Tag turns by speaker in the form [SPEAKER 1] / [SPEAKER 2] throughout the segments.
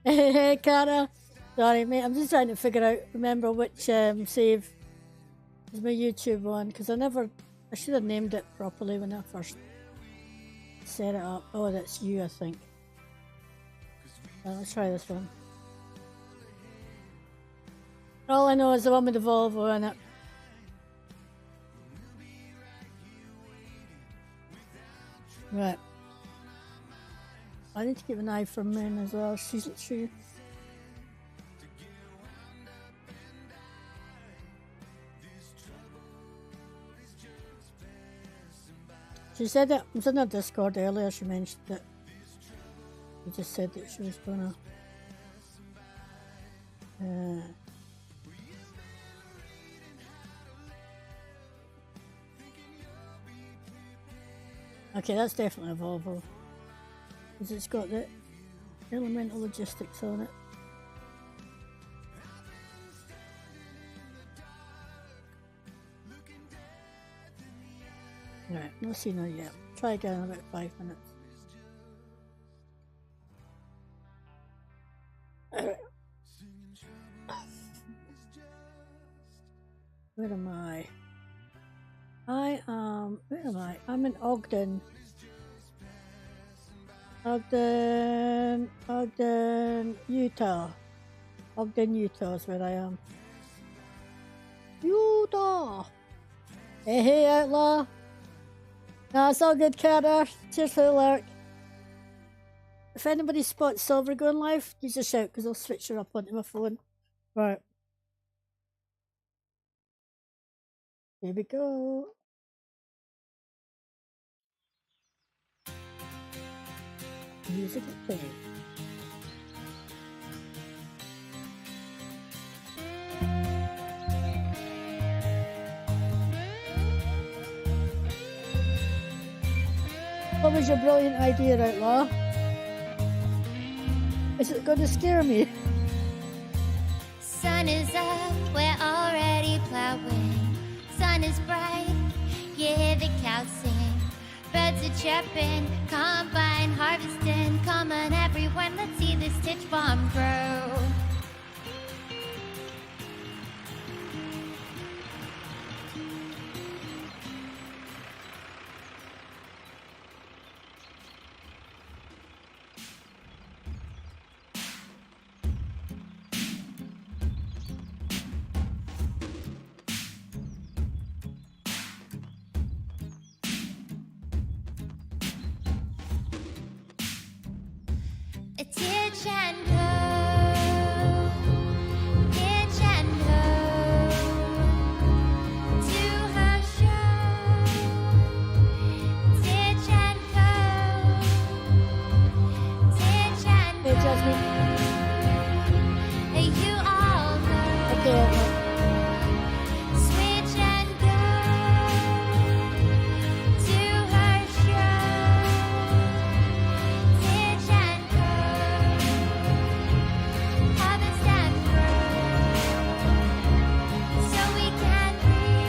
[SPEAKER 1] Hey, Cara. Sorry, mate. I'm just trying to remember which save is my YouTube one, because I should have named it properly when I first set it up. Oh, that's you, I think. Let's try this one. All I know is the one with the Volvo in it. Right. I need to keep an eye for Min as well. She said it was in her Discord earlier. She mentioned that. She just said that she was gonna. Okay, that's definitely a Volvo. Because it's got the elemental logistics on it. Right, no signal yet. Try again in about 5 minutes. Where am I? Where am I? I'm in Ogden. Ogden, Utah. Ogden, Utah is where I am. Utah! Hey, Outlaw! No, it's all good, Carter. Cheers for the lurk. If anybody spots Silver going live, use a shout, because I'll switch her up onto my phone. Right. Here we go. Music at play. What was your brilliant idea, Outlaw? Is it going to scare me?
[SPEAKER 2] Sun is up, we're already plowing. Sun is bright, you hear the cows sing. Birds are chirping, combine harvesting. Come on everyone, let's see this titch farm grow. TitchAndCo, TitchAndCo, to her show. TitchAndCo, TitchAndCo.
[SPEAKER 1] Hey, Jasmine.
[SPEAKER 2] You all know.
[SPEAKER 1] Okay.
[SPEAKER 2] Switch and go to her show. TitchAndCo, harvest and grow, so we can reap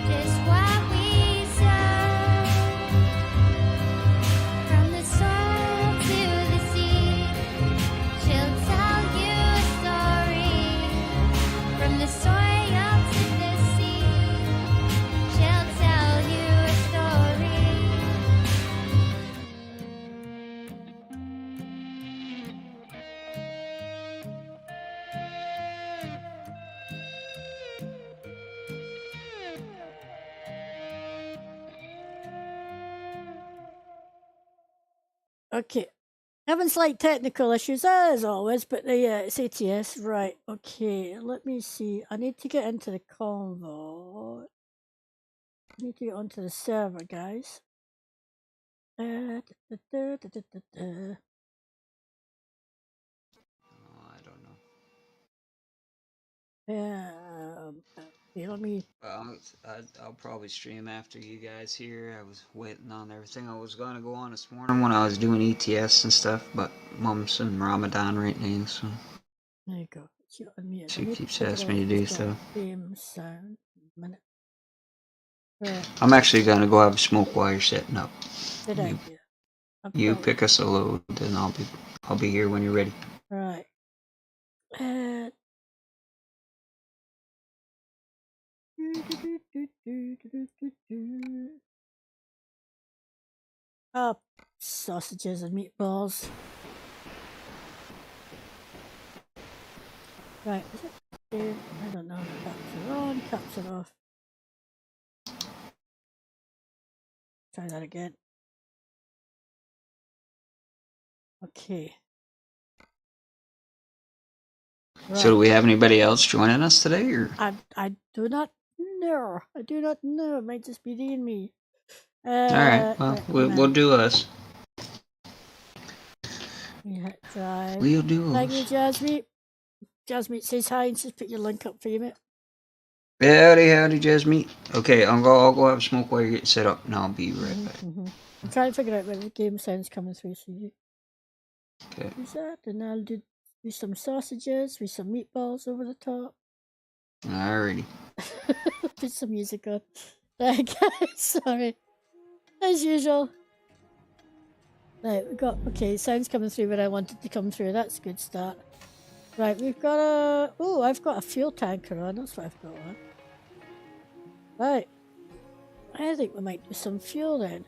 [SPEAKER 2] just what we sow. From the soil to the seed, she'll tell you a story. From the soil to the seed, she'll tell you a story.
[SPEAKER 1] Okay. Having slight technical issues as always, but it's ATS. Right, okay, let me see. I need to get into the Convoy. I need to get onto the server, guys.
[SPEAKER 3] I don't know.
[SPEAKER 1] Okay, let me.
[SPEAKER 3] I'll probably stream after you guys here. I was waiting on everything. I was gonna go on this morning when I was doing ETS and stuff, but Mom's in Ramadan right now, so
[SPEAKER 1] There you go.
[SPEAKER 3] she keeps asking me to do stuff.
[SPEAKER 1] Game sound. Minute. Right.
[SPEAKER 3] I'm actually gonna go have a smoke while you're setting up.
[SPEAKER 1] Good idea.
[SPEAKER 3] You pick us a load, and I'll be I'll be here when you're ready.
[SPEAKER 1] Right. Oh, sausages and meatballs. Right, is it? I don't know. Caps are on, caps are off. Try that again. Okay. Right.
[SPEAKER 3] So do we have anybody else joining us today, or?
[SPEAKER 1] I do not know. I do not know. It might just be Dee and me.
[SPEAKER 3] All right. Well,
[SPEAKER 1] right,
[SPEAKER 3] we'll do us.
[SPEAKER 1] Yeah, drive.
[SPEAKER 3] We'll do
[SPEAKER 1] Thank
[SPEAKER 3] us.
[SPEAKER 1] you, Jasmine. Jasmine says hi and she's put your link up for you, mate.
[SPEAKER 3] Howdy, Jasmine. Okay, I'll go have a smoke while you're getting set up, and I'll be right back.
[SPEAKER 1] I'm trying to figure out where the game sound's coming through, so you
[SPEAKER 3] Okay.
[SPEAKER 1] use that, and I'll do some sausages with some meatballs over the top.
[SPEAKER 3] Alrighty.
[SPEAKER 1] Put some music on. Right, guys, sorry. As usual. Right, we got, okay, sound's coming through where I wanted to come through. That's a good start. Right, we've got a, oh, I've got a fuel tanker on. That's what I've got on. Right. I think we might do some fuel then.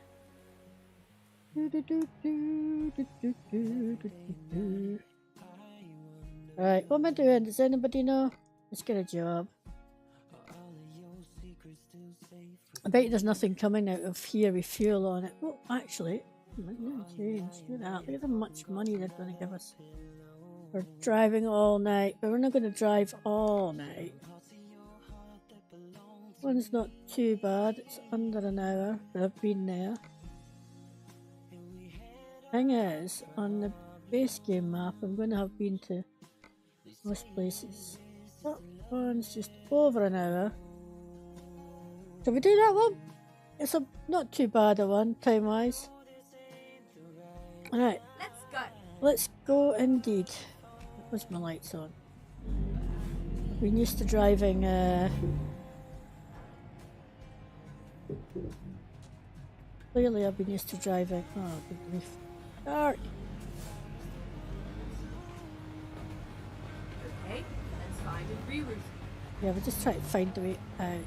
[SPEAKER 1] Right, what am I doing? Does anybody know? Let's get a job. I bet there's nothing coming out of here with fuel on it. Oh, actually, change. Look at that. Look at how much money they're going to give us. We're driving all night, but we're not going to drive all night. One's not too bad. It's under an hour, but I've been there. Thing is, on the base game map, I'm going to have been to most places. That one's just over an hour. Shall we do that one? It's a not too bad a one, time-wise. Alright.
[SPEAKER 2] Let's go.
[SPEAKER 1] Let's go indeed. Where's my lights on? I've been used to driving, clearly I've been used to driving. Oh, good grief. Dark.
[SPEAKER 2] Okay, let's find a reroute.
[SPEAKER 1] Yeah, we're just trying to find a way out.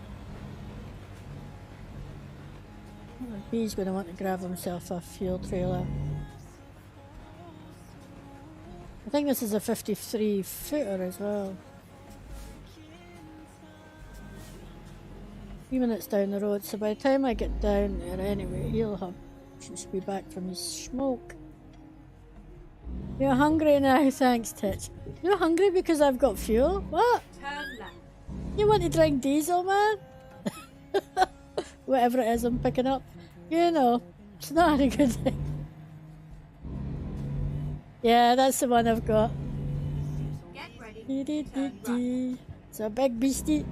[SPEAKER 1] B's going to want to grab himself a fuel trailer. I think this is a 53 footer as well. 3 minutes down the road, so by the time I get down there anyway, should be back from his smoke. You're hungry now, thanks, Titch. You're hungry because I've got fuel? What?
[SPEAKER 2] Turn left.
[SPEAKER 1] You want to drink diesel, man? Whatever it is I'm picking up. You know, it's not a good thing. Yeah, that's the one I've got.
[SPEAKER 2] Get ready. Turn right.
[SPEAKER 1] It's a big beastie.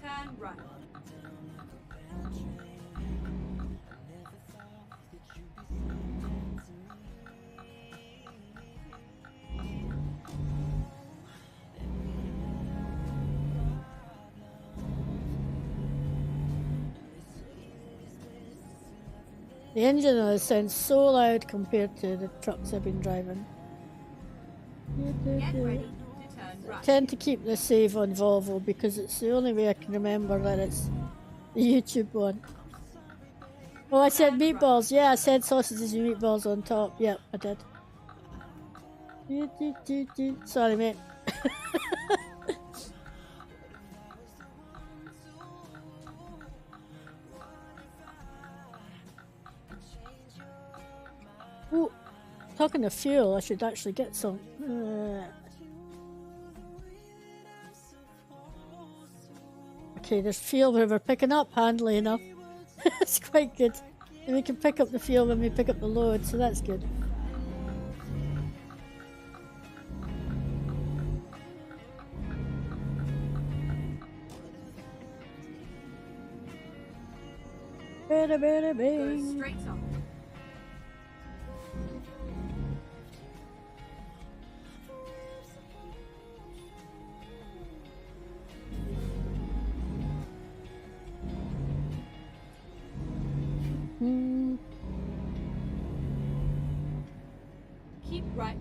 [SPEAKER 2] Turn right.
[SPEAKER 1] The engine on it sounds so loud compared to the trucks I've been driving.
[SPEAKER 2] Get ready to turn
[SPEAKER 1] I
[SPEAKER 2] right.
[SPEAKER 1] tend to keep the save on Volvo because it's the only way I can remember that it's the YouTube one. Oh, I said meatballs. Yeah, I said sausages and meatballs on top. Yep, I did. Sorry, mate. Oh, talking of fuel, I should actually get some. Okay, there's fuel where we're picking up, handily enough. It's quite good. And we can pick up the fuel when we pick up the load, so that's good. Bada bada
[SPEAKER 2] Go
[SPEAKER 1] bing.
[SPEAKER 2] straight on.
[SPEAKER 4] Keep right,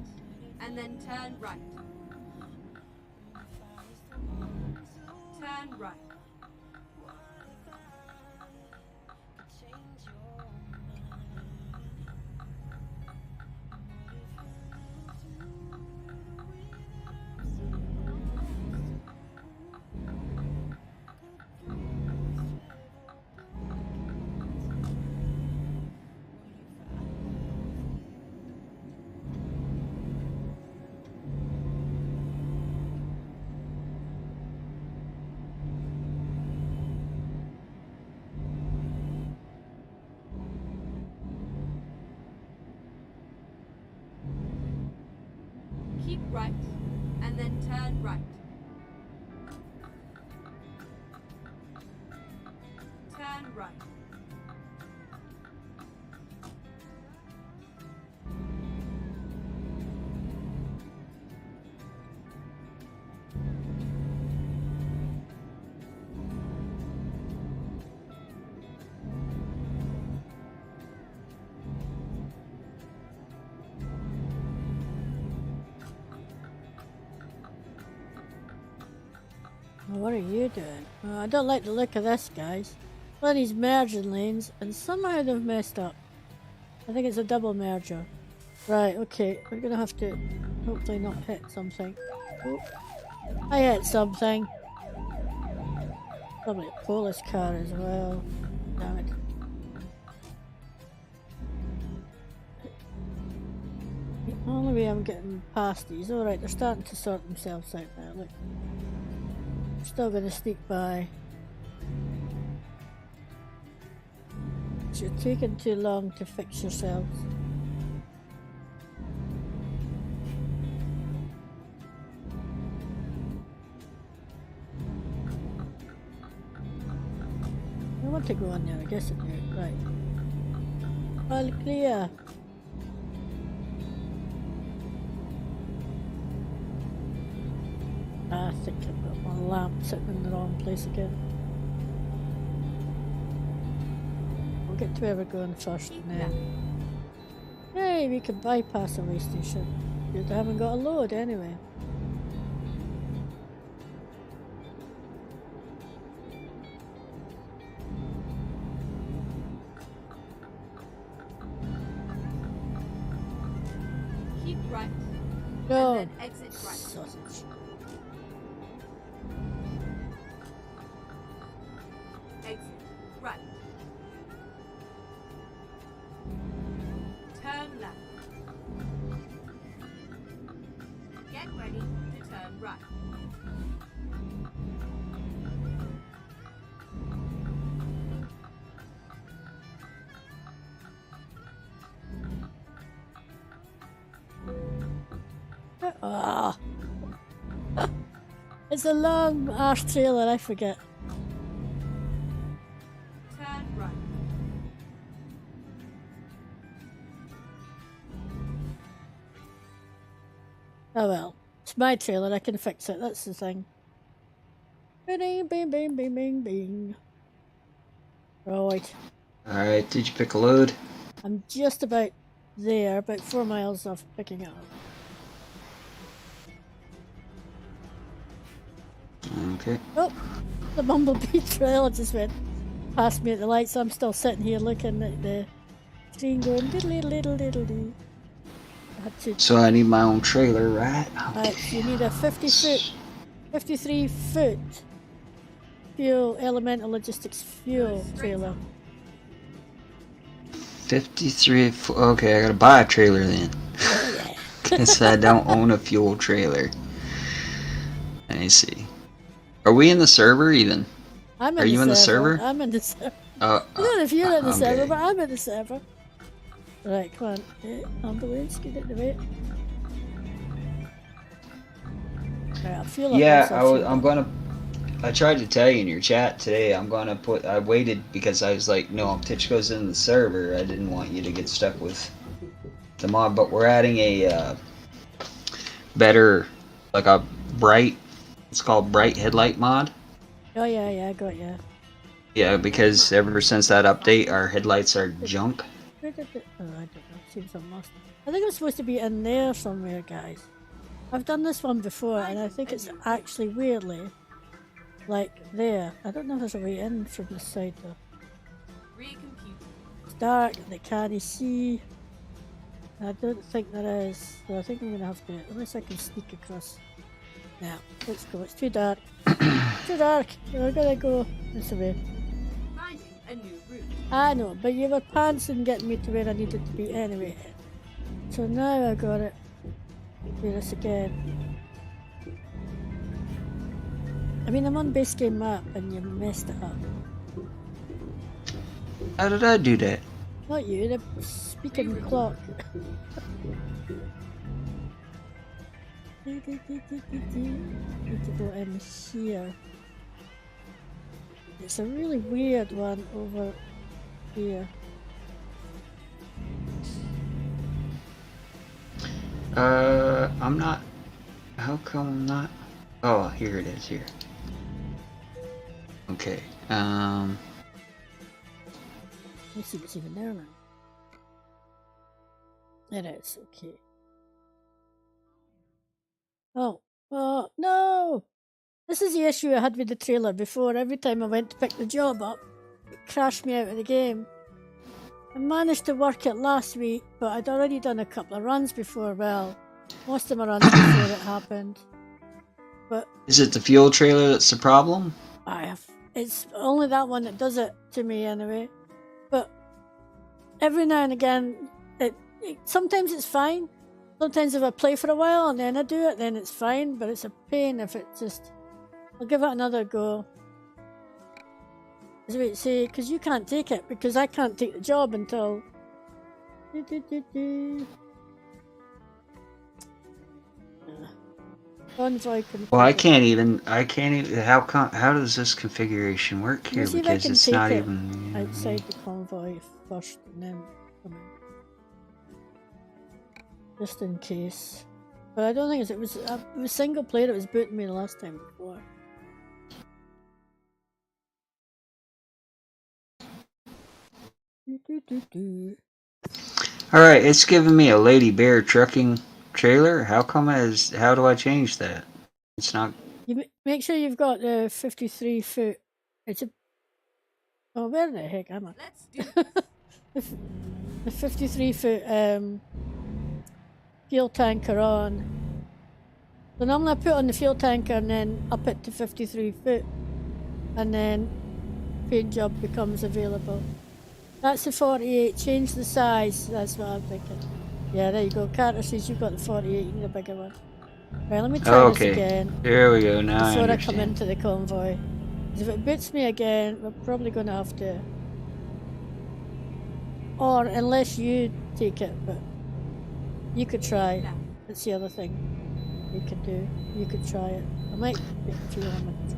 [SPEAKER 4] and then turn right. Turn right. Keep right, and then turn right. Turn right.
[SPEAKER 1] Well, what are you doing? I don't like the look of this, guys. Look at these merging lanes, and somehow they've messed up. I think it's a double merger. Right, okay, we're gonna have to hopefully not hit something. Oh, I hit something. Probably a police car as well. Damn it. The only way I'm getting past these. Alright, they're starting to sort themselves out now. Look. Still gonna sneak by. You're taking too long to fix yourselves. I want to go on there, I guess I do. Right. All clear. I think I've got my lamp sitting in the wrong place again. We'll get to where we're going first now. Hey, we can bypass a way station. Good, I haven't got a load anyway.
[SPEAKER 4] Keep right,
[SPEAKER 1] No.
[SPEAKER 4] and then exit right.
[SPEAKER 1] Sausage.
[SPEAKER 4] Exit right. Turn left. Get ready to turn right.
[SPEAKER 1] Ah. It's a long arse trailer, I forget.
[SPEAKER 4] Turn right.
[SPEAKER 1] Oh well. It's my trailer, I can fix it, that's the thing. Bing, bing, bing, bing, bing, bing. Right.
[SPEAKER 3] Alright, did you pick a load?
[SPEAKER 1] I'm just about there, about 4 miles off picking it up.
[SPEAKER 3] Okay.
[SPEAKER 1] Oh, the bumblebee trailer just went past me at the lights. I'm still sitting here looking at the screen going diddly diddle diddle doo. I had to.
[SPEAKER 3] So I need my own trailer, right?
[SPEAKER 1] Right, so you need a 53 foot fuel, elemental logistics fuel trailer.
[SPEAKER 3] 53 okay, I gotta buy a trailer then.
[SPEAKER 1] Oh yeah.
[SPEAKER 3] Guess I don't own a fuel trailer. Let me see. Are we in the server even? Are you in the server?
[SPEAKER 1] I'm in the server.
[SPEAKER 3] I
[SPEAKER 1] I don't know if you're in the server,
[SPEAKER 3] okay.
[SPEAKER 1] but I'm in the server. Right, come on. Ambulance, get out the way. Right, I'll fuel up
[SPEAKER 3] Yeah,
[SPEAKER 1] myself.
[SPEAKER 3] I tried to tell you in your chat today, I waited because I was like, no, TitchAndCo's in the server. I didn't want you to get stuck with the mod, but we're adding a better, like a bright, it's called bright headlight mod.
[SPEAKER 1] Oh yeah, I got ya.
[SPEAKER 3] Yeah, because ever since that update, our headlights are junk.
[SPEAKER 1] Where did it? Oh, I don't know. Seems I'm lost. I think I'm supposed to be in there somewhere, guys. I've done this one before, and I think it's actually weirdly like there. I don't know if there's a way in from this side though.
[SPEAKER 4] Recompute.
[SPEAKER 1] It's dark and I can't see. I don't think there is, so I think I'm gonna have to, unless I can sneak across. Now, let's go. It's too dark. Too dark. We're gonna go this way.
[SPEAKER 4] Finding a new route.
[SPEAKER 1] I know, but you were pantsing getting me to where I needed to be anyway. So now I got it. Do this again. I mean, I'm on base game map and you messed it up.
[SPEAKER 3] How did I do that?
[SPEAKER 1] Not you, the speaking clock. Need to go in here. It's a really weird one over here.
[SPEAKER 3] I'm not. How come I'm not? Oh, here it is. Here. Okay.
[SPEAKER 1] Let me see if it's even there now. It is, okay. Oh, no! This is the issue I had with the trailer before. Every time I went to pick the job up, it crashed me out of the game. I managed to work it last week, but I'd already done a couple of runs before. Well, most of my runs before it happened. But
[SPEAKER 3] Is it the fuel trailer that's the problem?
[SPEAKER 1] it's only that one that does it to me anyway. But every now and again, sometimes it's fine. Sometimes if I play for a while and then I do it, then it's fine. But it's a pain if it just... I'll give it another go. As we say, because you can't take it, because I can't take the job until... Convoy can...
[SPEAKER 3] Well, I can't even. How does this configuration work here?
[SPEAKER 1] Let's see if I
[SPEAKER 3] Because
[SPEAKER 1] can
[SPEAKER 3] it's
[SPEAKER 1] take
[SPEAKER 3] not
[SPEAKER 1] it
[SPEAKER 3] even.
[SPEAKER 1] outside the convoy first and then come in. Just in case. But I don't think it was single player, it was booting me the last time before.
[SPEAKER 3] Alright, it's giving me a Lady Bear trucking trailer. How do I change that? It's not.
[SPEAKER 1] You make sure you've got the 53 foot. It's a. Oh, where the heck am I?
[SPEAKER 4] Let's do
[SPEAKER 1] The 53 foot fuel tanker on. So normally I put on the fuel tanker and then up it to 53 foot, and then paint job becomes available. That's the 48. Change the size. That's what I'm thinking. Yeah, there you go. Carter says you've got the 48. You need a bigger one. Right, let me try this again.
[SPEAKER 3] There we go. Now
[SPEAKER 1] Before
[SPEAKER 3] I
[SPEAKER 1] I
[SPEAKER 3] understand.
[SPEAKER 1] come into the convoy. 'Cause if it boots me again, we're probably going to have to... Or unless you take it, but you could try. That's the other thing you could do. You could try it. I might get a few more minutes.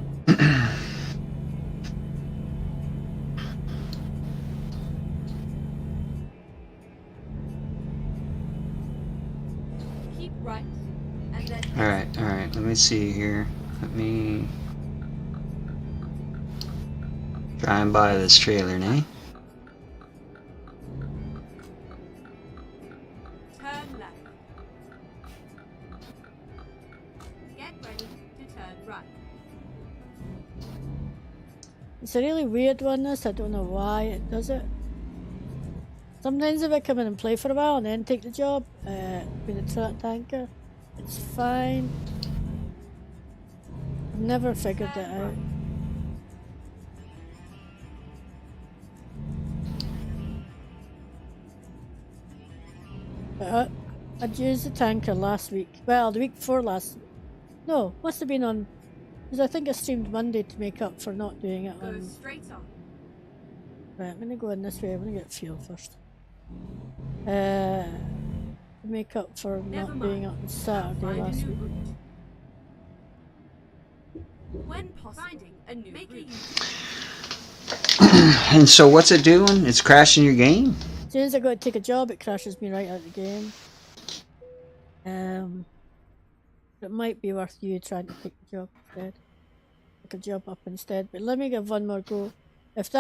[SPEAKER 4] keep right. And then
[SPEAKER 3] Alright. Let me see here. Let me try and buy this trailer now.
[SPEAKER 4] turn left. Get ready to turn right.
[SPEAKER 1] It's a really weird one, this. I don't know why it does it. Sometimes if I come in and play for a while and then take the job with a truck tanker, it's fine. I've never figured that out. But I'd used the tanker last week. Well, the week before last. No, must have been on. Because I think I streamed Monday to make up for not doing it
[SPEAKER 4] Go
[SPEAKER 1] on.
[SPEAKER 4] straight on.
[SPEAKER 1] Right, I'm gonna go in this way. I'm gonna get fuel first. Make up for
[SPEAKER 4] Never
[SPEAKER 1] not doing it
[SPEAKER 4] mind.
[SPEAKER 1] on Saturday
[SPEAKER 4] Find a
[SPEAKER 1] last
[SPEAKER 4] new
[SPEAKER 1] week.
[SPEAKER 4] route. When possible, finding a new route.
[SPEAKER 3] And so what's it doing? It's crashing your game?
[SPEAKER 1] As soon as I go to take a job, it crashes me right out of the game. It might be worth you trying to take the job instead. Pick a job up instead. But let me give one more go. If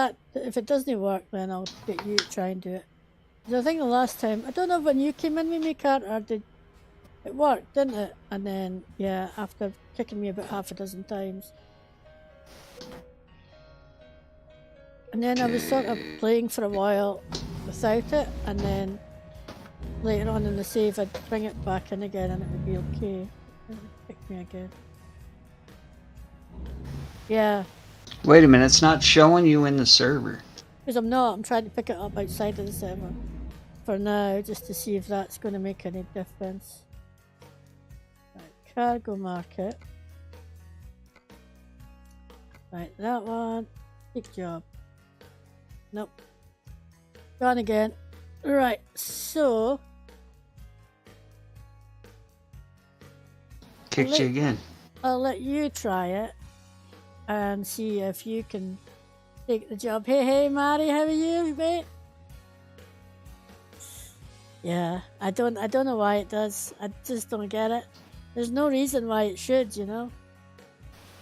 [SPEAKER 1] it doesn't work, then I'll get you to try and do it. 'Cause I think the last time, I don't know when you came in with me, Carter, did it work, didn't it? And then, yeah, after kicking me about half a dozen times. And then I was sort of playing for a while without it, and then later on in the save, I'd bring it back in again and it would be okay. It would pick me again. Yeah,
[SPEAKER 3] Wait a minute, it's not showing you in the server.
[SPEAKER 1] because I'm trying to pick it up outside of the server for now, just to see if that's going to make any difference. Right, cargo market. Right, that one. Big job. Nope. Gone again. Right, so.
[SPEAKER 3] Kicked you again.
[SPEAKER 1] I'll let you try it and see if you can take the job. Hey, Mary, how are you, mate? Yeah, I don't know why it does. I just don't get it. There's no reason why it should, you know.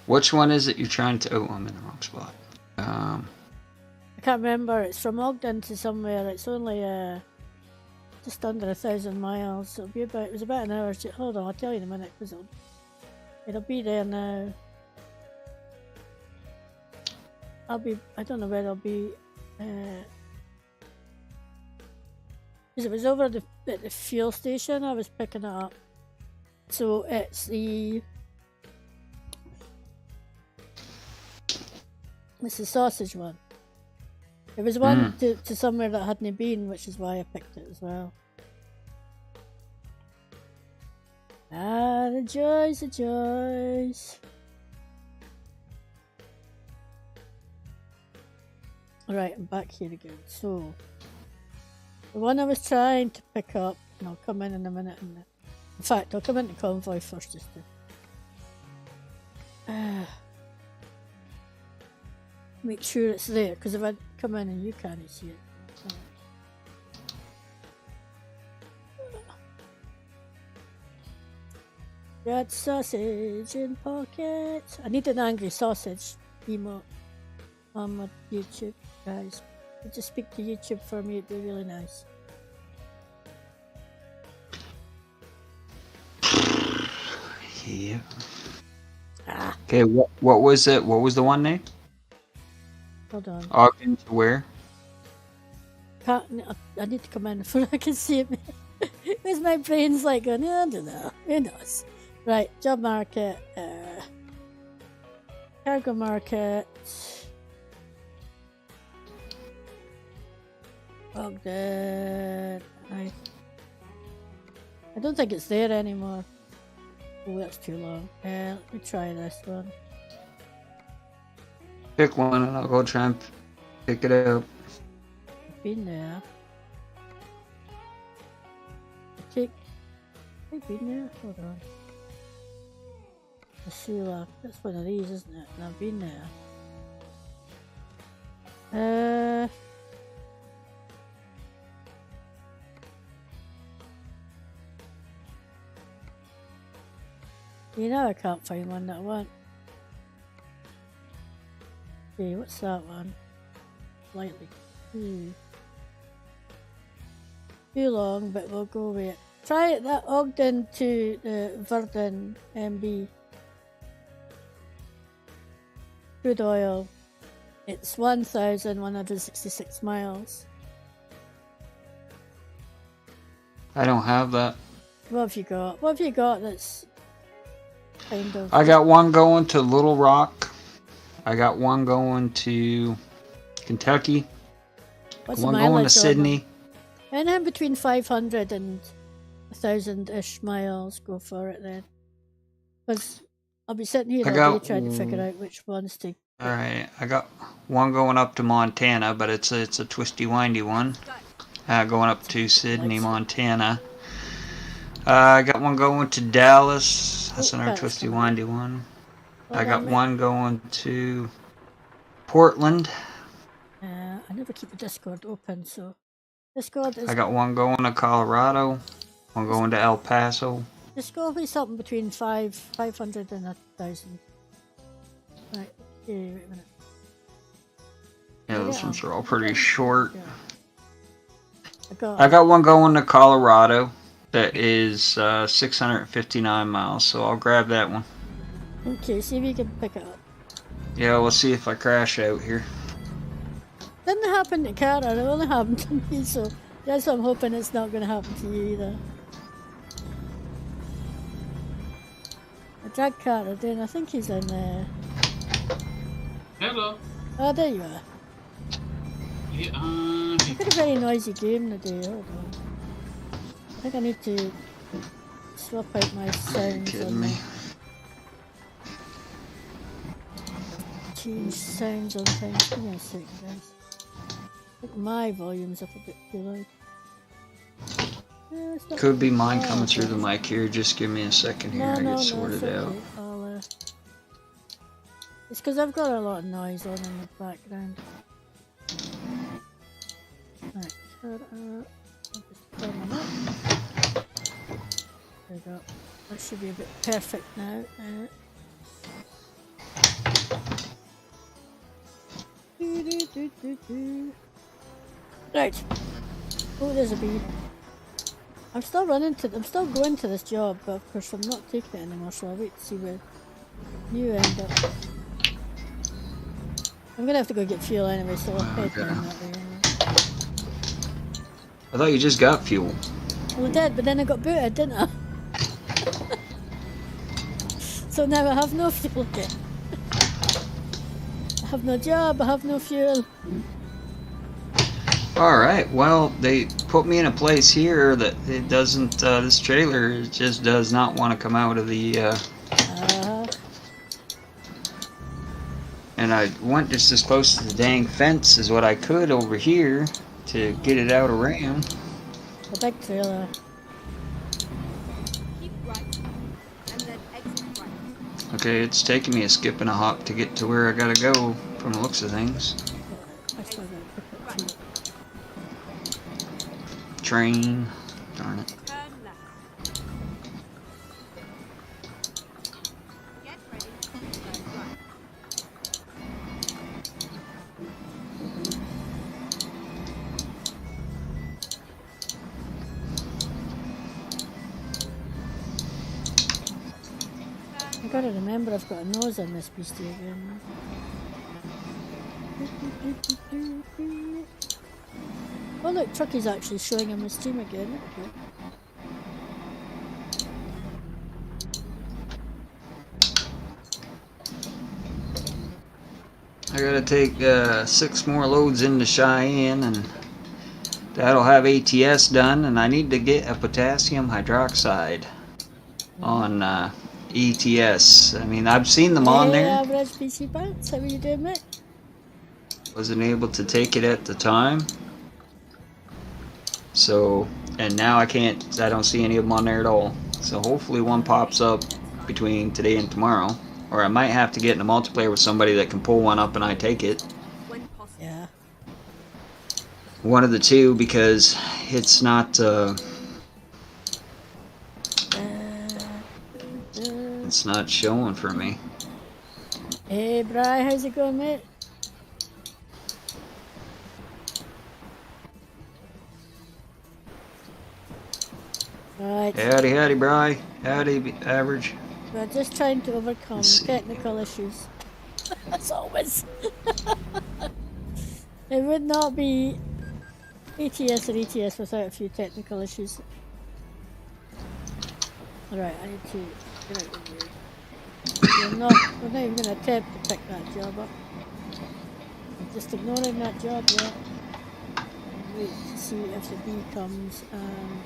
[SPEAKER 3] Which one is it you're trying to... Oh, I'm in the wrong spot.
[SPEAKER 1] I can't remember. It's from Ogden to somewhere. It's only just under 1,000 miles. It'll be about. It was about an hour. Hold on, I'll tell you in a minute because it'll be there now. I don't know where I'll be. Because it was over at the fuel station. I was picking it up. So it's the sausage one. It was one to somewhere that hadn't been, which is why I picked it as well. Ah, the joys, the joys. Alright, I'm back here again. So, the one I was trying to pick up, and I'll come in a minute. In fact, I'll come into Convoy first just to make sure it's there, because if I come in and you can't see it. Got sausage in pocket. I need an angry sausage emote on my YouTube, guys. If you just speak to YouTube for me, it'd be really nice.
[SPEAKER 3] Yeah.
[SPEAKER 1] Ah,
[SPEAKER 3] Okay, what was it? What was the one name?
[SPEAKER 1] hold on.
[SPEAKER 3] Ogden to where?
[SPEAKER 1] I need to come in before I can see it. Because my brain's like going, I don't know. Who knows? Right, job market. Cargo market. Ogden. I don't think it's there anymore. Oh, that's too long. Let me try this one.
[SPEAKER 3] Pick one and I'll go try and pick it up.
[SPEAKER 1] Been there. I've been there. Hold on. The Sula. That's one of these, isn't it? And I've been there. You know I can't find one that I want. Okay, what's that one? Slightly too long, but we'll go with it. Try it, that Ogden to the Verdun MB. Crude oil. It's 1,166 miles.
[SPEAKER 3] I don't have that.
[SPEAKER 1] What have you got? What have you got that's kind of...
[SPEAKER 3] I got one going to Little Rock. I got one going to Kentucky.
[SPEAKER 1] What's
[SPEAKER 3] One
[SPEAKER 1] the
[SPEAKER 3] going to
[SPEAKER 1] mileage on
[SPEAKER 3] Sydney.
[SPEAKER 1] them? And then between 500 and 1,000-ish miles, go for it then. Because I'll be sitting here all day trying to figure out which ones to...
[SPEAKER 3] Alright, I got one going up to Montana, but it's a twisty windy one. Going up to Sydney, Montana. I got one going to Dallas. That's another twisty windy one. I got one going to Portland.
[SPEAKER 1] I never keep the Discord open, so... Discord is...
[SPEAKER 3] I got one going to Colorado. One going to El Paso.
[SPEAKER 1] Discord is something between 500 and 1,000. Right, okay, wait a minute.
[SPEAKER 3] Yeah, those ones are all pretty short.
[SPEAKER 1] Yeah.
[SPEAKER 3] I got one going to Colorado that is 659 miles, so I'll grab that one.
[SPEAKER 1] Okay, see if you can pick it up.
[SPEAKER 3] Yeah, we'll see if I crash out here.
[SPEAKER 1] Didn't happen to Cara, it only happened to me, so that's what I'm hoping it's not going to happen to you either. I dragged Cara down, I think he's in there.
[SPEAKER 5] Hello.
[SPEAKER 1] Oh, there you are.
[SPEAKER 5] Yeah,
[SPEAKER 1] I've got a very noisy game today, hold on. I think I need to swap out my sounds
[SPEAKER 3] kidding
[SPEAKER 1] on
[SPEAKER 3] me?
[SPEAKER 1] change sounds on things. Give me a second, guys. I think my volume's up a bit too loud. It's not
[SPEAKER 3] Could be
[SPEAKER 1] too
[SPEAKER 3] mine
[SPEAKER 1] loud,
[SPEAKER 3] coming through the
[SPEAKER 1] guys.
[SPEAKER 3] mic here. Just give me a second here.
[SPEAKER 1] No,
[SPEAKER 3] I
[SPEAKER 1] no,
[SPEAKER 3] get
[SPEAKER 1] no,
[SPEAKER 3] sorted
[SPEAKER 1] it's
[SPEAKER 3] out.
[SPEAKER 1] okay. It's because I've got a lot of noise on in the background. Right, I'll just turn them up. There we go. That should be a bit perfect now. Right. Oh, there's a bee. I'm still going to this job, but of course I'm not taking it anymore, so I'll wait to see where you end up. I'm gonna have to go get fuel anyway, so I'll head down that way anyway.
[SPEAKER 3] I thought you just got fuel.
[SPEAKER 1] Well, I did, but then I got booted, didn't I? So now I have no fuel again. I have no job, I have no fuel.
[SPEAKER 3] Alright, well, they put me in a place here that it doesn't, this trailer just does not want to come out of the, and I went just as close to the dang fence as what I could over here to get it out around.
[SPEAKER 1] The big trailer.
[SPEAKER 4] Keep right. And then exit right.
[SPEAKER 3] Okay, it's taking me a skip and a hop to get to where I gotta go from the looks of things.
[SPEAKER 1] I still gotta pick up fuel.
[SPEAKER 3] Train. Darn it.
[SPEAKER 4] Turn left. Get ready to turn right.
[SPEAKER 1] I gotta remember I've got a nose on this beastie again. Oh look, Trucky's actually showing him his steam again. Okay.
[SPEAKER 3] I gotta take 6 more loads into Cheyenne, and that'll have ATS done, and I need to get a potassium hydroxide on ETS. I mean, I've seen them on
[SPEAKER 1] Hey,
[SPEAKER 3] there.
[SPEAKER 1] average PC Pants, how are you doing, mate?
[SPEAKER 3] Wasn't able to take it at the time. So, and now I don't see any of them on there at all. So hopefully one pops up between today and tomorrow. Or I might have to get in a multiplayer with somebody that can pull one up and I take it.
[SPEAKER 4] When possible.
[SPEAKER 1] Yeah.
[SPEAKER 3] One of the two, because it's not, it's not showing for me.
[SPEAKER 1] Hey, Bri, how's it going, mate? Right,
[SPEAKER 3] Howdy, howdy, Bri. Howdy, average.
[SPEAKER 1] we're just trying to overcome
[SPEAKER 3] Let's see.
[SPEAKER 1] technical issues. As always. It would not be ATS or ETS without a few technical issues. Alright, I need to get out of here. We're not even going to attempt to pick that job up. I'm just ignoring that job there. Wait to see if the bee comes and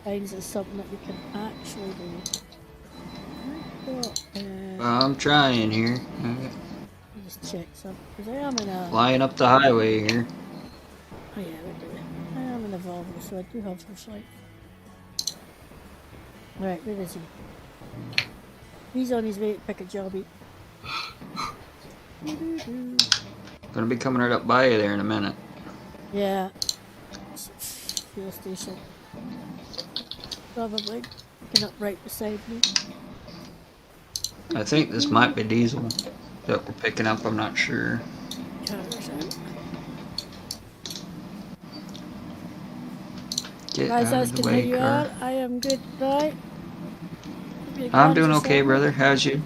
[SPEAKER 1] finds us something that we can actually do. I've got,
[SPEAKER 3] I'm trying here.
[SPEAKER 1] let me just check something, because I am in a...
[SPEAKER 3] Flying up the highway here.
[SPEAKER 1] Oh yeah, we do. I am in a Volvo, so I do have some flight. Alright, where is he? He's on his way to pick a jobby.
[SPEAKER 3] Gonna be coming right up by you there in a minute.
[SPEAKER 1] Yeah. Fuel station. Probably. Picking up right beside me.
[SPEAKER 3] I think this might be diesel that we're picking up, I'm not sure. Get
[SPEAKER 1] Guys
[SPEAKER 3] out of the
[SPEAKER 1] asking how
[SPEAKER 3] way,
[SPEAKER 1] you
[SPEAKER 3] car.
[SPEAKER 1] are. I am good, right? Hope you're
[SPEAKER 3] I'm
[SPEAKER 1] grand
[SPEAKER 3] doing okay,
[SPEAKER 1] yourself.
[SPEAKER 3] brother. How's you?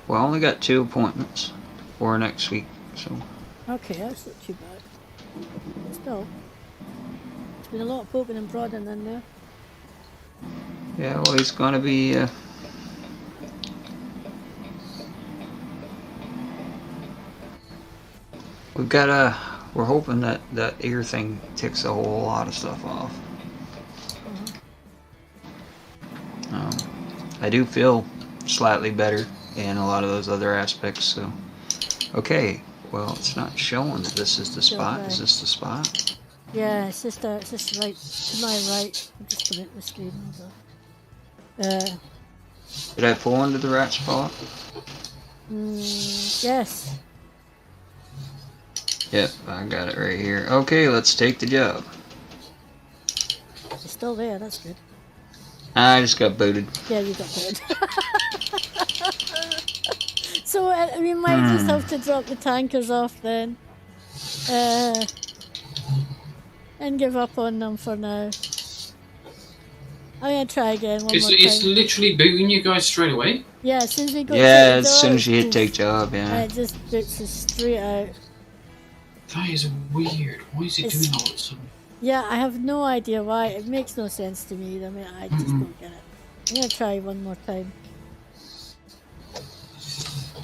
[SPEAKER 3] Well, I only got 2 appointments for next week, so.
[SPEAKER 1] Okay, that's not too bad. Still, it's been a lot of poking and prodding in there.
[SPEAKER 3] Yeah, well, he's gonna be, we've got we're hoping that that ear thing ticks a whole lot of stuff off. I do feel slightly better in a lot of those other aspects, so. Okay, well, it's not showing that this is the spot.
[SPEAKER 1] Right.
[SPEAKER 3] Is this the spot?
[SPEAKER 1] Yeah, it's just right to my right. I'm just putting it in the screen. So.
[SPEAKER 3] Did I pull into the right spot?
[SPEAKER 1] Yes.
[SPEAKER 3] Yep, I got it right here. Okay, let's take the job.
[SPEAKER 1] It's still there, that's good.
[SPEAKER 3] I just got booted.
[SPEAKER 1] Yeah, you got good. So we might just have to drop the tankers off then. And give up on them for now. I'm gonna try again one more time.
[SPEAKER 5] It's literally booting you guys straight away.
[SPEAKER 1] Yeah, as soon as we go
[SPEAKER 3] Yeah,
[SPEAKER 1] to
[SPEAKER 3] as soon as you hit take job,
[SPEAKER 1] and
[SPEAKER 3] yeah.
[SPEAKER 1] it just boots us straight out.
[SPEAKER 5] That is weird. Why is it doing all of a sudden?
[SPEAKER 1] Yeah, I have no idea why. It makes no sense to me. I mean, I just don't get it. I'm gonna try one more time.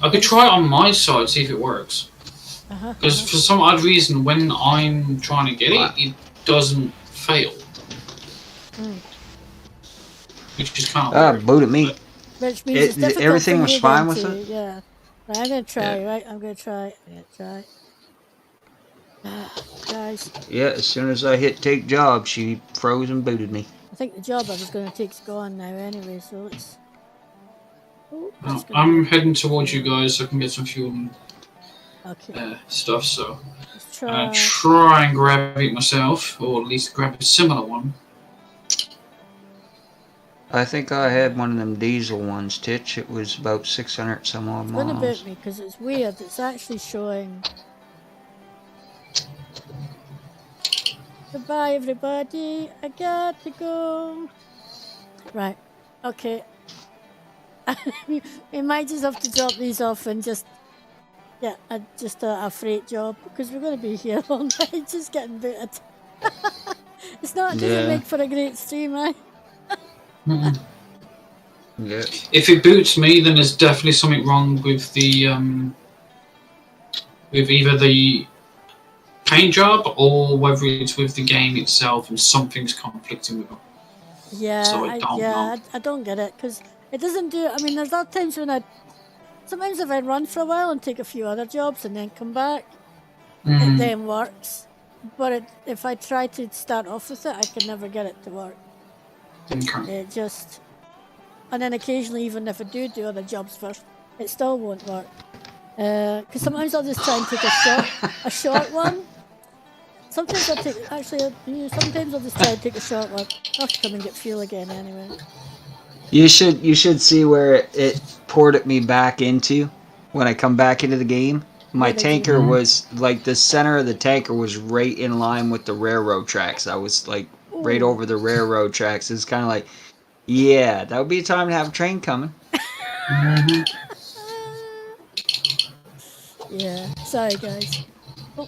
[SPEAKER 5] I could try it on my side, see if it works. Because for some odd reason, when I'm trying to get it doesn't fail. Which is kind of weird.
[SPEAKER 3] Booted me.
[SPEAKER 1] Which means it's difficult
[SPEAKER 3] everything
[SPEAKER 1] for
[SPEAKER 3] was
[SPEAKER 1] you
[SPEAKER 3] fine
[SPEAKER 1] then
[SPEAKER 3] with
[SPEAKER 1] to,
[SPEAKER 3] it?
[SPEAKER 1] yeah. Right, I'm gonna try,
[SPEAKER 3] Yeah.
[SPEAKER 1] right? I'm gonna try. Guys,
[SPEAKER 3] Yeah, as soon as I hit take job, she froze and booted me.
[SPEAKER 1] I think the job I was gonna take's gone now anyway, so let's... Oh, that's gonna
[SPEAKER 5] I'm
[SPEAKER 1] work.
[SPEAKER 5] heading towards you guys so I can get some fuel and
[SPEAKER 1] Okay,
[SPEAKER 5] stuff, so
[SPEAKER 1] let's
[SPEAKER 5] I'm
[SPEAKER 1] try.
[SPEAKER 5] gonna try and grab it myself, or at least grab a similar one.
[SPEAKER 3] I think I had one of them diesel ones, Titch. It was about 600 some odd
[SPEAKER 1] It's gonna
[SPEAKER 3] miles.
[SPEAKER 1] boot me because it's weird. It's actually showing. Goodbye, everybody. I got to go. Right. Okay. We might just have to drop these off and just get a freight job because we're going to be here all night just getting booted. It doesn't make for a great stream, eh?
[SPEAKER 3] Yeah.
[SPEAKER 5] If it boots me, then there's definitely something wrong with the with either the paint job or whether it's with the game itself and something's conflicting with it.
[SPEAKER 1] Yeah,
[SPEAKER 5] So I don't know.
[SPEAKER 1] I don't get it because it doesn't do. I mean, there's other times when sometimes if I run for a while and take a few other jobs and then come back, it then works. But if I try to start off with it, I can never get it to work.
[SPEAKER 5] Okay.
[SPEAKER 1] It just, and then occasionally, even if I do other jobs first, it still won't work. Because sometimes I'll just try and take a short one. Sometimes I'll take, sometimes I'll just try and take a short one. I'll have to come and get fuel again anyway.
[SPEAKER 3] You should see where it ported me back into when I come back into the game. My tanker was like the center of the tanker was right in line with the railroad tracks. I was like right over the railroad tracks. It's kind of like, yeah, that would be a time to have a train coming.
[SPEAKER 1] Yeah, sorry guys. Oh.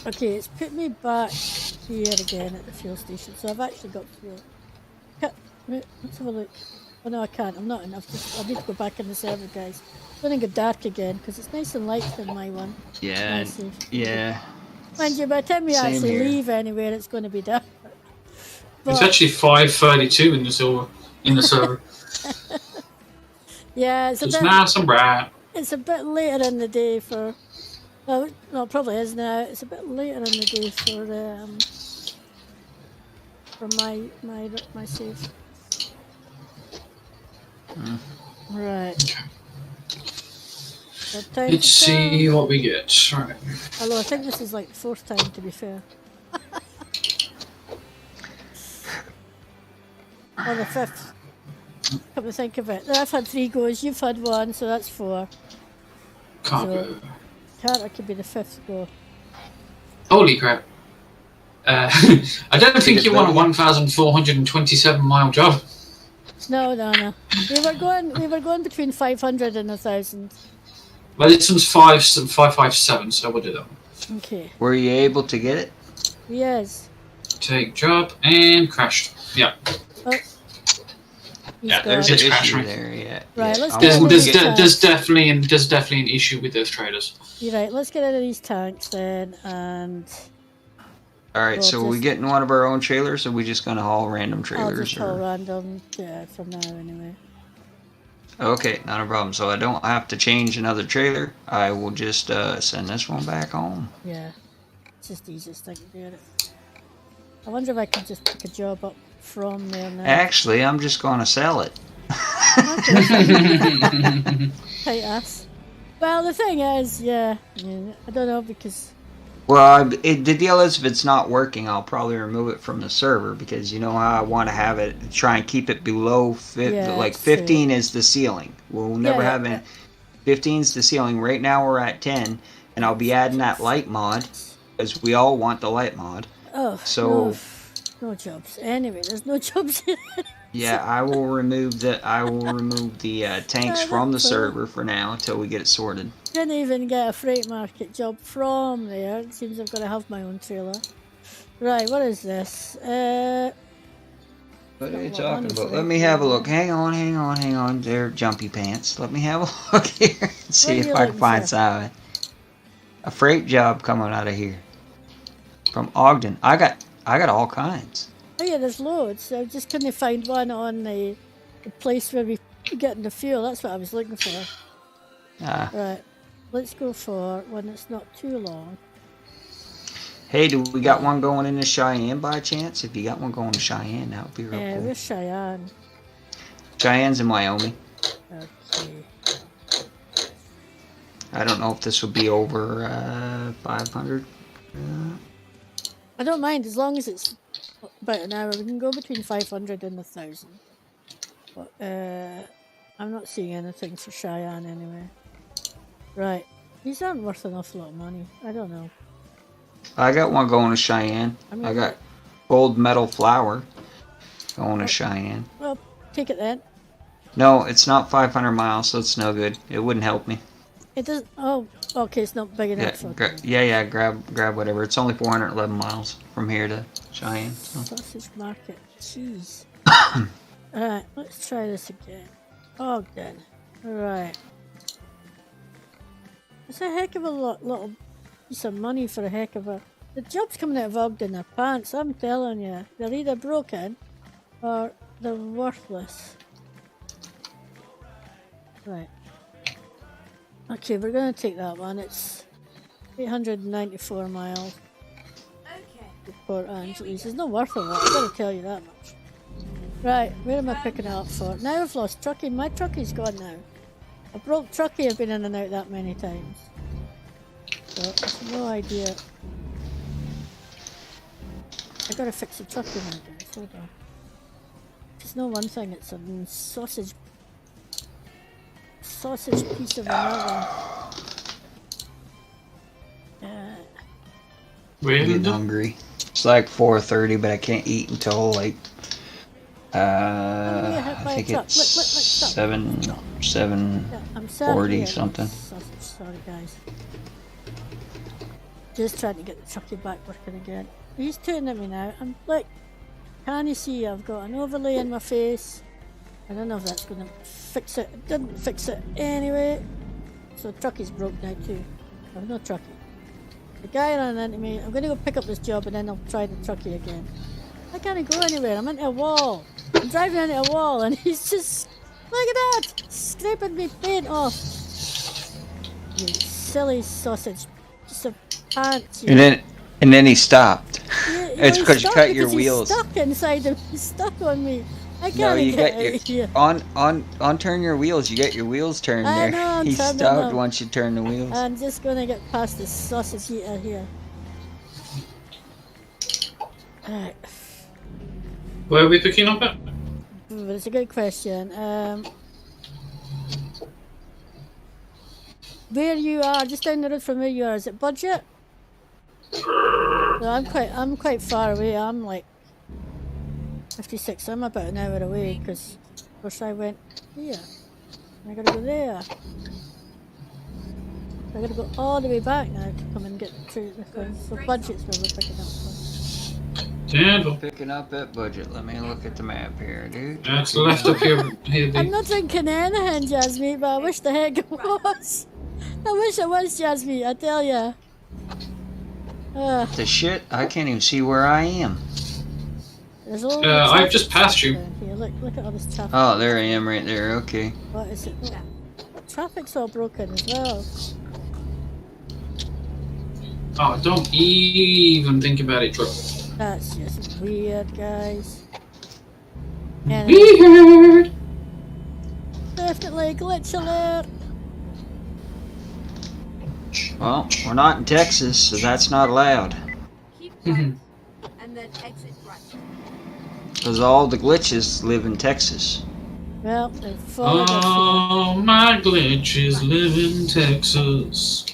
[SPEAKER 1] Okay, it's put me back here again at the fuel station, so I've actually got fuel. Let's have a look. Oh no, I can't. I'm not enough. I need to go back in the server, guys. It's going to go dark again because it's nice and light in my one.
[SPEAKER 3] Yeah, yeah.
[SPEAKER 1] Mind you, by the time we
[SPEAKER 3] Same
[SPEAKER 1] actually
[SPEAKER 3] here.
[SPEAKER 1] leave anywhere, it's going to be dark. But,
[SPEAKER 5] It's actually 5:32 in the server.
[SPEAKER 1] yeah, it's
[SPEAKER 5] It's nice and bright.
[SPEAKER 1] It's a bit later in the day for. Well, no, it probably is now. It's a bit later in the day for my save. Right.
[SPEAKER 5] Let's see what we get. Right.
[SPEAKER 1] Although I think this is like the fourth time, to be fair. Or the fifth. Come to think of it. I've had 3 goes, you've had 1, so that's 4.
[SPEAKER 5] Can't go.
[SPEAKER 1] Carter could be the 5th go.
[SPEAKER 5] Holy crap. I don't think you want a 1,427 mile job.
[SPEAKER 1] No. We were going between 500 and 1,000.
[SPEAKER 5] Well, this one's 557, so we'll do that one.
[SPEAKER 1] Okay.
[SPEAKER 3] Were you able to get it?
[SPEAKER 1] Yes.
[SPEAKER 5] Take job and crashed. Yeah.
[SPEAKER 1] Oh.
[SPEAKER 3] Yeah,
[SPEAKER 1] He's
[SPEAKER 3] there's
[SPEAKER 1] gone.
[SPEAKER 3] an
[SPEAKER 5] It's
[SPEAKER 3] issue
[SPEAKER 5] crashing.
[SPEAKER 3] there. Yeah.
[SPEAKER 1] Right,
[SPEAKER 3] yeah.
[SPEAKER 1] let's
[SPEAKER 3] I'll
[SPEAKER 1] get
[SPEAKER 3] look
[SPEAKER 1] these
[SPEAKER 3] at-
[SPEAKER 1] tanks.
[SPEAKER 5] There's definitely an issue with those traders.
[SPEAKER 1] You're right, let's get rid of these tanks then, and
[SPEAKER 3] All right,
[SPEAKER 1] Well,
[SPEAKER 3] so we
[SPEAKER 1] just-
[SPEAKER 3] getting one of our own trailers, or we just gonna haul random
[SPEAKER 1] I'll
[SPEAKER 3] trailers?
[SPEAKER 1] just call
[SPEAKER 3] Or...
[SPEAKER 1] random, yeah, for now anyway.
[SPEAKER 3] Okay, not a problem. So I don't have to change another trailer. I will just send this one back home.
[SPEAKER 1] Yeah, it's just the easiest thing to do it. I wonder if I can just pick a job up from there now.
[SPEAKER 3] Actually, I'm just gonna sell it.
[SPEAKER 1] Tight ass. Well, the thing is, yeah, I don't know because
[SPEAKER 3] Well, the deal is if it's not working, I'll probably remove it from the server because you know how I want to have it, try and keep it below,
[SPEAKER 1] Yeah,
[SPEAKER 3] like
[SPEAKER 1] that's true.
[SPEAKER 3] 15 is the ceiling. We'll never have
[SPEAKER 1] yeah.
[SPEAKER 3] it. 15 is the ceiling. Right now we're at 10, and I'll be adding that light mod because we all want the light mod.
[SPEAKER 1] oh,
[SPEAKER 3] So-
[SPEAKER 1] no jobs. Anyway, there's no jobs.
[SPEAKER 3] Yeah, I will remove the tanks from the
[SPEAKER 1] that's cool.
[SPEAKER 3] server for now until we get it sorted.
[SPEAKER 1] Didn't even get a freight market job from there. It seems I've got to have my own trailer. Right, what is this?
[SPEAKER 3] What are you
[SPEAKER 1] Not
[SPEAKER 3] talking
[SPEAKER 1] one
[SPEAKER 3] about?
[SPEAKER 1] for
[SPEAKER 3] Let
[SPEAKER 1] it.
[SPEAKER 3] me have a look. Hang on. They're jumpy pants. Let me have a look here and see
[SPEAKER 1] What are
[SPEAKER 3] if
[SPEAKER 1] you
[SPEAKER 3] I can
[SPEAKER 1] looking
[SPEAKER 3] find
[SPEAKER 1] for?
[SPEAKER 3] something. A freight job coming out of here. From Ogden. I got all kinds.
[SPEAKER 1] Oh yeah, there's loads. I just couldn't find one on the place where we getting the fuel. That's what I was looking for. Right, let's go for one that's not too long.
[SPEAKER 3] Hey, do we got one going into Cheyenne by chance? If you got one going to Cheyenne, that would be real cool.
[SPEAKER 1] Where's Cheyenne?
[SPEAKER 3] Cheyenne's in Wyoming.
[SPEAKER 1] Okay.
[SPEAKER 3] I don't know if this would be over 500.
[SPEAKER 1] I don't mind as long as it's about an hour. We can go between 500 and 1,000. But I'm not seeing anything for Cheyenne anyway. Right. These aren't worth an awful lot of money. I don't know.
[SPEAKER 3] I got one going to Cheyenne.
[SPEAKER 1] mean,
[SPEAKER 3] I got gold medal flour going to Cheyenne.
[SPEAKER 1] Well, take it then.
[SPEAKER 3] No, it's not 500 miles, so it's no good. It wouldn't help me.
[SPEAKER 1] It doesn't. Oh, okay. It's not big
[SPEAKER 3] Yeah,
[SPEAKER 1] enough. for
[SPEAKER 3] grab whatever. It's only 411 miles from here to Cheyenne. So.
[SPEAKER 1] Sausage market. Jeez. Alright, let's try this again. Ogden. Alright. It's a heck of a little piece of money for a heck of a... The jobs coming out of Ogden are pants, I'm telling you. They're either broken or they're worthless. Right. Okay, we're going to take that one. It's 894 miles.
[SPEAKER 4] Okay.
[SPEAKER 1] to Port Angeles. It's not worth a lot, I've got to tell you that much. Right, where am I picking it up for? Now I've lost Truckee. My Truckee's gone now. A broke Truckee I've been in and out that many times. So, I've no idea. I gotta fix the Truckee now, guys. Hold on. It's no one thing, it's a sausage piece of another.
[SPEAKER 5] We're
[SPEAKER 3] I'm getting hungry. It's like 4:30, but I can't eat until like
[SPEAKER 1] get hit by
[SPEAKER 3] I
[SPEAKER 1] a
[SPEAKER 3] think
[SPEAKER 1] truck.
[SPEAKER 3] it's
[SPEAKER 1] Look, stop.
[SPEAKER 3] 7
[SPEAKER 1] Yeah, I'm sorry.
[SPEAKER 3] 40
[SPEAKER 1] here.
[SPEAKER 3] something.
[SPEAKER 1] Sausage, sorry guys. Just trying to get the Truckee back working again. He's turning at me now. I'm like, can you see I've got an overlay in my face? I don't know if that's going to fix it. It didn't fix it anyway. So Truckee's broke now too. I've no Truckee. The guy ran into me. I'm going to go pick up this job and then I'll try the Truckee again. I can't go anywhere. I'm into a wall. I'm driving into a wall and he's just, look at that, scraping me paint off. You silly sausage. Just a pants. You.
[SPEAKER 3] And then he stopped.
[SPEAKER 1] Yeah,
[SPEAKER 3] It's
[SPEAKER 1] he
[SPEAKER 3] because you
[SPEAKER 1] stopped
[SPEAKER 3] cut your
[SPEAKER 1] because
[SPEAKER 3] wheels.
[SPEAKER 1] He's stuck inside him. He's stuck on me. I
[SPEAKER 3] No,
[SPEAKER 1] can't
[SPEAKER 3] you
[SPEAKER 1] get
[SPEAKER 3] got your
[SPEAKER 1] out here.
[SPEAKER 3] on turn your wheels. You get your wheels turned
[SPEAKER 1] I
[SPEAKER 3] there.
[SPEAKER 1] know, I'm
[SPEAKER 3] He
[SPEAKER 1] turning
[SPEAKER 3] stopped
[SPEAKER 1] them.
[SPEAKER 3] once you turn the wheels.
[SPEAKER 1] I'm just gonna get past the sausage eater here. Alright.
[SPEAKER 5] Where are we picking up at?
[SPEAKER 1] But it's a good question. where you are, just down the road from where you are, is it budget? No, I'm quite far away. I'm like 56. I'm about an hour away because, of course, I went here. I gotta go there. I gotta go all the way back now to come and get to the thing. So budget's where we're picking up from.
[SPEAKER 5] Candle.
[SPEAKER 3] Picking up at budget. Let me look at the map here, dude.
[SPEAKER 5] That's left up here. Here
[SPEAKER 1] I'm not drinking anything, Jasmine, but I wish the heck it was. I wish it was, Jasmine, I tell ya.
[SPEAKER 3] The shit? I can't even see where I am.
[SPEAKER 1] There's all
[SPEAKER 5] I've just passed you.
[SPEAKER 1] down here. Look at all this traffic.
[SPEAKER 3] Oh, there I am right there. Okay.
[SPEAKER 1] What is it? Oh, traffic's all broken as well.
[SPEAKER 5] Oh, don't even think about it, Troy.
[SPEAKER 1] That's just weird, guys. And
[SPEAKER 5] Weird.
[SPEAKER 1] definitely glitch alert.
[SPEAKER 3] Well, we're not in Texas, so that's not allowed.
[SPEAKER 4] Keep right and then exit right.
[SPEAKER 3] Because all the glitches live in Texas.
[SPEAKER 1] Well, they've followed us.
[SPEAKER 5] Oh, my glitches live in Texas.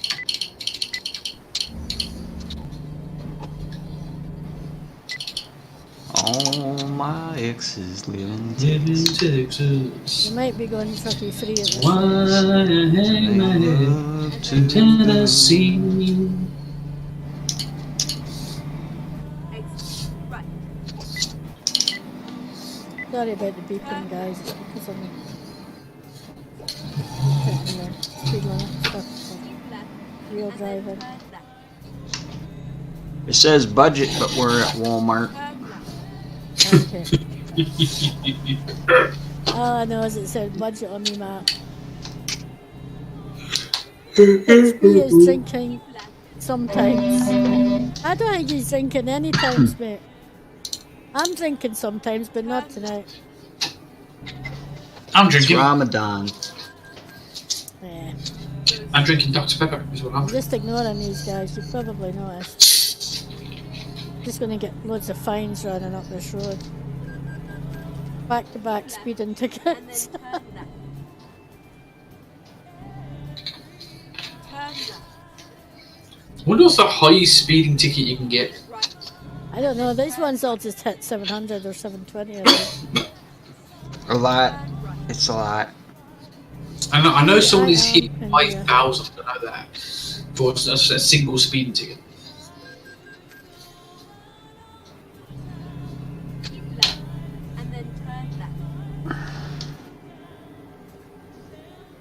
[SPEAKER 3] All my exes live in
[SPEAKER 5] Live in
[SPEAKER 3] Texas.
[SPEAKER 5] Texas.
[SPEAKER 1] You might be going trucky free at this
[SPEAKER 5] Why I hang my
[SPEAKER 3] They
[SPEAKER 5] head
[SPEAKER 3] love
[SPEAKER 5] in
[SPEAKER 3] to
[SPEAKER 5] Tennessee.
[SPEAKER 4] Exit right.
[SPEAKER 1] Sorry about the beeping, guys. It's because I'm hitting the speed limit stuff. So
[SPEAKER 4] Keep left
[SPEAKER 1] real
[SPEAKER 4] and then
[SPEAKER 1] driving.
[SPEAKER 4] turn left.
[SPEAKER 3] It says budget, but we're at Walmart.
[SPEAKER 4] Turn right.
[SPEAKER 1] Okay. All I know is it said budget on me map. XP is drinking sometimes. I don't think he's drinking any times, mate. I'm drinking sometimes, but not tonight.
[SPEAKER 5] I'm
[SPEAKER 3] It's
[SPEAKER 5] drinking.
[SPEAKER 3] Ramadan.
[SPEAKER 1] Yeah.
[SPEAKER 5] I'm drinking Dr. Pepper, is what I'm
[SPEAKER 1] I'm
[SPEAKER 5] drinking.
[SPEAKER 1] just ignoring these guys, you probably noticed. Just gonna get loads of fines running up this road. Back to back speeding
[SPEAKER 4] And
[SPEAKER 1] tickets.
[SPEAKER 4] then turn left. Turn left.
[SPEAKER 5] What was the highest speeding ticket you can get?
[SPEAKER 4] Right.
[SPEAKER 1] I don't know, these ones all just hit 700 or 720 I think.
[SPEAKER 3] A lot.
[SPEAKER 4] Turn right.
[SPEAKER 3] It's a lot.
[SPEAKER 5] I know someone is hit
[SPEAKER 1] in
[SPEAKER 5] 5,000, I know that. For a single speeding ticket.
[SPEAKER 4] Keep left and then turn left.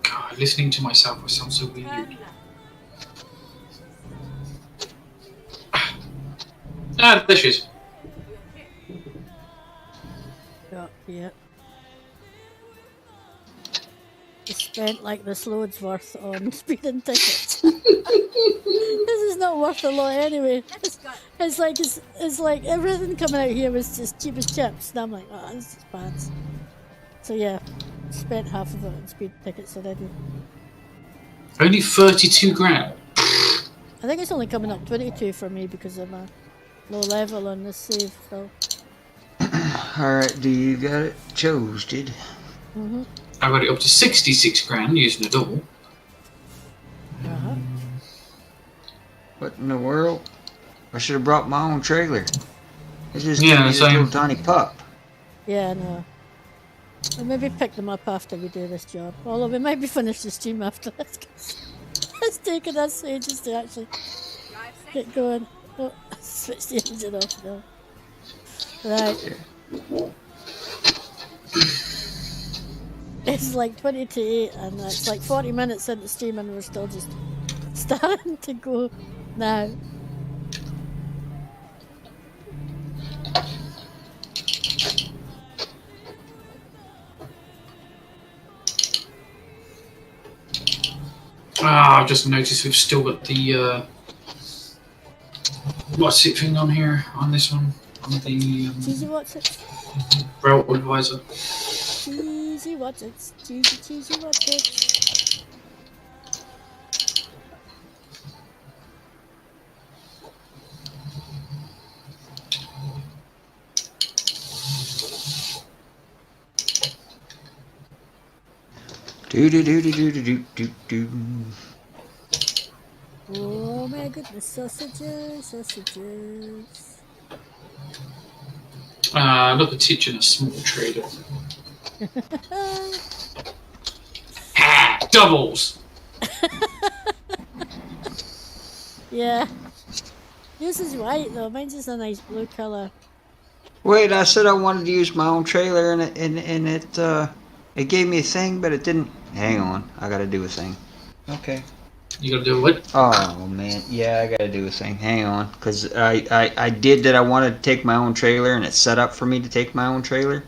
[SPEAKER 5] God, listening to myself, I sound so
[SPEAKER 4] Turn
[SPEAKER 5] weird.
[SPEAKER 4] left.
[SPEAKER 5] Ah, there she is.
[SPEAKER 1] Yeah. I spent like this loads worth on speeding tickets. This is not worth a lot anyway.
[SPEAKER 4] Let's go.
[SPEAKER 1] It's like everything coming out here was just cheap as chips, and I'm like, oh, this is bad. So yeah, spent half of it on speed tickets already.
[SPEAKER 5] Only 32 grand.
[SPEAKER 1] I think it's only coming up 22 for me because of my low level on this save. So
[SPEAKER 3] Alright, do you got it? Chose did.
[SPEAKER 5] I got it up to 66 grand using a double.
[SPEAKER 3] What in the world? I should have brought my own trailer. It's just
[SPEAKER 5] Yeah,
[SPEAKER 3] gonna be this
[SPEAKER 5] same.
[SPEAKER 3] little tiny pup.
[SPEAKER 1] yeah, no. We'll maybe pick them up after we do this job. Although we might be finished the stream after this. 'Cause it's taken us ages to actually
[SPEAKER 4] Drive safe.
[SPEAKER 1] get going. Oh, switch the engine off now. Right. It's like 20 to 8 and it's like 40 minutes into stream and we're still just starting to go now.
[SPEAKER 5] Ah, I've just noticed we've still got the what's it thing on here on this one on the
[SPEAKER 1] Cheesy what's it?
[SPEAKER 5] route advisor.
[SPEAKER 1] Cheesy what's it? Cheesy what's it?
[SPEAKER 3] Do do do do do do do do do.
[SPEAKER 1] Oh my goodness, sausages.
[SPEAKER 5] Look at teaching a small trader. Ha! Doubles!
[SPEAKER 1] Yeah. Yours is white though, mine's just a nice blue colour.
[SPEAKER 3] Wait, I said I wanted to use my own trailer, and it gave me a thing, but it didn't. Hang on, I gotta do a thing. Okay.
[SPEAKER 5] You gotta do what?
[SPEAKER 3] Oh man, yeah, I gotta do a thing. Hang on, cause I did that. I wanted to take my own trailer, and it's set up for me to take my own trailer.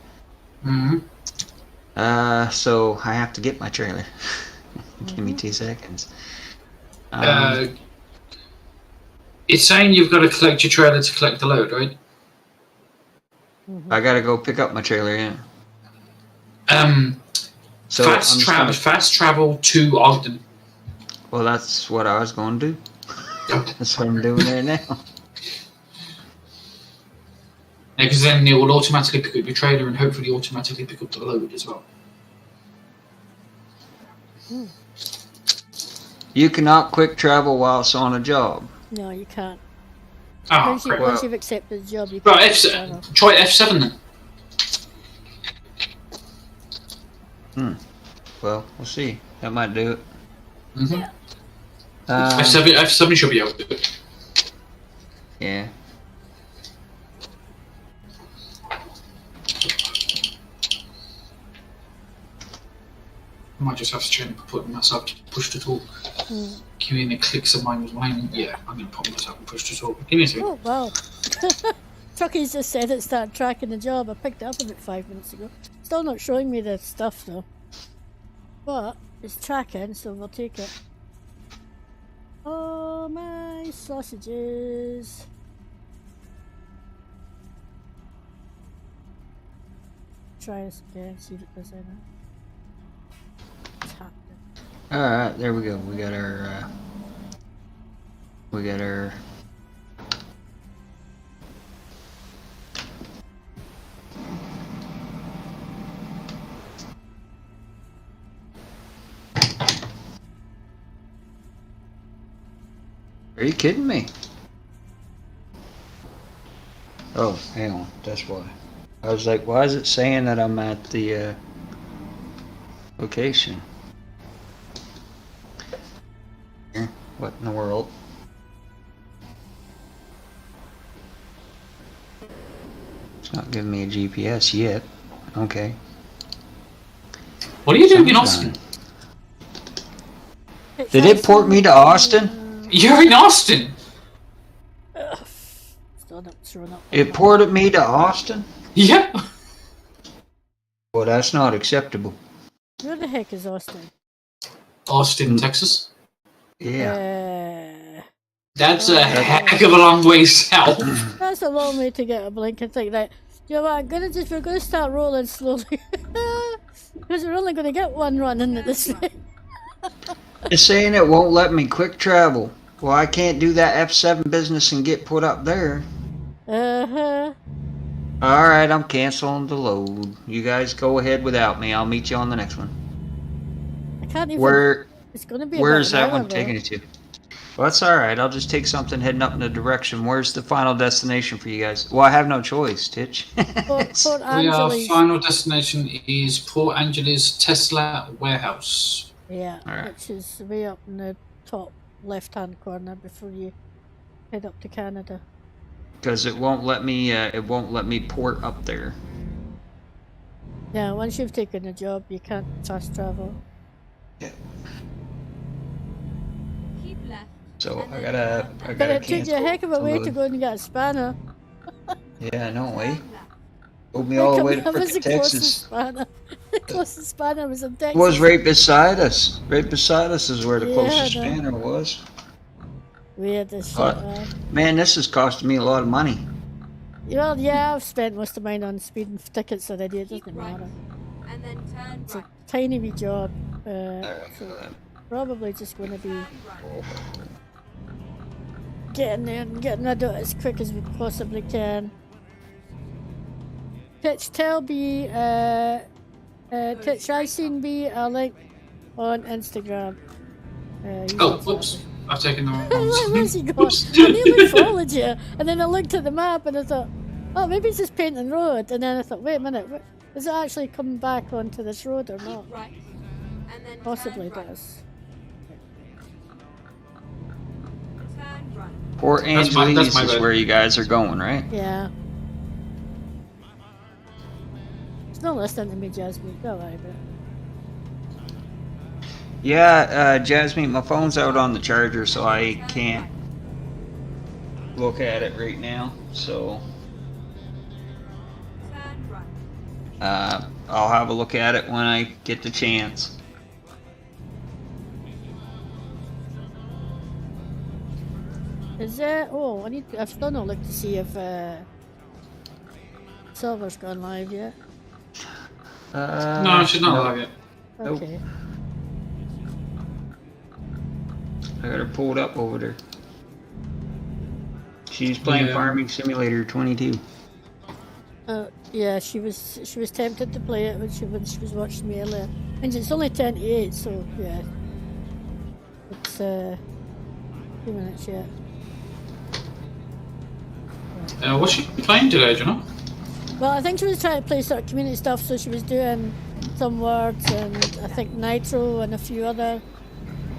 [SPEAKER 5] Mm-hmm.
[SPEAKER 3] So I have to get my trailer. Give me 2 seconds.
[SPEAKER 5] It's saying you've got to collect your trailer to collect the load, right?
[SPEAKER 3] I gotta go pick up my trailer. Yeah. So
[SPEAKER 5] fast travel to Ogden.
[SPEAKER 3] Well, that's what I was going to do.
[SPEAKER 5] Yep.
[SPEAKER 3] That's what I'm doing there now.
[SPEAKER 5] Yeah, because then it will automatically pick up your trailer and hopefully automatically pick up the load as well.
[SPEAKER 3] You cannot quick travel whilst on a job.
[SPEAKER 1] No, you can't.
[SPEAKER 5] Oh,
[SPEAKER 1] Once you've accepted the job, you can't.
[SPEAKER 5] Right, try F7 then.
[SPEAKER 3] Well, we'll see. That might do it.
[SPEAKER 5] Mm-hmm.
[SPEAKER 3] Um,
[SPEAKER 5] F7 should be able to do it.
[SPEAKER 3] Yeah.
[SPEAKER 5] I might just have to change put myself to push to talk. Give me the clicks of mine was mine. Yeah, I'm gonna put myself in push to talk. Give me a second.
[SPEAKER 1] Oh wow. Trucky's just said it started tracking the job. I picked it up about 5 minutes ago. Still not showing me the stuff though. But it's tracking, so we'll take it. Oh my sausages. Try this again, see if it does anything. It's happening.
[SPEAKER 3] Alright, there we go. We got our Are you kidding me? Oh, hang on. That's why. I was like, why is it saying that I'm at the location? Here, what in the world? It's not giving me a GPS yet. Okay.
[SPEAKER 5] What are you doing in Austin?
[SPEAKER 3] Did it port me to Austin?
[SPEAKER 5] You're in Austin!
[SPEAKER 1] Still not showing up.
[SPEAKER 3] It ported me to Austin?
[SPEAKER 5] Yeah!
[SPEAKER 3] Well, that's not acceptable.
[SPEAKER 1] Where the heck is Austin?
[SPEAKER 5] Austin, Texas?
[SPEAKER 3] Yeah.
[SPEAKER 5] That's a heck of a long way south.
[SPEAKER 1] That's a long way to get a blinking thing. Like, you know what, we're gonna start rolling slowly. Because we're only gonna get one run in it this way.
[SPEAKER 3] It's saying it won't let me quick travel. Well, I can't do that F7 business and get put up there.
[SPEAKER 1] Uh-huh.
[SPEAKER 3] Alright, I'm canceling the load. You guys go ahead without me. I'll meet you on the next one.
[SPEAKER 1] I can't even... It's gonna be
[SPEAKER 3] Where's
[SPEAKER 1] about
[SPEAKER 3] that
[SPEAKER 1] an
[SPEAKER 3] one
[SPEAKER 1] hour,
[SPEAKER 3] taking
[SPEAKER 1] though.
[SPEAKER 3] you to? Well, that's alright. I'll just take something heading up in the direction. Where's the final destination for you guys? Well, I have no choice, Titch.
[SPEAKER 1] Port
[SPEAKER 5] Our
[SPEAKER 1] Angeles.
[SPEAKER 5] final destination is Port Angeles Tesla warehouse.
[SPEAKER 1] Yeah,
[SPEAKER 3] Alright.
[SPEAKER 1] which is way up in the top left-hand corner before you head up to Canada.
[SPEAKER 3] Because it won't let me port up there.
[SPEAKER 1] Yeah, once you've taken a job, you can't fast travel.
[SPEAKER 3] Yeah.
[SPEAKER 4] Keep left.
[SPEAKER 3] So
[SPEAKER 4] and
[SPEAKER 3] I
[SPEAKER 4] then
[SPEAKER 3] gotta
[SPEAKER 4] turn
[SPEAKER 1] But
[SPEAKER 3] cancel.
[SPEAKER 1] it took you a heck of a
[SPEAKER 3] the
[SPEAKER 1] way
[SPEAKER 3] load.
[SPEAKER 1] to go and get a spanner.
[SPEAKER 3] Yeah, no way.
[SPEAKER 4] Turn left.
[SPEAKER 3] Moved me all the way to
[SPEAKER 1] That was the
[SPEAKER 3] frickin'
[SPEAKER 1] closest
[SPEAKER 3] Texas.
[SPEAKER 1] spanner. The closest spanner was in Texas.
[SPEAKER 3] Was right beside us. Right beside us is where the
[SPEAKER 1] Yeah,
[SPEAKER 3] closest
[SPEAKER 1] I know.
[SPEAKER 3] spanner was.
[SPEAKER 1] Weird as shit,
[SPEAKER 3] What?
[SPEAKER 1] man.
[SPEAKER 3] Man, this is costing me a lot of money.
[SPEAKER 1] Well, yeah, I've spent most of mine on speeding tickets already. It
[SPEAKER 4] Keep
[SPEAKER 1] doesn't
[SPEAKER 4] right.
[SPEAKER 1] matter.
[SPEAKER 4] And then turn
[SPEAKER 1] It's a
[SPEAKER 4] right.
[SPEAKER 1] tiny wee job. So probably just going to be
[SPEAKER 4] Turn right.
[SPEAKER 1] getting there and getting rid of it as quick as we possibly can. Titch, tell B, Titch, I seen B a link on Instagram. He's
[SPEAKER 5] Oh,
[SPEAKER 1] on
[SPEAKER 5] whoops. I've taken the wrong
[SPEAKER 1] Like, where's he gone?
[SPEAKER 5] ones.
[SPEAKER 1] I nearly followed you, and then I looked at the map and I thought, oh, maybe it's just painting road. And then I thought, wait a minute, is it actually coming back onto this road or not?
[SPEAKER 4] Right. And then
[SPEAKER 1] Possibly
[SPEAKER 4] turn right.
[SPEAKER 1] does.
[SPEAKER 4] Turn right.
[SPEAKER 3] Port
[SPEAKER 5] That's my
[SPEAKER 3] Angeles is
[SPEAKER 5] bad.
[SPEAKER 3] where you guys are going, right?
[SPEAKER 1] Yeah. It's not listening to me, Jasmine. Don't worry about it.
[SPEAKER 3] Yeah, Jasmine, my phone's out on the charger, so I can't look at it right now. So
[SPEAKER 4] Turn right.
[SPEAKER 3] I'll have a look at it when I get the chance.
[SPEAKER 1] Is there? Oh, I've still not looked to see if Silver's gone live yet.
[SPEAKER 5] No, she's not
[SPEAKER 3] no.
[SPEAKER 5] live yet.
[SPEAKER 3] Nope.
[SPEAKER 1] Okay.
[SPEAKER 3] I got her pulled up over there. She's playing
[SPEAKER 5] Yeah.
[SPEAKER 3] Farming Simulator 22.
[SPEAKER 1] Yeah, she was tempted to play it when she was watching me earlier. And it's only 10 to 8, so yeah. It's 2 minutes yet.
[SPEAKER 5] What's she playing today, do you know?
[SPEAKER 1] Well, I think she was trying to play sort of community stuff, so she was doing some words and I think Nitro and a few other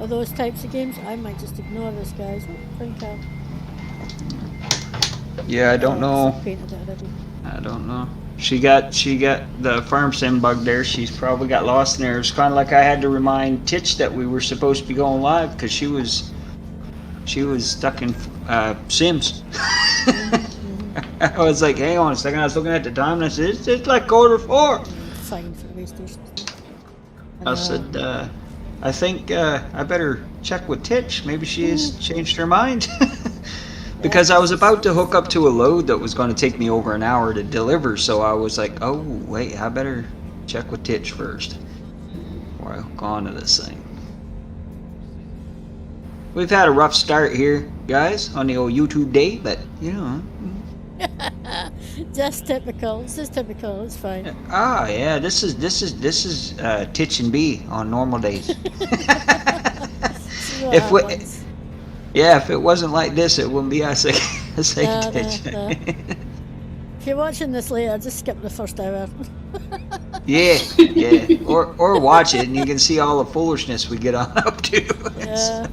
[SPEAKER 1] of those types of games. I might just ignore this, guys. I think
[SPEAKER 3] Yeah, I don't know.
[SPEAKER 1] Painted it already.
[SPEAKER 3] I don't know. She got the farm sim bug there. She's probably got lost in there. It's kind of like I had to remind Titch that we were supposed to be going live because she was stuck in Sims. I was like, hang on a second. I was looking at the time and I said, it's like 4:15.
[SPEAKER 1] Fine for the stations.
[SPEAKER 3] I said, I think I better check with Titch. Maybe she has changed her mind. Because I was about to hook up to a load that was going to take me over an hour to deliver. So I was like, oh, wait, I better check with Titch first before I hook on to this thing. We've had a rough start here, guys, on the old YouTube day, but, you know.
[SPEAKER 1] Just typical. This is typical. It's fine.
[SPEAKER 3] Ah, yeah, this is Titch and B on normal days. If we, yeah, if it wasn't like this, it wouldn't be us saying Titch.
[SPEAKER 1] No. If you're watching this later, just skip the first hour.
[SPEAKER 3] Yeah, or watch it and you can see all the foolishness we get on up to.
[SPEAKER 1] Yeah.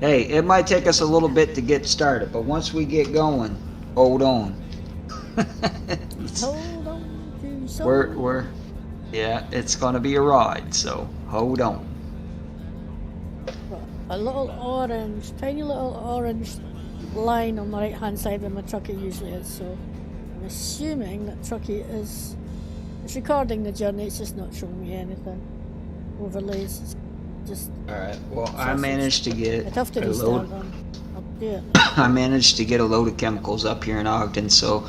[SPEAKER 3] Hey, it might take us a little bit to get started, but once we get going, hold on.
[SPEAKER 1] Hold on to some.
[SPEAKER 3] we're yeah, it's gonna be a ride, so hold on.
[SPEAKER 1] A little orange, tiny little orange line on the right hand side where my truckie usually is, so I'm assuming that truckie is it's recording the journey, it's just not showing me anything. Overlays, it's just
[SPEAKER 3] Alright, well I managed to get
[SPEAKER 1] I'd have to
[SPEAKER 3] a
[SPEAKER 1] restart
[SPEAKER 3] load.
[SPEAKER 1] them. I'll do it.
[SPEAKER 3] I managed to get a load of chemicals up here in Ogden, so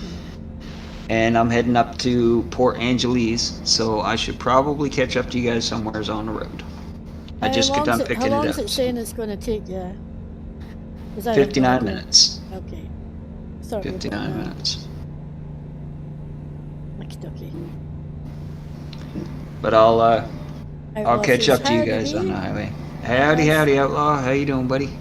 [SPEAKER 3] and I'm heading up to Port Angeles, so I should probably catch up to you guys somewheres on the road. I just got done picking
[SPEAKER 1] How long
[SPEAKER 3] it
[SPEAKER 1] is
[SPEAKER 3] up.
[SPEAKER 1] it saying it's going to take you?
[SPEAKER 3] 59 minutes.
[SPEAKER 1] Okay. Sorry about
[SPEAKER 3] 59
[SPEAKER 1] that.
[SPEAKER 3] minutes.
[SPEAKER 1] Okie dokie.
[SPEAKER 3] But I'll
[SPEAKER 1] Outlaw
[SPEAKER 3] catch
[SPEAKER 1] says,
[SPEAKER 3] up to you
[SPEAKER 1] "Howdy,
[SPEAKER 3] guys on the
[SPEAKER 1] Dee."
[SPEAKER 3] highway. Howdy, Outlaw. How you doing, buddy?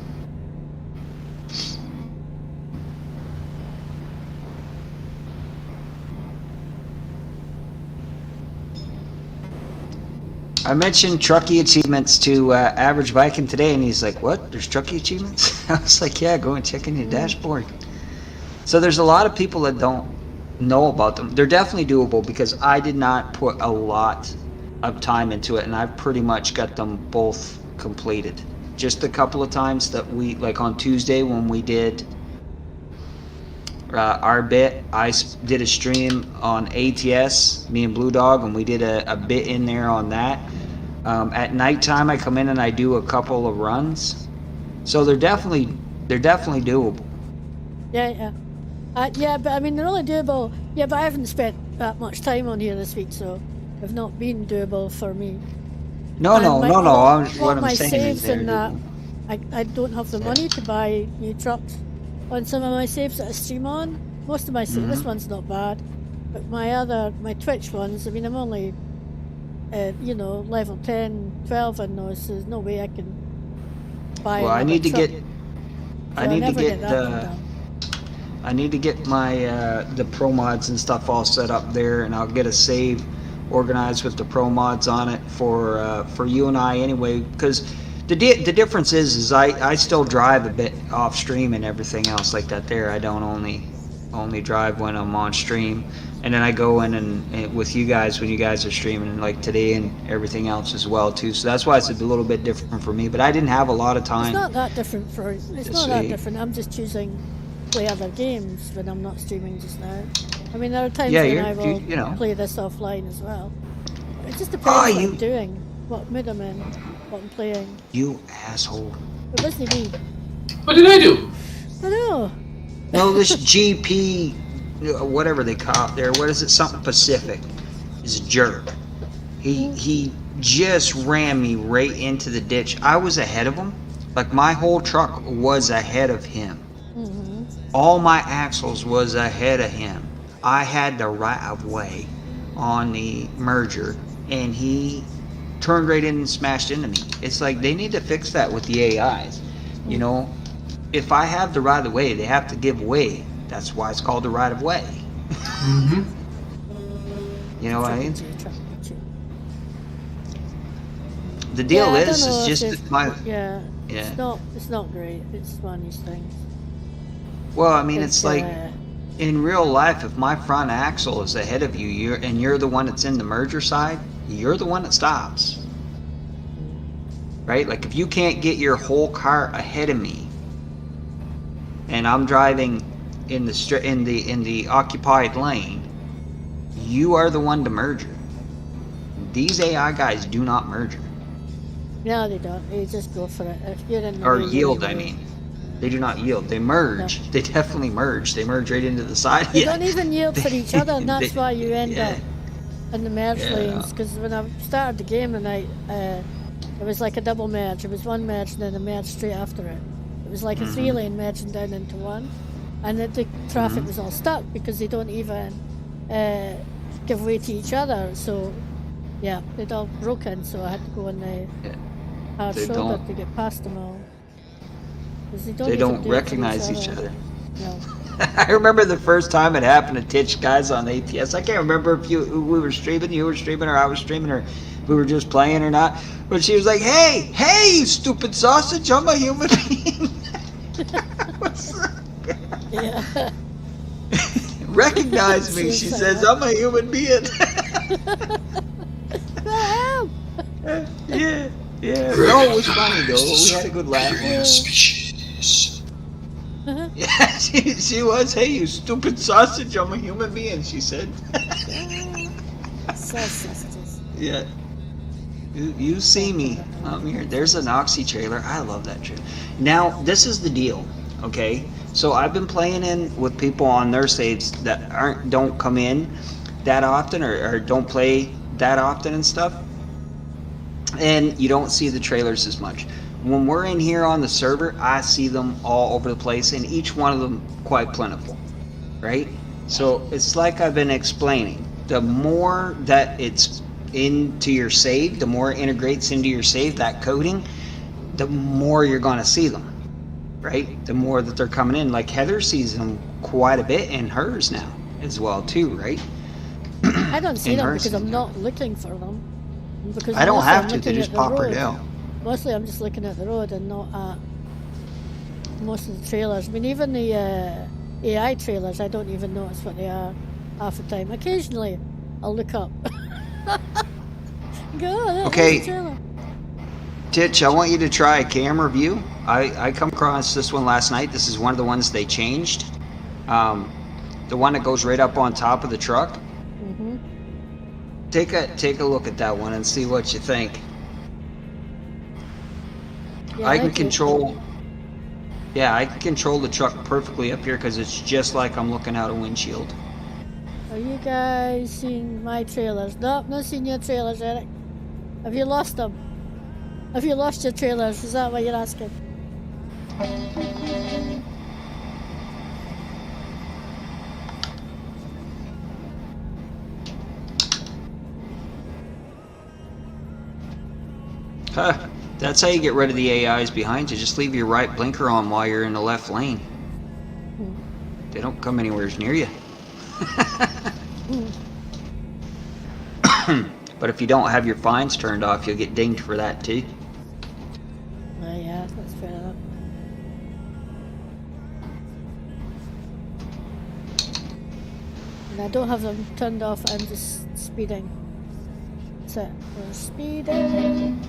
[SPEAKER 3] I mentioned truckie achievements to Average Biking today, and he's like, what? There's truckie achievements? I was like, yeah, go and check in your dashboard. So there's a lot of people that don't know about them. They're definitely doable because I did not put a lot of time into it, and I've pretty much got them both completed. Just a couple of times that we, like on Tuesday when we did our bit, I did a stream on ATS, me and Blue Dog, and we did a bit in there on that. At nighttime, I come in and I do a couple of runs, so they're definitely doable.
[SPEAKER 1] Yeah. Yeah, but I mean, they're only doable. Yeah, but I haven't spent that much time on here this week, so they've not been doable for me.
[SPEAKER 3] No. What I'm
[SPEAKER 1] my
[SPEAKER 3] saying is
[SPEAKER 1] saves
[SPEAKER 3] they're
[SPEAKER 1] and that,
[SPEAKER 3] doable.
[SPEAKER 1] I don't have the money to buy new trucks. On some of my saves that I stream on, most of my saves, this one's not bad, but my Twitch ones, I mean, I'm only, level 10, 12 in those, so there's no way I can buy
[SPEAKER 3] Well, I
[SPEAKER 1] another
[SPEAKER 3] need to
[SPEAKER 1] truck,
[SPEAKER 3] get.
[SPEAKER 1] so
[SPEAKER 3] I
[SPEAKER 1] I'll
[SPEAKER 3] need to
[SPEAKER 1] never
[SPEAKER 3] get.
[SPEAKER 1] that one done.
[SPEAKER 3] I need to get my the pro mods and stuff all set up there, and I'll get a save organized with the pro mods on it for you and I anyway. Because the difference is I still drive a bit off stream and everything else like that. There, I don't only drive when I'm on stream, and then I go in and with you guys when you guys are streaming like today and everything else as well too. So that's why it's a little bit different for me. But I didn't have a lot of
[SPEAKER 1] It's
[SPEAKER 3] time.
[SPEAKER 1] not that different for. It's
[SPEAKER 3] This
[SPEAKER 1] not that
[SPEAKER 3] week.
[SPEAKER 1] different. I'm just choosing to play other games when I'm not streaming just now. I mean, there are times
[SPEAKER 3] Yeah,
[SPEAKER 1] when
[SPEAKER 3] you're-
[SPEAKER 1] I will
[SPEAKER 3] you know.
[SPEAKER 1] play this offline as well. It just depends
[SPEAKER 3] Oh,
[SPEAKER 1] what
[SPEAKER 3] you-
[SPEAKER 1] I'm doing, what mood I'm in, what I'm playing.
[SPEAKER 3] You asshole.
[SPEAKER 1] It wasn't me.
[SPEAKER 5] What did I do?
[SPEAKER 1] I know.
[SPEAKER 3] No, this GP, whatever they call it there, what is it? Something Pacific, is a jerk. He just ran me right into the ditch. I was ahead of him. Like my whole truck was ahead of him.
[SPEAKER 1] Mm-hmm.
[SPEAKER 3] All my axles was ahead of him. I had the right of way on the merger, and he turned right in and smashed into me. It's like they need to fix that with the AIs. You know, if I have the right of way, they have to give way. That's why it's called the right of way.
[SPEAKER 5] Mm-hmm.
[SPEAKER 3] You know what I mean?
[SPEAKER 1] Truck.
[SPEAKER 3] The deal
[SPEAKER 1] Yeah, I don't
[SPEAKER 3] is
[SPEAKER 1] know if
[SPEAKER 3] just
[SPEAKER 1] it's-
[SPEAKER 3] that my.
[SPEAKER 1] Yeah.
[SPEAKER 3] Yeah.
[SPEAKER 1] It's not great. It's one of these things.
[SPEAKER 3] Well, I mean, it's like
[SPEAKER 1] uh,
[SPEAKER 3] in real life, if my front axle is ahead of you, you're the one that's in the merger side, you're the one that stops. Right? Like if you can't get your whole car ahead of me, and I'm driving in the occupied lane, you are the one to merger. These AI guys do not merger
[SPEAKER 1] no, they don't. They just go for it. If you're in the
[SPEAKER 3] or
[SPEAKER 1] way, you're
[SPEAKER 3] yield.
[SPEAKER 1] in the
[SPEAKER 3] I
[SPEAKER 1] way.
[SPEAKER 3] mean, they do not yield. They merge.
[SPEAKER 1] No.
[SPEAKER 3] They definitely merge. They merge right into the side.
[SPEAKER 1] They don't even yield for each other, and that's
[SPEAKER 3] They-
[SPEAKER 1] why you end
[SPEAKER 3] yeah.
[SPEAKER 1] up in the merge
[SPEAKER 3] Yeah.
[SPEAKER 1] lanes. Because when I started the game, and it was like a double merge. It was one merge and then a merge straight after it. It was like a 3-lane merging down into one, and the traffic was all stuck because they don't even give way to each other. So yeah, they'd all broken. So I had to go on the
[SPEAKER 3] Yeah.
[SPEAKER 1] hard
[SPEAKER 3] They
[SPEAKER 1] shoulder
[SPEAKER 3] don't-
[SPEAKER 1] to get past them all. 'Cause they don't,
[SPEAKER 3] They
[SPEAKER 1] even
[SPEAKER 3] don't
[SPEAKER 1] do it for
[SPEAKER 3] recognize each other.
[SPEAKER 1] No.
[SPEAKER 3] I remember the first time it happened to Titch guys on ATS. I can't remember if we were streaming, you were streaming, or I was streaming, or we were just playing or not. But she was like, "Hey, you stupid sausage! I'm a human being."
[SPEAKER 1] Yeah.
[SPEAKER 3] Recognize me, she says. I'm a human being. Yeah. No, it was funny though. We had a good laugh.
[SPEAKER 5] Species.
[SPEAKER 3] Yeah, she was. Hey, you stupid sausage! I'm a human being. She said.
[SPEAKER 1] Sausages.
[SPEAKER 3] Yeah. You see me. I'm here. There's an Oxy trailer. I love that trailer. Now, this is the deal, okay? So I've been playing in with people on their saves that don't come in that often or don't play that often and stuff. And you don't see the trailers as much. When we're in here on the server, I see them all over the place, and each one of them quite plentiful, right? So it's like I've been explaining. The more that it's into your save, the more it integrates into your save, that coding, the more you're going to see them, right? The more that they're coming in. Like Heather sees them quite a bit in hers now as well too, right?
[SPEAKER 1] I don't see
[SPEAKER 3] In
[SPEAKER 1] them
[SPEAKER 3] hers.
[SPEAKER 1] because I'm not looking for them. Because
[SPEAKER 3] I don't
[SPEAKER 1] mostly
[SPEAKER 3] have
[SPEAKER 1] I'm
[SPEAKER 3] to. They
[SPEAKER 1] looking
[SPEAKER 3] just
[SPEAKER 1] at the
[SPEAKER 3] pop right
[SPEAKER 1] road.
[SPEAKER 3] out.
[SPEAKER 1] Mostly I'm just looking at the road and not at most of the trailers. I mean, even the AI trailers, I don't even notice what they are half the time. Occasionally, I'll look up. Go, oh, that's
[SPEAKER 3] Okay.
[SPEAKER 1] a trailer.
[SPEAKER 3] Titch, I want you to try a camera view. I come across this one last night. This is one of the ones they changed. The one that goes right up on top of the truck.
[SPEAKER 1] Mm-hmm.
[SPEAKER 3] Take a look at that one and see what you think.
[SPEAKER 1] Yeah,
[SPEAKER 3] I can
[SPEAKER 1] like it.
[SPEAKER 3] control. Yeah, I can control the truck perfectly up here because it's just like I'm looking out a windshield.
[SPEAKER 1] Are you guys seeing my trailers? No, not seeing your trailers, Eric. Have you lost them? Have you lost your trailers? Is that what you're asking?
[SPEAKER 3] Huh. That's how you get rid of the AIs behind you. Just leave your right blinker on while you're in the left lane. They don't come anywhere near you. But if you don't have your fines turned off, you'll get dinged for that too.
[SPEAKER 1] Oh yeah, that's fair enough. And I don't have them turned off, I'm just speeding. That's it. We're speeding.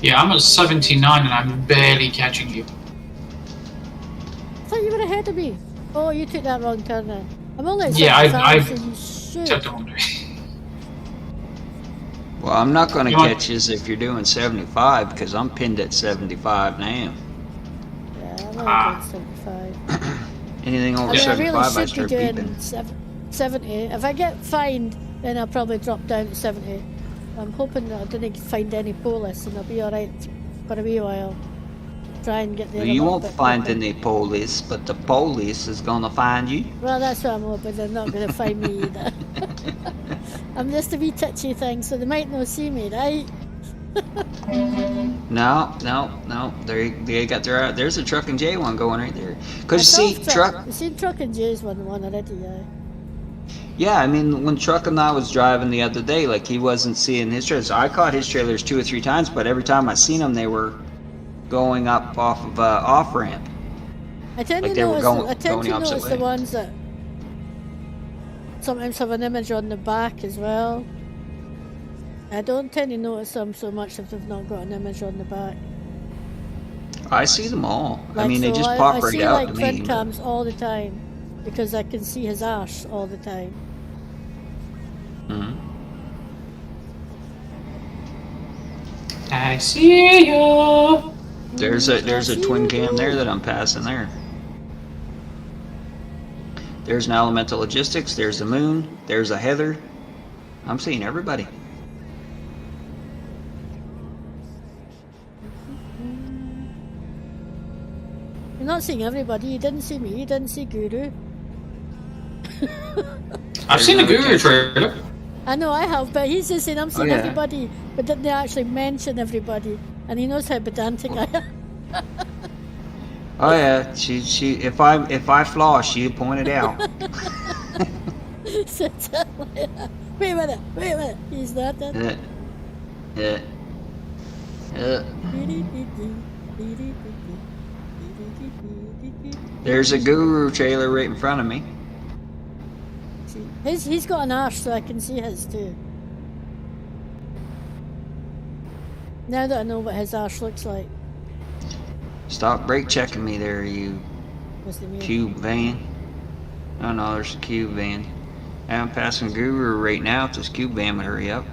[SPEAKER 5] Yeah, I'm at 79 and I'm barely catching you.
[SPEAKER 1] I thought you were ahead of me. Oh, you took that wrong turn then. I'm only at
[SPEAKER 5] Yeah,
[SPEAKER 1] 75, so you should.
[SPEAKER 5] Except on me.
[SPEAKER 3] Well, I'm not going to
[SPEAKER 5] You want-
[SPEAKER 3] catch you if you're doing 75 because I'm pinned at 75 now.
[SPEAKER 1] Yeah, I'm only
[SPEAKER 5] Ah.
[SPEAKER 1] doing 75.
[SPEAKER 3] Anything over
[SPEAKER 1] I mean, I
[SPEAKER 3] 75,
[SPEAKER 1] really
[SPEAKER 3] I
[SPEAKER 1] should be
[SPEAKER 3] start
[SPEAKER 1] doing
[SPEAKER 3] beeping.
[SPEAKER 1] 70. If I get fined, then I'll probably drop down to 70. I'm hoping that I didn't find any police and I'll be alright for a wee while. Try and get there.
[SPEAKER 3] Well,
[SPEAKER 1] a
[SPEAKER 3] you
[SPEAKER 1] little
[SPEAKER 3] won't
[SPEAKER 1] bit
[SPEAKER 3] find
[SPEAKER 1] quicker.
[SPEAKER 3] any police, but the police is going to find you.
[SPEAKER 1] Well, that's what I'm hoping. They're not going to find me either. I'm just a wee touchy thing, so they might not see me, right?
[SPEAKER 3] No. They got their. There's a truck and J one going right there. Cause you see, truck.
[SPEAKER 1] I've seen Truck and J's one already, yeah.
[SPEAKER 3] Yeah, I mean, when Truck and I was driving the other day, like he wasn't seeing his trailers. I caught his trailers 2 or 3 times, but every time I seen them, they were going up off of off ramp.
[SPEAKER 1] I tend
[SPEAKER 3] Like
[SPEAKER 1] to
[SPEAKER 3] they were
[SPEAKER 1] notice,
[SPEAKER 3] going-
[SPEAKER 1] I tend
[SPEAKER 3] going
[SPEAKER 1] to
[SPEAKER 3] the opposite
[SPEAKER 1] notice the
[SPEAKER 3] way.
[SPEAKER 1] ones that sometimes have an image on the back as well. I don't tend to notice them so much if they've not got an image on the back.
[SPEAKER 3] I see them all. I
[SPEAKER 1] Like,
[SPEAKER 3] mean, they
[SPEAKER 1] so
[SPEAKER 3] just
[SPEAKER 1] I
[SPEAKER 3] pop right
[SPEAKER 1] see
[SPEAKER 3] out
[SPEAKER 1] like
[SPEAKER 3] to me.
[SPEAKER 1] Fred
[SPEAKER 3] but-
[SPEAKER 1] cams all the time because I can see his arse all the time.
[SPEAKER 3] Mhm.
[SPEAKER 5] I see you.
[SPEAKER 3] There's a twin cam there that I'm passing there. There's an Elemental Logistics. There's the Moon. There's a Heather. I'm seeing everybody.
[SPEAKER 1] You're not seeing everybody. You didn't see me. You didn't see Guru.
[SPEAKER 5] I've seen the Guru trailer.
[SPEAKER 1] I know I have, but he's just saying I'm seeing
[SPEAKER 3] yeah.
[SPEAKER 1] everybody, but didn't they actually mention everybody? And he knows how pedantic I am.
[SPEAKER 3] Oh yeah, she. If I floss, she point it out.
[SPEAKER 1] So tell me, wait a minute, he's not that.
[SPEAKER 3] Yeah. There's a Guru trailer right in front of me.
[SPEAKER 1] He's got an arse, so I can see his too. Now that I know what his arse looks like.
[SPEAKER 3] Stop brake checking me there, you
[SPEAKER 1] What's the name?
[SPEAKER 3] cube van. Oh no, there's a cube van. I'm passing Guru right now. If this cube van would hurry up.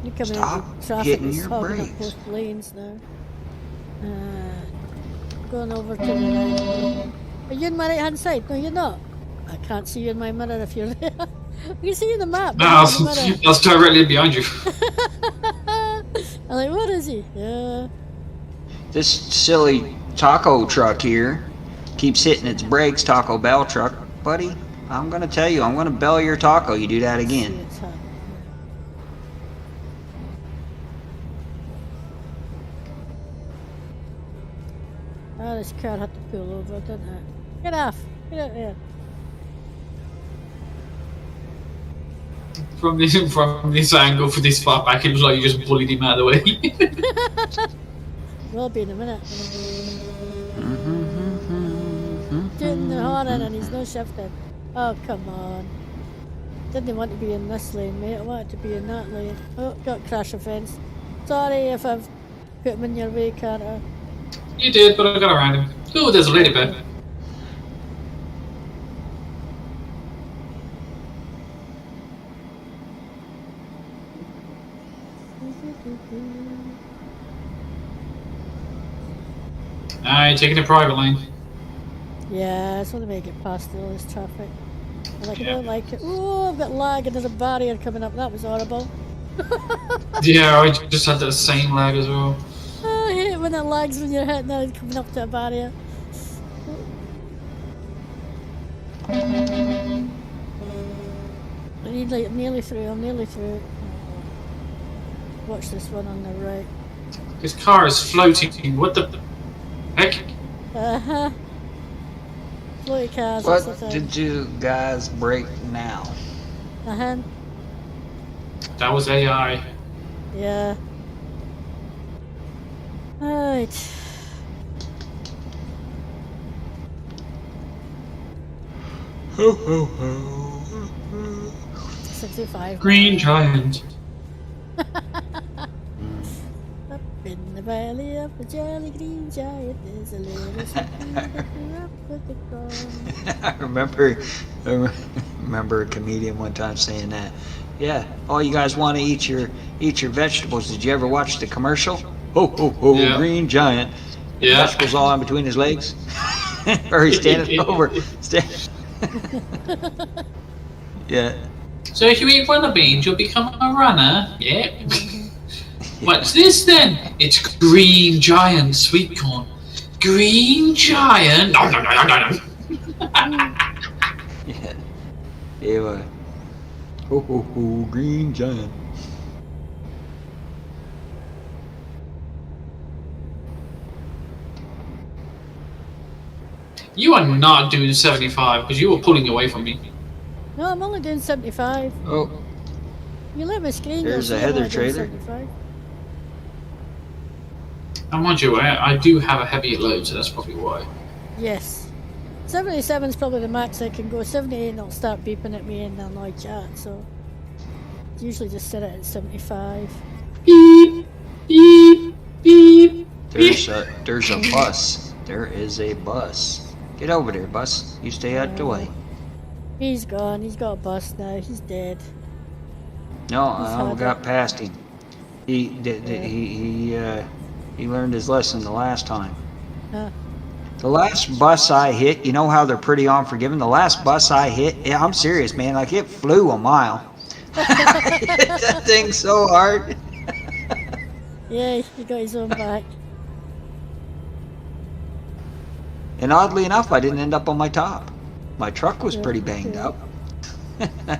[SPEAKER 1] You're coming
[SPEAKER 3] Stop
[SPEAKER 1] into traffic
[SPEAKER 3] hitting
[SPEAKER 1] that's
[SPEAKER 3] your
[SPEAKER 1] hogging up
[SPEAKER 3] brakes.
[SPEAKER 1] both lanes now. Going over to the right. Are you on my right hand side? No, you're not. I can't see you in my mirror if you're there. I can see you in the map. but
[SPEAKER 5] No,
[SPEAKER 1] not in the mirror.
[SPEAKER 5] that's directly behind you.
[SPEAKER 1] I'm like, what is he? Yeah.
[SPEAKER 3] This silly taco truck here keeps hitting its brakes. Taco Bell truck, buddy. I'm gonna tell you, I'm gonna bell your taco. You do that
[SPEAKER 1] See,
[SPEAKER 3] again.
[SPEAKER 1] it's happening. Oh, this car had to pull over, didn't it? Get off! Get out there!
[SPEAKER 5] From this angle, for this far back, it was like you just bullied him out of the way.
[SPEAKER 1] Will be in a minute. Doing the horn and he's no shifting. Oh, come on. Didn't want to be in this lane, mate. I wanted to be in that lane. Oh, got crash offence. Sorry if I've put him in your way, Carter.
[SPEAKER 5] You did, but I got around him. Oh, there's a ladybird. Taking the private lane.
[SPEAKER 1] Yeah, I just want to make it past all this traffic. I
[SPEAKER 5] Yeah.
[SPEAKER 1] don't like it. Oh, I've got lag and there's a barrier coming up. That was horrible.
[SPEAKER 5] Yeah, I just had that same lag as well.
[SPEAKER 1] Oh, I hate it when it lags when you're hitting and coming up to a barrier. I need like nearly through. I'm nearly through. Watch this one on the right.
[SPEAKER 5] This car is floating. What the heck?
[SPEAKER 1] Uh-huh. Floaty cars, that's the
[SPEAKER 3] What
[SPEAKER 1] thing.
[SPEAKER 3] did you guys break now?
[SPEAKER 1] Uh-huh.
[SPEAKER 5] That was AI.
[SPEAKER 1] Yeah. Alright.
[SPEAKER 3] Ho ho ho.
[SPEAKER 1] 65.
[SPEAKER 5] Green Giant.
[SPEAKER 1] Up in the valley of the jolly green giant, there's a little something that grew up with the corn.
[SPEAKER 3] I remember a comedian one time saying that. Yeah, all you guys want to eat your vegetables. Did you ever watch the commercial? Ho ho ho,
[SPEAKER 5] Yeah.
[SPEAKER 3] Green Giant.
[SPEAKER 5] Yeah.
[SPEAKER 3] Vegetables all in between his legs. Or he's standing over. Yeah.
[SPEAKER 5] So if you eat one of the beans, you'll become a runner. Yeah. What's this then? It's Green Giant sweet corn. Green Giant. No, no, no, no, no.
[SPEAKER 3] Yeah. Eva. Ho ho ho, Green Giant.
[SPEAKER 5] You are not doing 75 because you were pulling away from me.
[SPEAKER 1] No, I'm only doing 75.
[SPEAKER 3] Oh,
[SPEAKER 1] You let me screen,
[SPEAKER 3] There's
[SPEAKER 1] you'll
[SPEAKER 3] a
[SPEAKER 1] see I'm
[SPEAKER 3] Heather
[SPEAKER 1] only doing
[SPEAKER 3] trader.
[SPEAKER 1] 75.
[SPEAKER 5] And mind you, I do have a heavy load, so that's probably why.
[SPEAKER 1] Yes. 77 is probably the max I can go. 78 and it'll start beeping at me and annoy chat, so usually just set it at 75.
[SPEAKER 5] Beep, beep, beep.
[SPEAKER 3] there's a bus. There is a bus. Get over there, bus. You stay out the way.
[SPEAKER 1] He's gone. He's got a bus now. He's dead.
[SPEAKER 3] No,
[SPEAKER 1] He's
[SPEAKER 3] I
[SPEAKER 1] had
[SPEAKER 3] got
[SPEAKER 1] it.
[SPEAKER 3] past him. He learned his lesson the last time.
[SPEAKER 1] Huh.
[SPEAKER 3] The last bus I hit, you know how they're pretty unforgiving? The last bus I hit, yeah, I'm serious, man, like it flew a mile. I hit that thing so hard.
[SPEAKER 1] Yeah, he got his own back.
[SPEAKER 3] And oddly enough, I didn't end up on my top. My truck was
[SPEAKER 1] Yeah,
[SPEAKER 3] pretty banged
[SPEAKER 1] yeah.
[SPEAKER 3] up.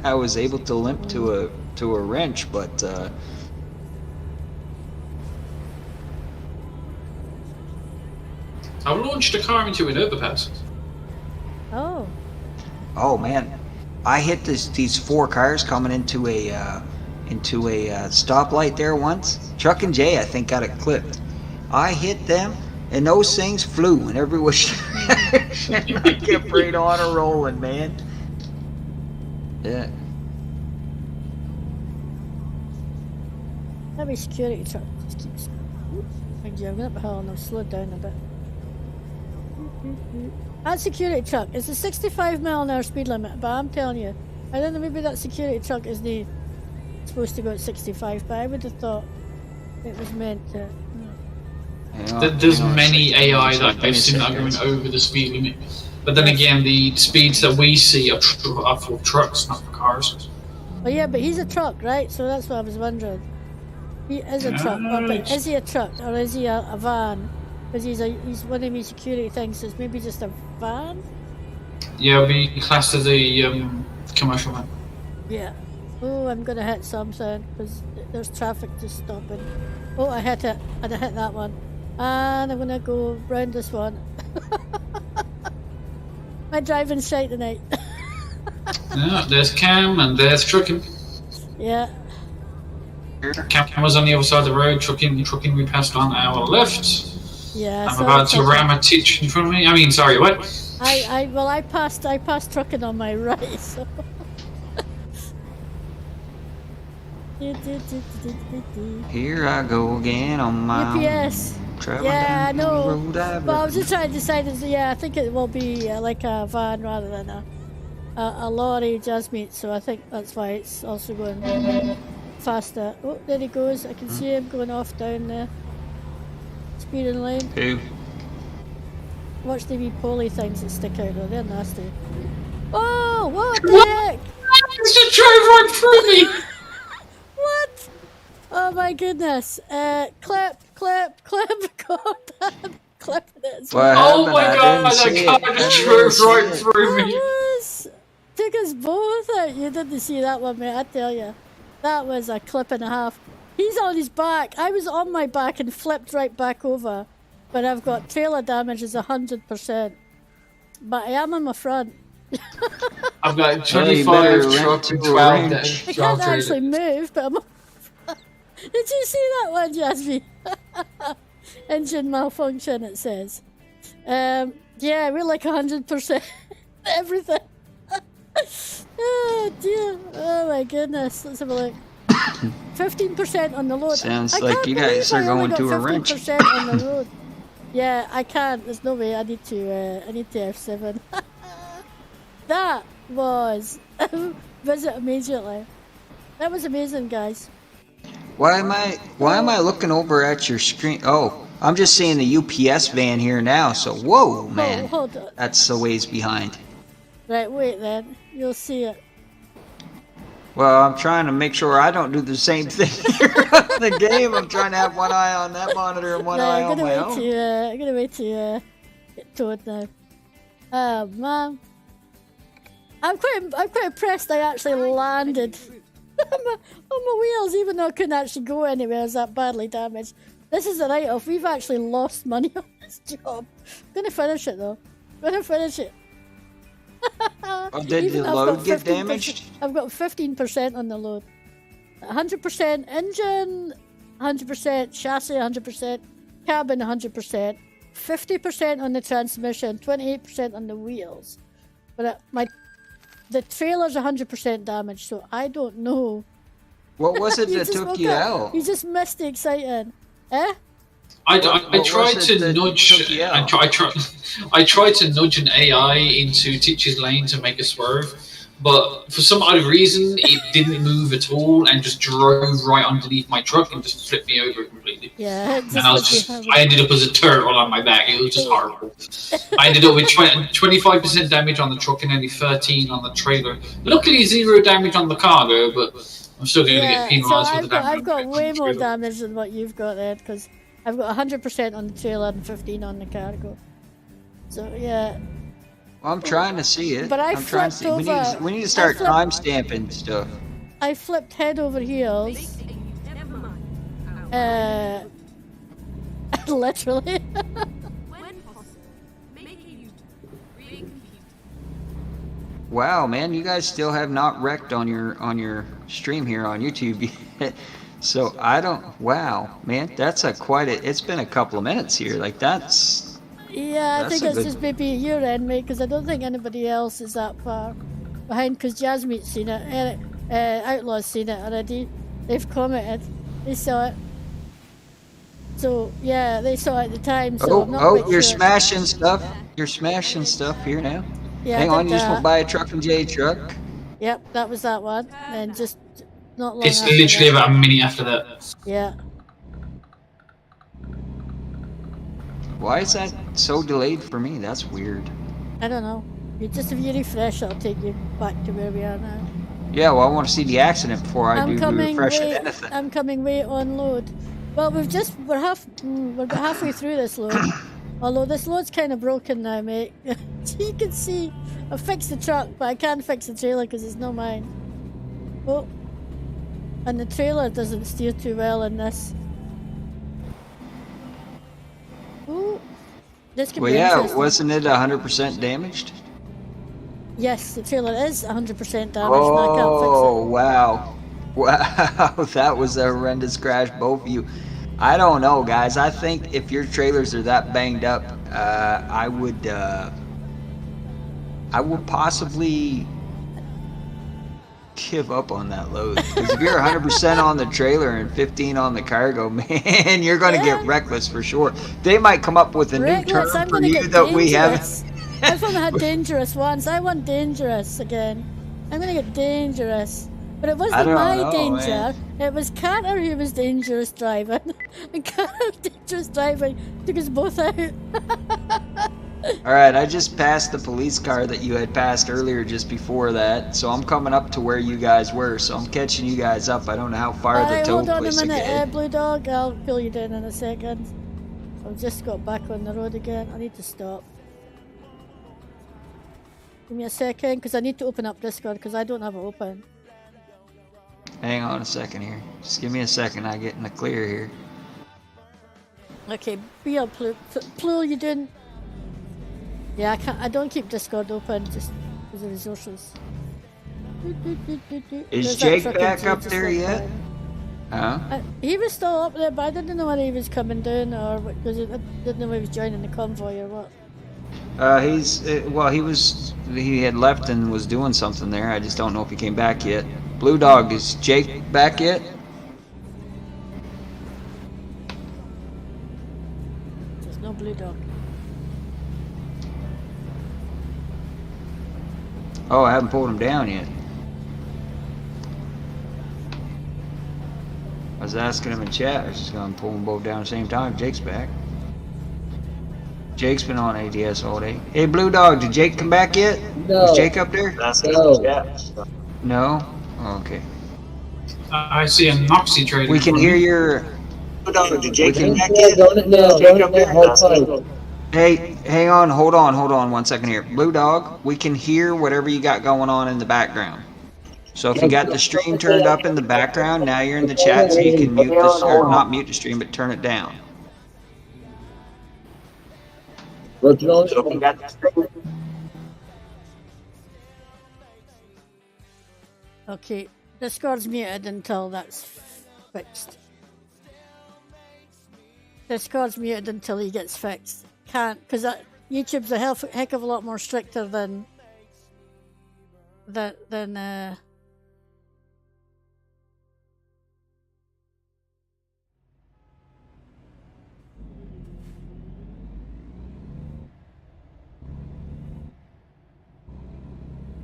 [SPEAKER 3] I was able to limp to a wrench, but
[SPEAKER 5] I launched a car into an overpass.
[SPEAKER 1] Oh.
[SPEAKER 3] oh man, I hit these four cars coming into a stoplight there once. Chuck and Jay, I think, got it clipped. I hit them, and those things flew in every which direction. I kept right on a rolling, man. Yeah.
[SPEAKER 1] Maybe security truck just keeps. Mind you, I'm going up the hill and I've slowed down a bit. That security truck is a 65 mile an hour speed limit, but I'm telling you, I don't know, maybe that security truck is supposed to go at 65, but I would have thought it was meant to.
[SPEAKER 5] There's many AI that I've seen that are going over the speed limit. But then again, the speeds that we see are for trucks, not for cars.
[SPEAKER 1] Oh yeah, but he's a truck, right? So that's what I was wondering. He is a truck, but is he a truck or is he a van? Because he's one of these security things. So it's maybe just a van.
[SPEAKER 5] Yeah, it'll be classed as a commercial van.
[SPEAKER 1] Yeah. Oh, I'm gonna hit something because there's traffic just stopping. Oh, I hit it. And I hit that one. And I'm gonna go round this one. My driving shite tonight.
[SPEAKER 5] Yeah, there's Cam and there's Trucking.
[SPEAKER 1] Yeah.
[SPEAKER 5] Cam was on the other side of the road. Trucking we passed on our left.
[SPEAKER 1] Yeah.
[SPEAKER 5] I'm about to ram a Titch in front of me. I mean, sorry, what?
[SPEAKER 1] I passed trucking on my right. So.
[SPEAKER 3] Here I go again on my
[SPEAKER 1] UPS.
[SPEAKER 3] traveling
[SPEAKER 1] Yeah, I
[SPEAKER 3] down the
[SPEAKER 1] know.
[SPEAKER 3] road I've
[SPEAKER 1] But I was
[SPEAKER 3] written.
[SPEAKER 1] just trying to decide. Yeah, I think it will be like a van rather than a lorry, just meat. So I think that's why it's also going faster. Oh, there he goes. I can see him going off down the speeding lane.
[SPEAKER 3] Who?
[SPEAKER 1] Watch the wee poly things that stick out though. They're nasty. Oh, what the heck?
[SPEAKER 5] It's just drove right through me.
[SPEAKER 1] What? Oh my goodness. Clip. God, I'm clipping it. as well.
[SPEAKER 3] What
[SPEAKER 5] Oh
[SPEAKER 3] happened?
[SPEAKER 5] my
[SPEAKER 3] I
[SPEAKER 5] god,
[SPEAKER 3] didn't
[SPEAKER 5] that
[SPEAKER 3] see
[SPEAKER 5] car
[SPEAKER 3] it. I
[SPEAKER 5] just
[SPEAKER 3] didn't
[SPEAKER 5] drove
[SPEAKER 3] see
[SPEAKER 5] right
[SPEAKER 3] it.
[SPEAKER 5] through me.
[SPEAKER 1] Took us both out. You didn't see that one, mate. I tell you, that was a clip and a half. He's on his back. I was on my back and flipped right back over. But I've got trailer damage is 100%. But I am on my front.
[SPEAKER 5] I've got
[SPEAKER 3] Well, you better
[SPEAKER 5] 25
[SPEAKER 3] rent
[SPEAKER 5] truck
[SPEAKER 3] to
[SPEAKER 5] and
[SPEAKER 3] a
[SPEAKER 5] 12
[SPEAKER 3] ranch.
[SPEAKER 1] I
[SPEAKER 5] 12
[SPEAKER 1] can't actually
[SPEAKER 5] trailer.
[SPEAKER 1] move, but I'm on my front. Did you see that one, Jasmine? Engine malfunction, it says. Yeah, we're like 100%. Everything. Oh dear. Oh my goodness. Let's have a look. 15% on the load.
[SPEAKER 3] Sounds
[SPEAKER 1] I
[SPEAKER 3] like
[SPEAKER 1] can't
[SPEAKER 3] you guys
[SPEAKER 1] believe
[SPEAKER 3] are
[SPEAKER 1] I only
[SPEAKER 3] going
[SPEAKER 1] got
[SPEAKER 3] to a ranch.
[SPEAKER 1] 15% on the road. Yeah, I can't. There's no way. I need to F7. That was visit immediately. That was amazing, guys.
[SPEAKER 3] Why am I looking over at your screen? Oh, I'm just seeing the UPS van here now. So whoa, man,
[SPEAKER 1] Hold on.
[SPEAKER 3] that's a ways behind.
[SPEAKER 1] Right, wait then. You'll see it.
[SPEAKER 3] Well, I'm trying to make sure I don't do the same thing here on the game. I'm trying to have one eye on that monitor and one eye on my own.
[SPEAKER 1] I'm gonna wait to get to it now. Oh man, I'm quite impressed. I actually landed on my wheels, even though I couldn't actually go anywhere. I was that badly damaged. This is a write-off. We've actually lost money on this job. I'm gonna finish it though. I'm gonna finish it.
[SPEAKER 3] Oh, did
[SPEAKER 1] Even
[SPEAKER 3] the
[SPEAKER 1] though I've
[SPEAKER 3] load
[SPEAKER 1] got
[SPEAKER 3] get
[SPEAKER 1] 15%
[SPEAKER 3] damaged?
[SPEAKER 1] I've got 15% on the load. 100% engine, 100% chassis, 100% cabin, 100%, 50% on the transmission, 28% on the wheels. But the trailer's 100% damaged, so I don't know.
[SPEAKER 3] What was it
[SPEAKER 1] You
[SPEAKER 3] that
[SPEAKER 1] just
[SPEAKER 3] took
[SPEAKER 1] woke
[SPEAKER 3] you
[SPEAKER 1] up.
[SPEAKER 3] out?
[SPEAKER 1] You just missed the exciting. Eh?
[SPEAKER 5] I
[SPEAKER 3] What
[SPEAKER 5] tried
[SPEAKER 3] was it
[SPEAKER 5] to
[SPEAKER 3] that
[SPEAKER 5] nudge.
[SPEAKER 3] took you
[SPEAKER 5] I,
[SPEAKER 3] out?
[SPEAKER 5] try, I, try, I tried to nudge an AI into Titch's lane to make a swerve, but for some odd reason, it didn't move at all and just drove right underneath my truck and just flipped me over completely.
[SPEAKER 1] Yeah, it
[SPEAKER 5] And
[SPEAKER 1] just
[SPEAKER 5] I
[SPEAKER 1] would
[SPEAKER 5] was
[SPEAKER 1] be
[SPEAKER 5] just,
[SPEAKER 1] horrible.
[SPEAKER 5] I ended up as a turtle on my back. It was just horrible. I ended up with 25% damage on the truck and only 13 on the trailer. Luckily, 0 damage on the cargo, but I'm still going to get
[SPEAKER 1] Yeah, so
[SPEAKER 5] penalised for the damage.
[SPEAKER 1] I've got
[SPEAKER 5] on
[SPEAKER 1] way
[SPEAKER 5] the
[SPEAKER 1] more
[SPEAKER 5] trailer.
[SPEAKER 1] damage than what you've got there, because I've got 100% on the trailer and 15 on the cargo. So yeah,
[SPEAKER 3] Well, I'm trying to see it.
[SPEAKER 1] But I
[SPEAKER 3] I'm trying to see.
[SPEAKER 1] flipped over.
[SPEAKER 3] We need to start
[SPEAKER 1] I flipped-
[SPEAKER 3] time stamping stuff.
[SPEAKER 1] I flipped head over heels.
[SPEAKER 4] Never mind.
[SPEAKER 1] Literally.
[SPEAKER 4] When possible, make a U-turn. Repeat.
[SPEAKER 3] Wow, man, you guys still have not wrecked on your stream here on YouTube yet. So I don't. Wow, man, that's it's been a couple of minutes here. Like that's.
[SPEAKER 1] Yeah, I
[SPEAKER 3] That's
[SPEAKER 1] think
[SPEAKER 3] a
[SPEAKER 1] it's
[SPEAKER 3] good-
[SPEAKER 1] just maybe your end, mate, because I don't think anybody else is that far behind. Because Jasmine's seen it, Outlaw's seen it already. They've commented, they saw it. So yeah, they saw it at the time. So I'm not quite
[SPEAKER 3] You're
[SPEAKER 1] sure.
[SPEAKER 3] smashing stuff. You're smashing stuff here now.
[SPEAKER 1] Yeah,
[SPEAKER 3] Hang
[SPEAKER 1] I
[SPEAKER 3] on,
[SPEAKER 1] did
[SPEAKER 3] you just
[SPEAKER 1] that.
[SPEAKER 3] went by a truck and J truck.
[SPEAKER 1] Yep, that was that one, and just not long.
[SPEAKER 5] It's
[SPEAKER 1] after
[SPEAKER 5] literally
[SPEAKER 1] that.
[SPEAKER 5] about a minute after that.
[SPEAKER 1] Yeah.
[SPEAKER 3] Why is that so delayed for me? That's weird.
[SPEAKER 1] I don't know. If you refresh, it'll take you back to where we are now.
[SPEAKER 3] Yeah, well, I want to see the accident before I do refresh
[SPEAKER 1] way.
[SPEAKER 3] anything.
[SPEAKER 1] I'm coming way on load. Well, we're about halfway through this load. Although this load's kind of broken now, mate. You can see, I fixed the truck, but I can't fix the trailer because it's not mine. Oh, and the trailer doesn't steer too well in this. Ooh, this could
[SPEAKER 3] Well,
[SPEAKER 1] be
[SPEAKER 3] yeah,
[SPEAKER 1] interesting.
[SPEAKER 3] wasn't it 100% damaged?
[SPEAKER 1] Yes, the trailer is 100% damaged, and I can't fix it.
[SPEAKER 3] Oh, wow. Wow, that was a horrendous crash, both of you. I don't know, guys. I think if your trailers are that banged up, I would possibly give up on that load. Because if you're 100% on the trailer and 15 on the cargo, man, you're going to
[SPEAKER 1] Yeah.
[SPEAKER 3] get reckless for sure. They might come up with a new
[SPEAKER 1] Reckless,
[SPEAKER 3] term
[SPEAKER 1] I'm
[SPEAKER 3] for
[SPEAKER 1] gonna
[SPEAKER 3] you
[SPEAKER 1] get
[SPEAKER 3] that we haven't.
[SPEAKER 1] dangerous. I've only had dangerous once. I want dangerous again. I'm gonna get dangerous. But it
[SPEAKER 3] I
[SPEAKER 1] wasn't
[SPEAKER 3] don't
[SPEAKER 1] my
[SPEAKER 3] know,
[SPEAKER 1] danger.
[SPEAKER 3] man.
[SPEAKER 1] It was Carter who was dangerous driving. And Carter dangerous driving took us both out.
[SPEAKER 3] All right, I just passed the police car that you had passed earlier just before that, so I'm coming up to where you guys were, so I'm catching you guys up. I don't know how far the
[SPEAKER 1] Alright,
[SPEAKER 3] tow
[SPEAKER 1] hold on a
[SPEAKER 3] place
[SPEAKER 1] minute,
[SPEAKER 3] again.
[SPEAKER 1] Blue Dog. I'll pull you down in a second. I've just got back on the road again. I need to stop. Give me a second, because I need to open up Discord, because I don't have it open.
[SPEAKER 3] Hang on a second here. Just give me a second. I get in the clear here.
[SPEAKER 1] Okay, be on Plue, you doing? Yeah, I can't. I don't keep Discord open just because of resources.
[SPEAKER 3] Is
[SPEAKER 1] There's that
[SPEAKER 3] Jake
[SPEAKER 1] fucking
[SPEAKER 3] back
[SPEAKER 1] dude
[SPEAKER 3] up
[SPEAKER 1] just
[SPEAKER 3] there
[SPEAKER 1] like
[SPEAKER 3] yet?
[SPEAKER 1] that.
[SPEAKER 3] Huh?
[SPEAKER 1] He was still up there, but I didn't know whether he was coming down or because I didn't know if he was joining the convoy or what.
[SPEAKER 3] He had left and was doing something there. I just don't know if he came back yet. Blue Dog, is Jake back yet?
[SPEAKER 1] There's no Blue Dog.
[SPEAKER 3] Oh, I haven't pulled him down yet. I was asking him in chat. I was just gonna pull them both down at the same time. Jake's back. Jake's been on ADS all day. Hey, Blue Dog, did Jake come back yet?
[SPEAKER 6] No.
[SPEAKER 3] Was Jake up there?
[SPEAKER 6] No.
[SPEAKER 3] No? Oh, okay.
[SPEAKER 5] I see a Noxy trader.
[SPEAKER 3] We can hear your...
[SPEAKER 6] Did
[SPEAKER 3] Jake come
[SPEAKER 6] back yet? Hold tight.
[SPEAKER 3] Hey, hang on, hold on 1 second here. Blue Dog, we can hear whatever you got going on in the background. So if you got the stream turned up in the background, now you're in the chat, so you can mute this, or not mute the stream, but turn it down.
[SPEAKER 1] Okay, Discord's muted until that's fixed. Discord's muted until he gets fixed. Can't, because YouTube's a heck of a lot more stricter than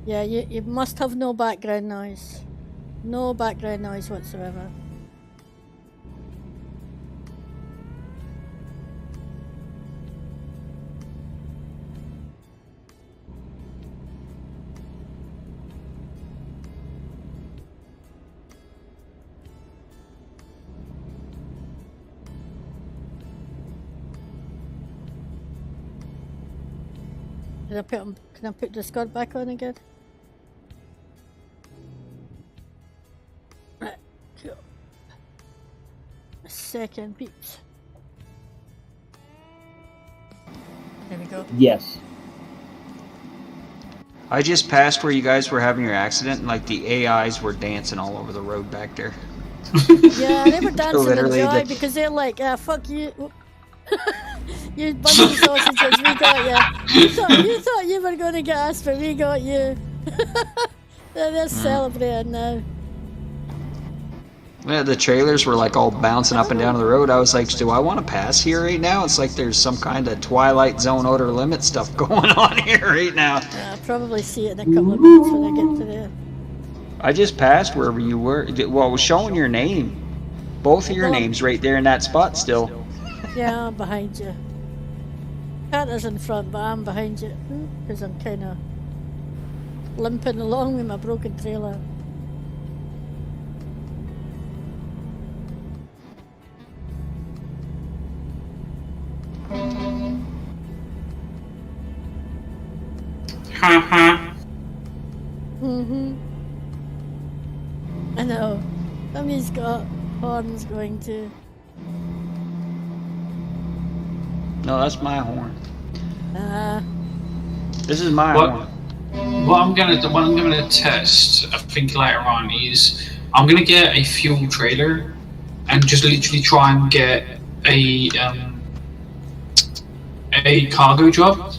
[SPEAKER 1] yeah, you must have no background noise. No background noise whatsoever. Can I put Discord back on again? Right, cool. A second, peeps. There we go.
[SPEAKER 6] Yes.
[SPEAKER 3] I just passed where you guys were having your accident, and like the AIs were dancing all over the road back there.
[SPEAKER 1] Yeah, they were dancing in
[SPEAKER 3] literally
[SPEAKER 1] joy
[SPEAKER 3] the-
[SPEAKER 1] because they're like, fuck you. You bunch of sausages, we got you. You thought you were going to get us, but we got you. They're celebrating now.
[SPEAKER 3] Yeah, the trailers were like all bouncing up and down the road. I was like, do I want to pass here right now? It's like there's some kind of Twilight Zone outer limit stuff going on here right now.
[SPEAKER 1] I'll probably see it in a couple of minutes when I get to there.
[SPEAKER 3] I just passed wherever you were. Well, it was showing your name. Both of your names right there in that spot still.
[SPEAKER 1] Yeah, I'm behind you. Carter's in front, but I'm behind you. Because I'm kind of limping along with my broken trailer. I know. Somebody's got horns going to.
[SPEAKER 3] No, that's my horn.
[SPEAKER 1] Ah.
[SPEAKER 3] This is my
[SPEAKER 5] What?
[SPEAKER 3] horn.
[SPEAKER 5] What I'm gonna test, I think later on, is I'm gonna get a fuel trailer and just literally try and get a cargo job.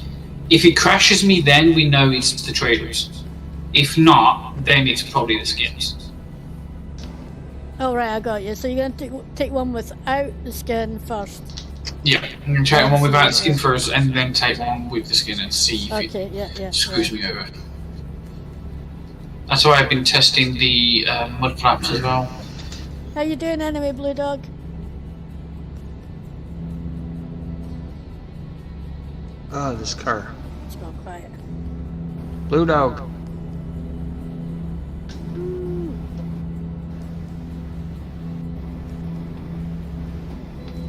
[SPEAKER 5] If it crashes me, then we know it's the trailers. If not, then it's probably the skins.
[SPEAKER 1] Oh right, I got you. So you're gonna take one without the skin first.
[SPEAKER 5] Yeah, I'm gonna try one without the skin first, and then take one with the skin and see if
[SPEAKER 1] Okay, yeah.
[SPEAKER 5] it screws me over. That's why I've been testing the mud flaps as well.
[SPEAKER 1] How you doing anyway, Blue Dog?
[SPEAKER 3] Oh, this car.
[SPEAKER 1] It's gone quiet.
[SPEAKER 3] Blue Dog.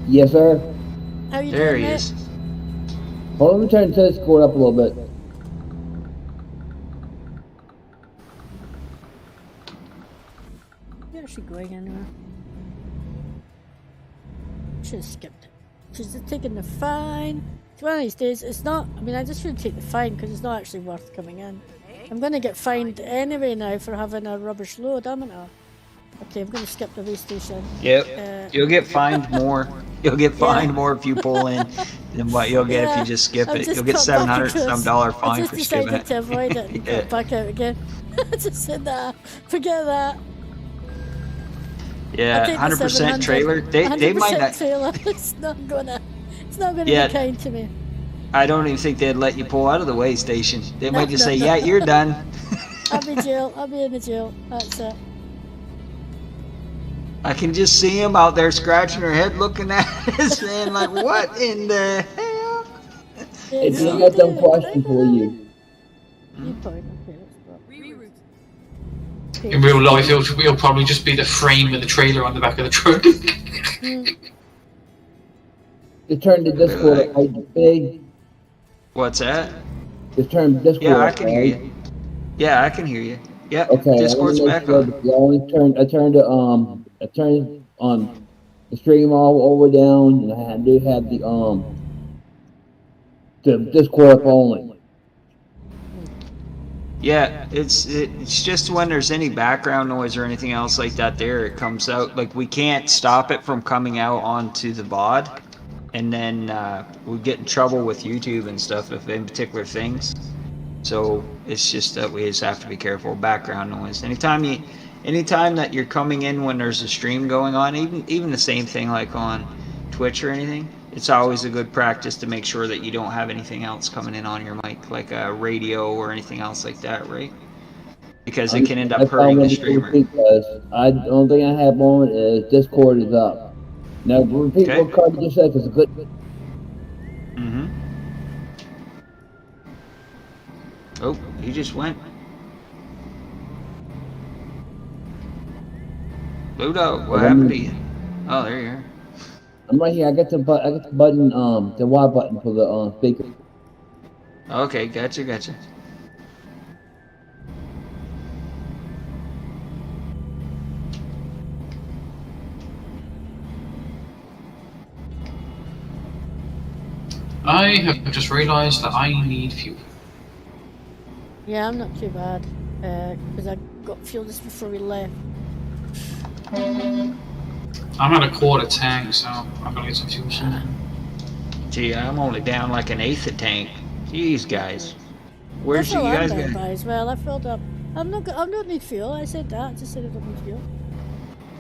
[SPEAKER 6] Yes, sir.
[SPEAKER 1] How you
[SPEAKER 3] There
[SPEAKER 1] doing,
[SPEAKER 3] he
[SPEAKER 1] mate?
[SPEAKER 3] is.
[SPEAKER 6] Hold on, let me try and turn the score up a little bit.
[SPEAKER 1] Yeah, she going anywhere? Should have skipped it. She's just taking the fine. It's one of these days, it's not, I mean, I just should take the fine because it's not actually worth coming in. I'm going to get fined anyway now for having a rubbish load, am I not? Okay, I'm going to skip the way station.
[SPEAKER 3] Yep. You'll get fined more. You'll get fined more if you pull in than what you'll get if you just skip
[SPEAKER 1] I've
[SPEAKER 3] it.
[SPEAKER 1] just
[SPEAKER 3] You'll get
[SPEAKER 1] cut back
[SPEAKER 3] $700
[SPEAKER 1] because
[SPEAKER 3] some dollar
[SPEAKER 1] I
[SPEAKER 3] fine
[SPEAKER 1] just
[SPEAKER 3] for skipping
[SPEAKER 1] decided
[SPEAKER 3] it.
[SPEAKER 1] to avoid it and
[SPEAKER 3] Yeah.
[SPEAKER 1] cut back out again. I just said that. Forget that.
[SPEAKER 3] Yeah,
[SPEAKER 1] I'll take the
[SPEAKER 3] 100%
[SPEAKER 1] 700.
[SPEAKER 3] trailer. They might
[SPEAKER 1] 100%
[SPEAKER 3] not.
[SPEAKER 1] trailer. It's not gonna
[SPEAKER 3] Yeah.
[SPEAKER 1] be kind to me.
[SPEAKER 3] I don't even think they'd let you pull out of the way station. They might just
[SPEAKER 1] no,
[SPEAKER 3] say,
[SPEAKER 1] no.
[SPEAKER 3] "Yeah, you're done."
[SPEAKER 1] I'll be jail. I'll be in the jail. That's it.
[SPEAKER 3] I can just see him out there scratching her head, looking at us, saying, "Like, what in the hell?"
[SPEAKER 6] Hey,
[SPEAKER 1] Yes,
[SPEAKER 6] Jim, I
[SPEAKER 1] you
[SPEAKER 6] got some
[SPEAKER 1] do.
[SPEAKER 6] question for you.
[SPEAKER 1] You point. Okay, let's go.
[SPEAKER 4] Reroute.
[SPEAKER 1] Okay.
[SPEAKER 5] In real life, it'll probably just be the frame of the trailer on the back of the truck.
[SPEAKER 6] Just turn the Discord up, right, big.
[SPEAKER 3] What's that?
[SPEAKER 6] Just turn Discord
[SPEAKER 3] Yeah, I
[SPEAKER 6] up,
[SPEAKER 3] can hear
[SPEAKER 6] right?
[SPEAKER 3] you. Yeah, I can hear you. Yeah,
[SPEAKER 6] Okay, I
[SPEAKER 3] Discord's
[SPEAKER 6] want to make
[SPEAKER 3] back
[SPEAKER 6] sure
[SPEAKER 3] on.
[SPEAKER 6] because I turned the stream all the way down, and I did have the Discord up only.
[SPEAKER 3] Yeah, it's just when there's any background noise or anything else like that there, it comes out. Like, we can't stop it from coming out onto the VOD, and then we get in trouble with YouTube and stuff if in particular things. So it's just that we just have to be careful. Background noise. Anytime that you're coming in when there's a stream going on, even the same thing like on Twitch or anything, it's always a good practice to make sure that you don't have anything else coming in on your mic, like a radio or anything else like that, right? Because it can end up
[SPEAKER 6] That's all
[SPEAKER 3] hurting
[SPEAKER 6] I'm
[SPEAKER 3] the
[SPEAKER 6] gonna do
[SPEAKER 3] streamer.
[SPEAKER 6] because the only thing I have on is Discord is up. Now repeat
[SPEAKER 3] Okay.
[SPEAKER 6] what Carter just said because it's good.
[SPEAKER 3] Mm-hmm. Oh, he just went. Ludo, what happened to you? Oh, there you are.
[SPEAKER 6] I'm right here. I got the button, the Y button for the speaker.
[SPEAKER 3] Okay, gotcha.
[SPEAKER 5] I have just realised that I need fuel.
[SPEAKER 1] Yeah, I'm not too bad because I got fuel just before we left.
[SPEAKER 5] I'm at a quarter tank, so I'm gonna get some fuel soon.
[SPEAKER 3] Gee, I'm only down like an eighth a tank. Jeez, guys. Where's
[SPEAKER 1] That's
[SPEAKER 3] you
[SPEAKER 1] all I'm
[SPEAKER 3] guys
[SPEAKER 1] down
[SPEAKER 3] going?
[SPEAKER 1] by as well. I filled up. I don't need fuel. I said that. I just said I don't need fuel.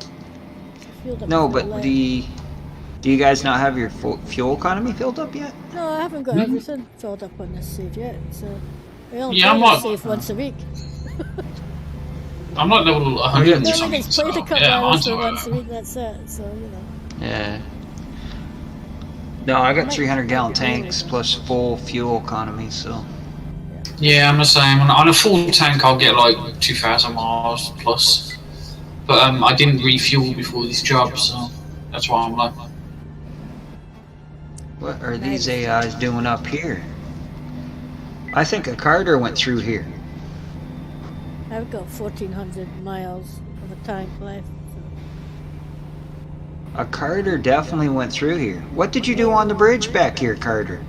[SPEAKER 1] I filled up
[SPEAKER 3] No,
[SPEAKER 1] before I
[SPEAKER 3] but
[SPEAKER 1] left.
[SPEAKER 3] do you guys not have your fuel economy filled up yet?
[SPEAKER 1] No, I haven't got everything filled up on this save yet. So we only
[SPEAKER 5] Yeah,
[SPEAKER 1] play
[SPEAKER 5] I'm
[SPEAKER 1] this
[SPEAKER 5] not-
[SPEAKER 1] save once a week.
[SPEAKER 5] I'm not level 100
[SPEAKER 1] The
[SPEAKER 5] and
[SPEAKER 1] only
[SPEAKER 5] something,
[SPEAKER 1] gets
[SPEAKER 5] so
[SPEAKER 1] played a couple
[SPEAKER 5] yeah,
[SPEAKER 1] hours
[SPEAKER 5] onto
[SPEAKER 1] for
[SPEAKER 5] it.
[SPEAKER 1] once a week. That's it. So you know.
[SPEAKER 3] Yeah. No, I got
[SPEAKER 1] Might-
[SPEAKER 3] 300-gallon
[SPEAKER 1] might be really
[SPEAKER 3] tanks
[SPEAKER 1] good.
[SPEAKER 3] plus full fuel economy, so.
[SPEAKER 5] Yeah, I'm the same. On a full tank, I'll get like 2,000 miles plus. But I didn't refuel before this job, so that's why I'm low.
[SPEAKER 3] What are these AIs doing up here? I think a Carter went through here.
[SPEAKER 1] I've got 1,400 miles of a tank left.
[SPEAKER 3] A Carter definitely went through here. What did you do on the bridge back here, Carter?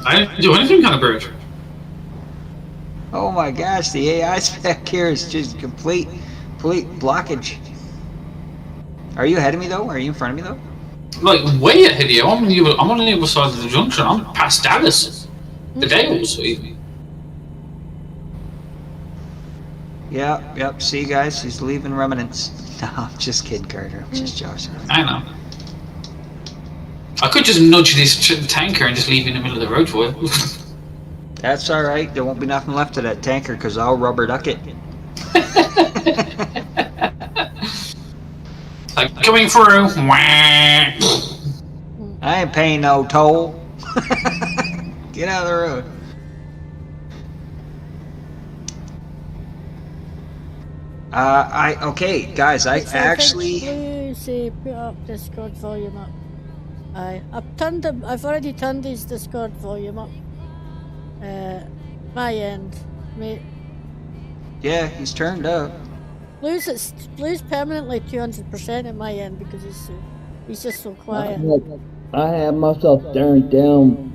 [SPEAKER 5] I didn't do anything kind of bridge.
[SPEAKER 3] Oh my gosh, the AI's back here is just complete blockage. Are you ahead of me though? Are you in front of me though?
[SPEAKER 5] Like way ahead of you. I'm on the other side of the junction. I'm past Dallas. The Dales, even.
[SPEAKER 3] Yep. See, guys, he's leaving remnants. No, I'm just kidding, Carter. I'm just joshing.
[SPEAKER 5] I know. I could just nudge this tanker and just leave it in the middle of the road for you.
[SPEAKER 3] That's all right. There won't be nothing left of that tanker because I'll rubber duck it.
[SPEAKER 5] Like coming through. Wah.
[SPEAKER 3] I ain't paying no toll. Get out of the road. Okay, guys, I
[SPEAKER 1] So
[SPEAKER 3] actually.
[SPEAKER 1] Please say put up Discord volume up. I've already turned his Discord volume up. My end, mate.
[SPEAKER 3] Yeah, he's turned up.
[SPEAKER 1] Blue's permanently 200% at my end because he's just so quiet.
[SPEAKER 6] I have myself turned down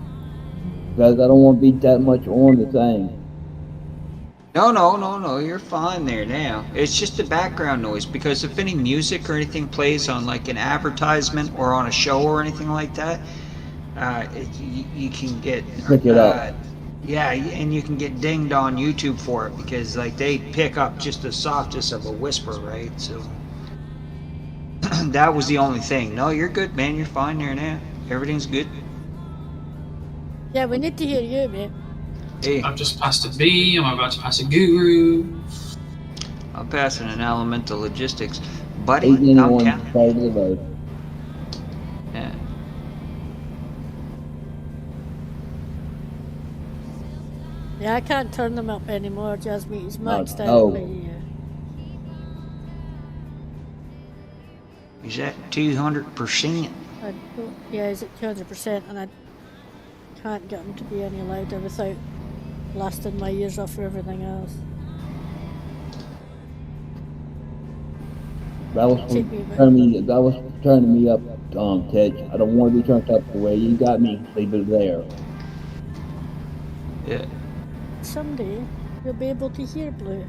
[SPEAKER 6] because I don't want to be that much on the thing.
[SPEAKER 3] No, you're fine there now. It's just the background noise because if any music or anything plays on like an advertisement or on a show or anything like that, you can get
[SPEAKER 6] Pick it up.
[SPEAKER 3] Yeah, and you can get dinged on YouTube for it because like they pick up just the softest of a whisper, right? So that was the only thing. No, you're good, man. You're fine there now. Everything's good.
[SPEAKER 1] Yeah, we need to hear you, mate.
[SPEAKER 3] Hey,
[SPEAKER 5] I've just passed a bee. I'm about to pass a guru.
[SPEAKER 3] I'm passing an elemental logistics, buddy.
[SPEAKER 6] 891
[SPEAKER 3] I'm
[SPEAKER 6] side of the road.
[SPEAKER 3] Yeah.
[SPEAKER 1] Yeah, I can't turn them up anymore, Jasmine. He's maxed
[SPEAKER 6] no.
[SPEAKER 1] out.
[SPEAKER 3] Is that 200%?
[SPEAKER 1] Yeah, he's at 200%, and I can't get him to be any louder without blasting my ears off for everything else.
[SPEAKER 6] That was turning me up, Titch. I don't want to be turned up the way you got me. Leave it there.
[SPEAKER 3] Yeah.
[SPEAKER 1] Someday you'll be able to hear Blue.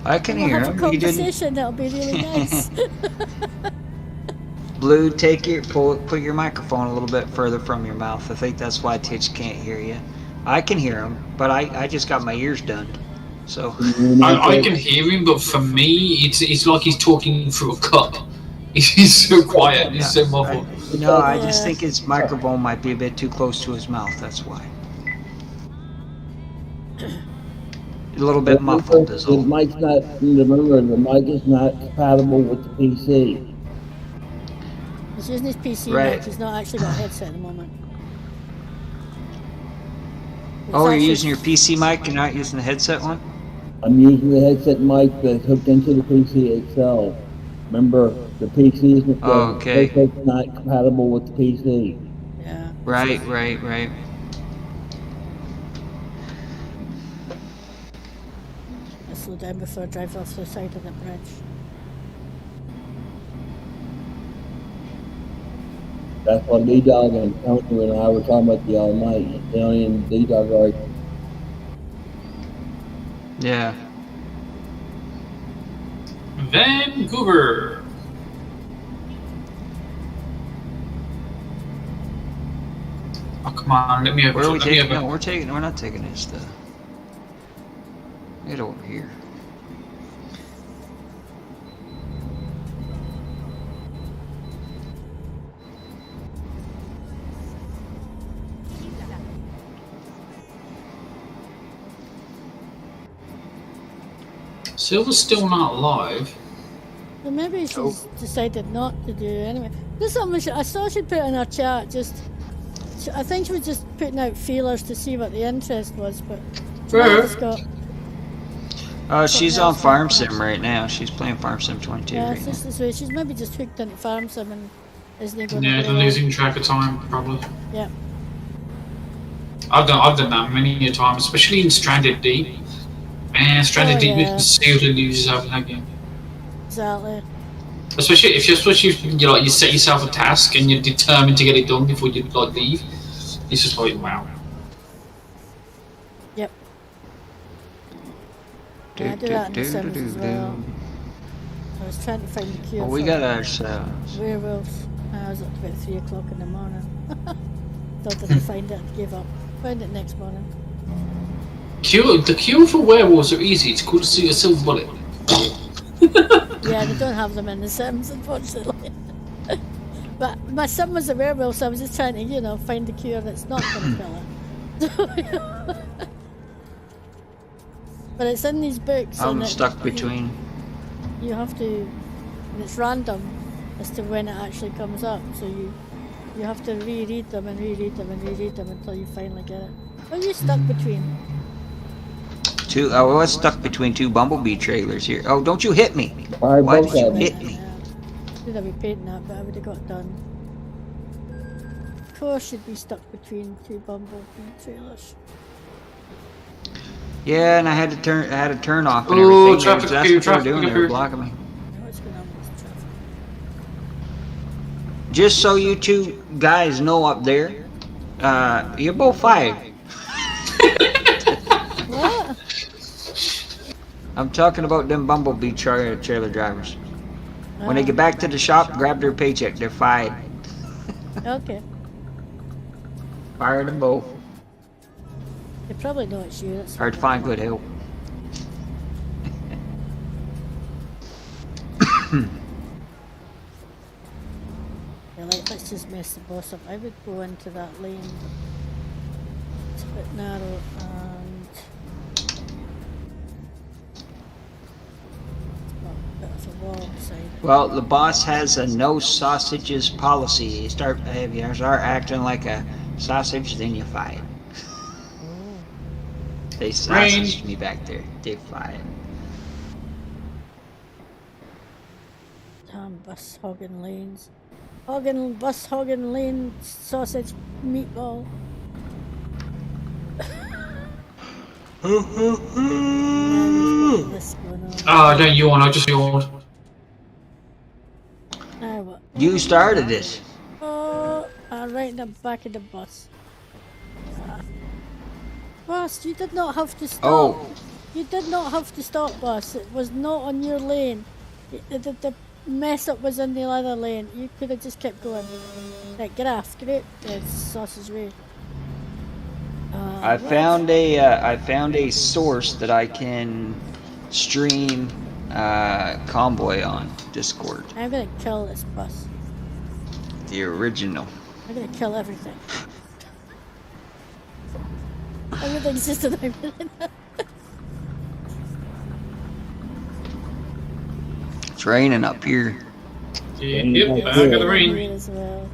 [SPEAKER 3] I can
[SPEAKER 1] We'll
[SPEAKER 3] hear
[SPEAKER 1] have a
[SPEAKER 3] him. You didn't.
[SPEAKER 1] conversation. That'll be really nice.
[SPEAKER 3] Blue, put your microphone a little bit further from your mouth. I think that's why Titch can't hear you. I can hear him, but I just got my ears done. So
[SPEAKER 5] I can hear him, but for me, it's like he's talking through a cup. He's so quiet. He's so muffled.
[SPEAKER 3] no, I just think his microphone might be a bit too close to his mouth. That's why. A little bit muffled is
[SPEAKER 6] The
[SPEAKER 3] all.
[SPEAKER 6] mic's not, remember, the mic is not compatible with the PC.
[SPEAKER 1] He's using his PC
[SPEAKER 3] Right.
[SPEAKER 1] mic. He's not actually got a headset at the moment.
[SPEAKER 3] Oh, you're using your PC mic and not using the headset one?
[SPEAKER 6] I'm using the headset mic that's hooked into the PC itself. Remember, the PC is
[SPEAKER 3] Okay.
[SPEAKER 6] headset's not compatible with the PC.
[SPEAKER 1] Yeah.
[SPEAKER 3] Right.
[SPEAKER 1] I'll slow down before I drive off the side of the bridge.
[SPEAKER 6] That's what D-Dog and Tony and I were talking about the other night. Tony and D-Dog are like,
[SPEAKER 3] Yeah.
[SPEAKER 5] Vancouver. Oh come on, let me over.
[SPEAKER 3] Where are we
[SPEAKER 5] let me
[SPEAKER 3] taking?
[SPEAKER 5] over.
[SPEAKER 3] No, we're not taking this stuff. Get over here.
[SPEAKER 5] Silver's still not live.
[SPEAKER 1] Well, maybe she's decided not to do it anyway. This something I saw she put in her chat. I think she was just putting out feelers to see what the interest was, but she's got.
[SPEAKER 3] She's on Farm Sim right now. She's playing Farm Sim 22
[SPEAKER 1] Yeah,
[SPEAKER 3] right
[SPEAKER 1] it's
[SPEAKER 3] now.
[SPEAKER 1] just this way. She's maybe just hooked into Farm Sim and isn't going
[SPEAKER 5] Yeah,
[SPEAKER 1] to
[SPEAKER 5] they're losing track of time probably.
[SPEAKER 1] Yeah.
[SPEAKER 5] I've done that many a time, especially in Stranded Deep. Man, Stranded Deep
[SPEAKER 1] yeah.
[SPEAKER 5] you seriously lose yourself in that game.
[SPEAKER 1] Exactly.
[SPEAKER 5] Especially if you set yourself a task and you're determined to get it done before you leave. It's just like wow.
[SPEAKER 1] Yep. Yeah, I do that in The Sims as well. I was trying to find the cure
[SPEAKER 3] Well, we
[SPEAKER 1] for
[SPEAKER 3] got ourselves.
[SPEAKER 1] werewolves. I was up to about 3 o'clock in the morning. Thought I'd find it and give up. Find it next morning.
[SPEAKER 5] The cure for werewolves are easy. It's called a silver bullet.
[SPEAKER 1] Yeah, they don't have them in The Sims, unfortunately. But my son was a werewolf, so I was just trying to, find the cure that's not going to kill her. But it's in these books.
[SPEAKER 3] I'm
[SPEAKER 1] and
[SPEAKER 3] stuck between.
[SPEAKER 1] You have to, and it's random as to when it actually comes up. So you have to reread them and reread them and reread them until you finally get it. What are you stuck between?
[SPEAKER 3] I was stuck between two Bumblebee trailers here. Oh, don't you hit me!
[SPEAKER 6] Fire
[SPEAKER 3] Why
[SPEAKER 6] both
[SPEAKER 3] did you
[SPEAKER 6] at me.
[SPEAKER 3] hit me?
[SPEAKER 1] Should have been painting that, but I would have got done. Of course, you'd be stuck between two Bumblebee trailers.
[SPEAKER 3] Yeah, and I had to turn off and
[SPEAKER 5] Oh,
[SPEAKER 3] everything.
[SPEAKER 5] traffic
[SPEAKER 3] That's
[SPEAKER 5] here,
[SPEAKER 3] what they were
[SPEAKER 5] traffic
[SPEAKER 3] doing. They were
[SPEAKER 5] here.
[SPEAKER 3] blocking me.
[SPEAKER 1] What's going on with this traffic?
[SPEAKER 3] Just so you two guys know up there, you're both fired.
[SPEAKER 1] What?
[SPEAKER 3] I'm talking about them bumblebee trailer drivers. When they get back to the shop, grab their paycheck. They're fired.
[SPEAKER 1] Okay.
[SPEAKER 3] Fired them both.
[SPEAKER 1] They probably know it's you. That's
[SPEAKER 3] Hard to find good help.
[SPEAKER 1] They're like, let's just mess the boss up. I would go into that lane. It's a bit narrow and it's got a bit of a wall beside it.
[SPEAKER 3] Well, the boss has a no sausages policy. You start acting like a sausage, then you're fired.
[SPEAKER 1] Oh.
[SPEAKER 3] They sausaged me back there. They fired.
[SPEAKER 1] Damn bus hogging lanes. Bus hogging lane sausage meatball. This going on.
[SPEAKER 5] Oh, don't yawn, I just yawned.
[SPEAKER 1] Now what?
[SPEAKER 3] You started it.
[SPEAKER 1] Oh, right in the back of the bus. Boss, you did not have to stop.
[SPEAKER 3] Oh.
[SPEAKER 1] You did not have to stop, boss. It was not on your lane. The mess up was in the other lane. You could have just kept going. Right, get off. Great. It's sausage way.
[SPEAKER 3] I found a source that I can stream Convoy on Discord.
[SPEAKER 1] I'm gonna kill this bus.
[SPEAKER 3] The original.
[SPEAKER 1] I'm gonna kill everything. Everything's just an
[SPEAKER 3] It's raining up here.
[SPEAKER 5] Yep, I got the rain.
[SPEAKER 1] as well.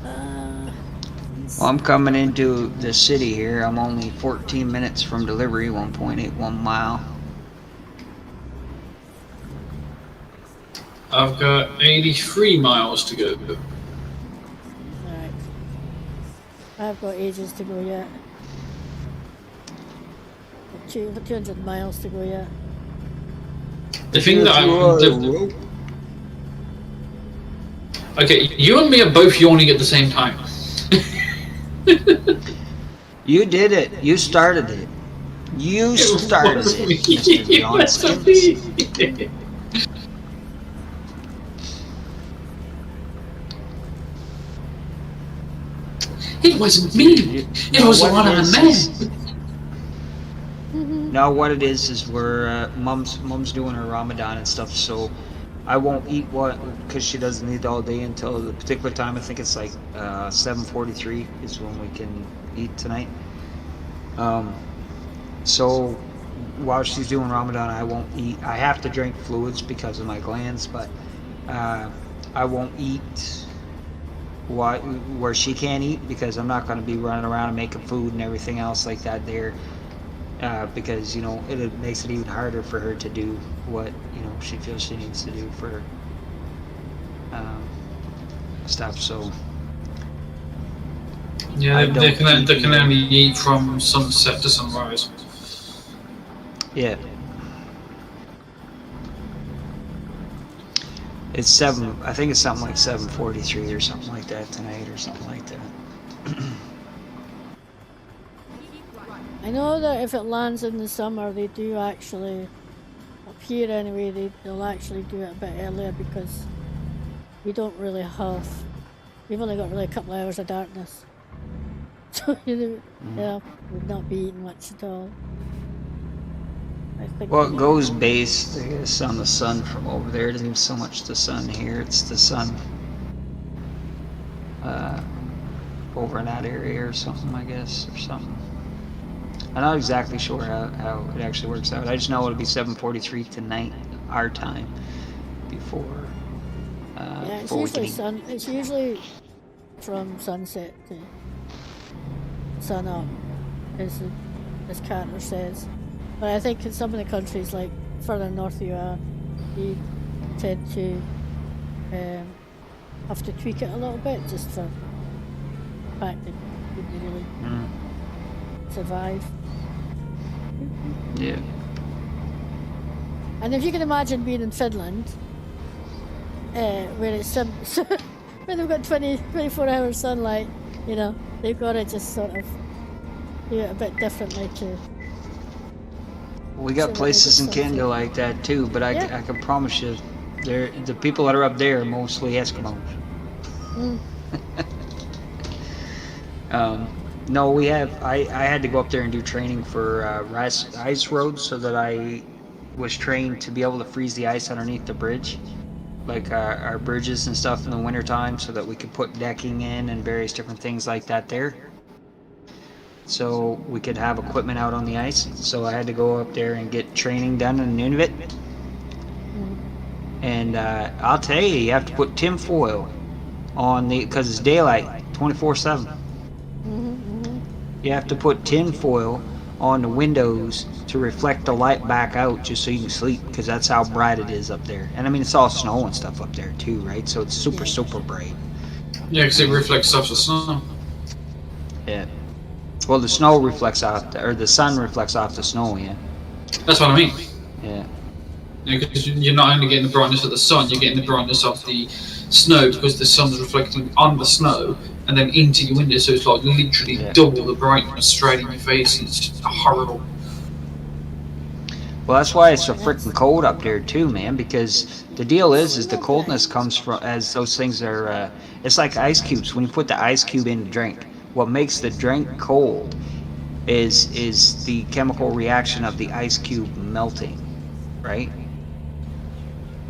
[SPEAKER 3] Well, I'm coming into the city here. I'm only 14 minutes from delivery, 1.81 mile.
[SPEAKER 5] I've got 83 miles to go.
[SPEAKER 1] Alright. I've got ages to go yet. 200 miles to go yet.
[SPEAKER 5] The thing that okay, you and me are both yawning at the same time.
[SPEAKER 3] You did it. You started it. You started it, Mr. Johnson.
[SPEAKER 5] It wasn't me. It was one of the men.
[SPEAKER 3] No, what it is we're mom's doing her Ramadan and stuff, so I won't eat because she doesn't eat all day until the particular time. I think it's like 7:43 is when we can eat tonight. So while she's doing Ramadan, I won't eat. I have to drink fluids because of my glands, but I won't eat where she can't eat because I'm not going to be running around and making food and everything else like that there. Because it makes it even harder for her to do what she feels she needs to do for stuff. So
[SPEAKER 5] yeah, they can only eat from sunset to sunrise.
[SPEAKER 3] Yeah, it's 7. I think it's something like 7:43 or something like that tonight, or something like that.
[SPEAKER 1] I know that if it lands in the summer, they do actually, up here anyway, they'll actually do it a bit earlier because we don't really have, we've only got really a couple of hours of darkness. So, we'd not be eating much at all. I think
[SPEAKER 3] Well, it goes based, I guess, on the sun from over there. It isn't even so much the sun here, it's the sun over in that area or something, I guess, or something. I'm not exactly sure how it actually works out. I just know it'll be 7:43 tonight, our time, before
[SPEAKER 1] yeah, it's
[SPEAKER 3] before we
[SPEAKER 1] usually
[SPEAKER 3] can eat.
[SPEAKER 1] It's usually from sunset to sun up, as Carter says. But I think in some of the countries, like further north you are, you tend to have to tweak it a little bit just for the fact that you couldn't really survive.
[SPEAKER 3] Yeah.
[SPEAKER 1] And if you can imagine being in Finland, where it's where they've got 24 hours sunlight, you know, they've got to just sort of do it a bit differently too.
[SPEAKER 3] We got places in Canada like that too, but I can promise you, the people that are up there are mostly Eskimos. No, we have. I had to go up there and do training for ice roads, so that I was trained to be able to freeze the ice underneath the bridge, like our bridges and stuff in the wintertime, so that we could put decking in and various different things like that there. So we could have equipment out on the ice. So I had to go up there and get training done in Nunavut. And I'll tell you, you have to put tin foil on because it's daylight 24/7. You have to put tin foil on the windows to reflect the light back out, just so you can sleep, because that's how bright it is up there. And I mean, it's all snow and stuff up there too, right? So it's super bright.
[SPEAKER 5] Yeah, because it reflects off the snow.
[SPEAKER 3] Yeah. Well, the snow reflects off, or the sun reflects off the snow. Yeah.
[SPEAKER 5] That's what I mean.
[SPEAKER 3] Yeah.
[SPEAKER 5] Because you're not only getting the brightness of the sun, you're getting the brightness of the snow, because the sun's reflecting on the snow and then into your window, so it's like literally double the brightness straight in your face. It's horrible.
[SPEAKER 3] Well, that's why it's so freaking cold up there too, man. Because the deal is the coldness comes from, as those things are. It's like ice cubes. When you put the ice cube in the drink, what makes the drink cold is the chemical reaction of the ice cube melting, right?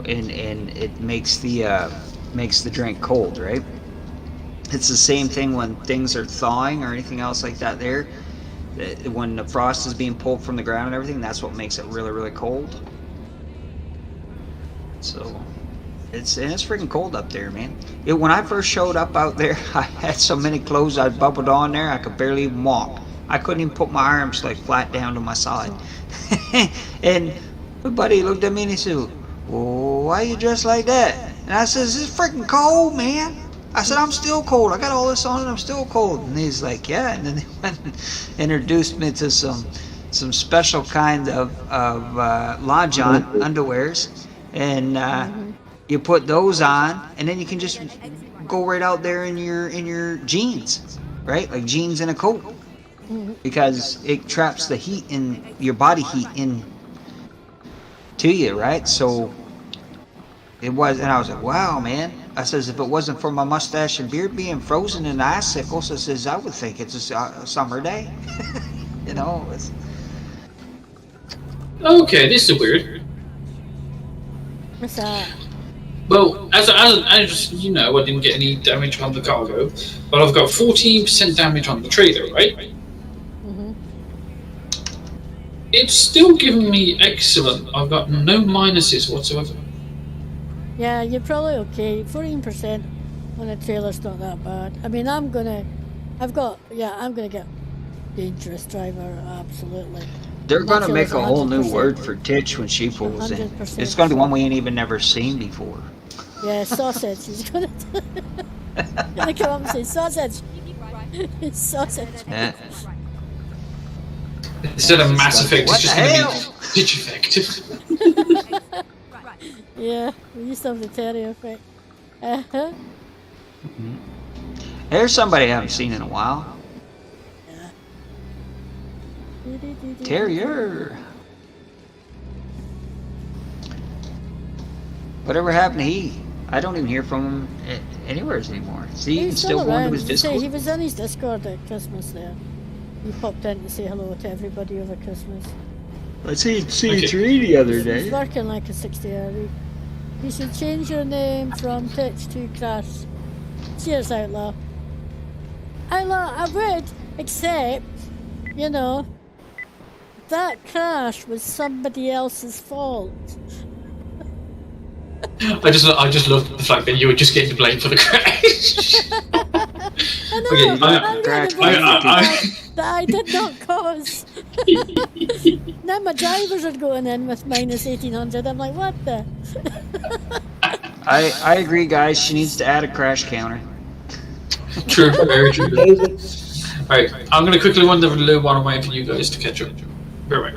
[SPEAKER 3] And it makes the drink cold, right? It's the same thing when things are thawing or anything else like that there. When the frost is being pulled from the ground and everything, that's what makes it really cold. So it's freaking cold up there, man. When I first showed up out there, I had so many clothes I'd bubbled on there, I could barely even walk. I couldn't even put my arms like flat down to my side. And my buddy looked at me and he said, "Well, why you dressed like that?" And I said, "This is freaking cold, man." I said, "I'm still cold. I got all this on and I'm still cold." And he's like, "Yeah." And then they went and introduced me to some special kind of Lajon underwears. And you put those on, and then you can just go right out there in your jeans, right? Like jeans and a coat. Because it traps the heat in your body heat in to you, right? So it was, and I was like, "Wow, man." I says, "If it wasn't for my mustache and beard being frozen in icicles," I says, "I would think it's a summer day." You know.
[SPEAKER 5] Okay, this is weird.
[SPEAKER 1] What's that?
[SPEAKER 5] Well, as you know, I didn't get any damage on the cargo, but I've got 14% damage on the trailer, right? It's still giving me excellent. I've got no minuses whatsoever.
[SPEAKER 1] Yeah, you're probably okay. 14% on a trailer's not that bad. I mean, I'm gonna get dangerous driver, absolutely.
[SPEAKER 3] They're gonna make a whole new word for Titch when she pulls in.
[SPEAKER 1] 100%.
[SPEAKER 3] It's gonna be one we ain't even never seen before.
[SPEAKER 1] Yeah, sausage. He's gonna come up and say sausage. It's sausage.
[SPEAKER 3] Yeah.
[SPEAKER 5] Instead of Mass Effect, it's just
[SPEAKER 3] What
[SPEAKER 5] going
[SPEAKER 3] the
[SPEAKER 5] to be Ditch Effect.
[SPEAKER 1] Yeah, we used to have the Terry effect.
[SPEAKER 3] There's somebody I haven't seen in a while. Terrier. Whatever happened to he? I don't even hear from him anywhere anymore. See, he can still go into his Discord.
[SPEAKER 1] He was in his Discord at Christmas there. He popped in to say hello to everybody over Christmas.
[SPEAKER 3] I see a tree the other
[SPEAKER 1] He's
[SPEAKER 3] day.
[SPEAKER 1] working like a 60-hour week. You should change your name from Titch to Crash. Cheers, Outlaw. Outlaw, I would, except, you know, that crash was somebody else's fault.
[SPEAKER 5] I just love the fact that you were just getting the blame for the crash.
[SPEAKER 1] I know,
[SPEAKER 5] Okay,
[SPEAKER 1] I'm getting that I did not cause. Now my drivers are going in with minus 1800. I'm like, what the?
[SPEAKER 3] I agree, guys. She needs to add a crash counter.
[SPEAKER 5] True, very true. Alright, I'm going to quickly run the little one. I'm waiting for you guys to catch up. Right.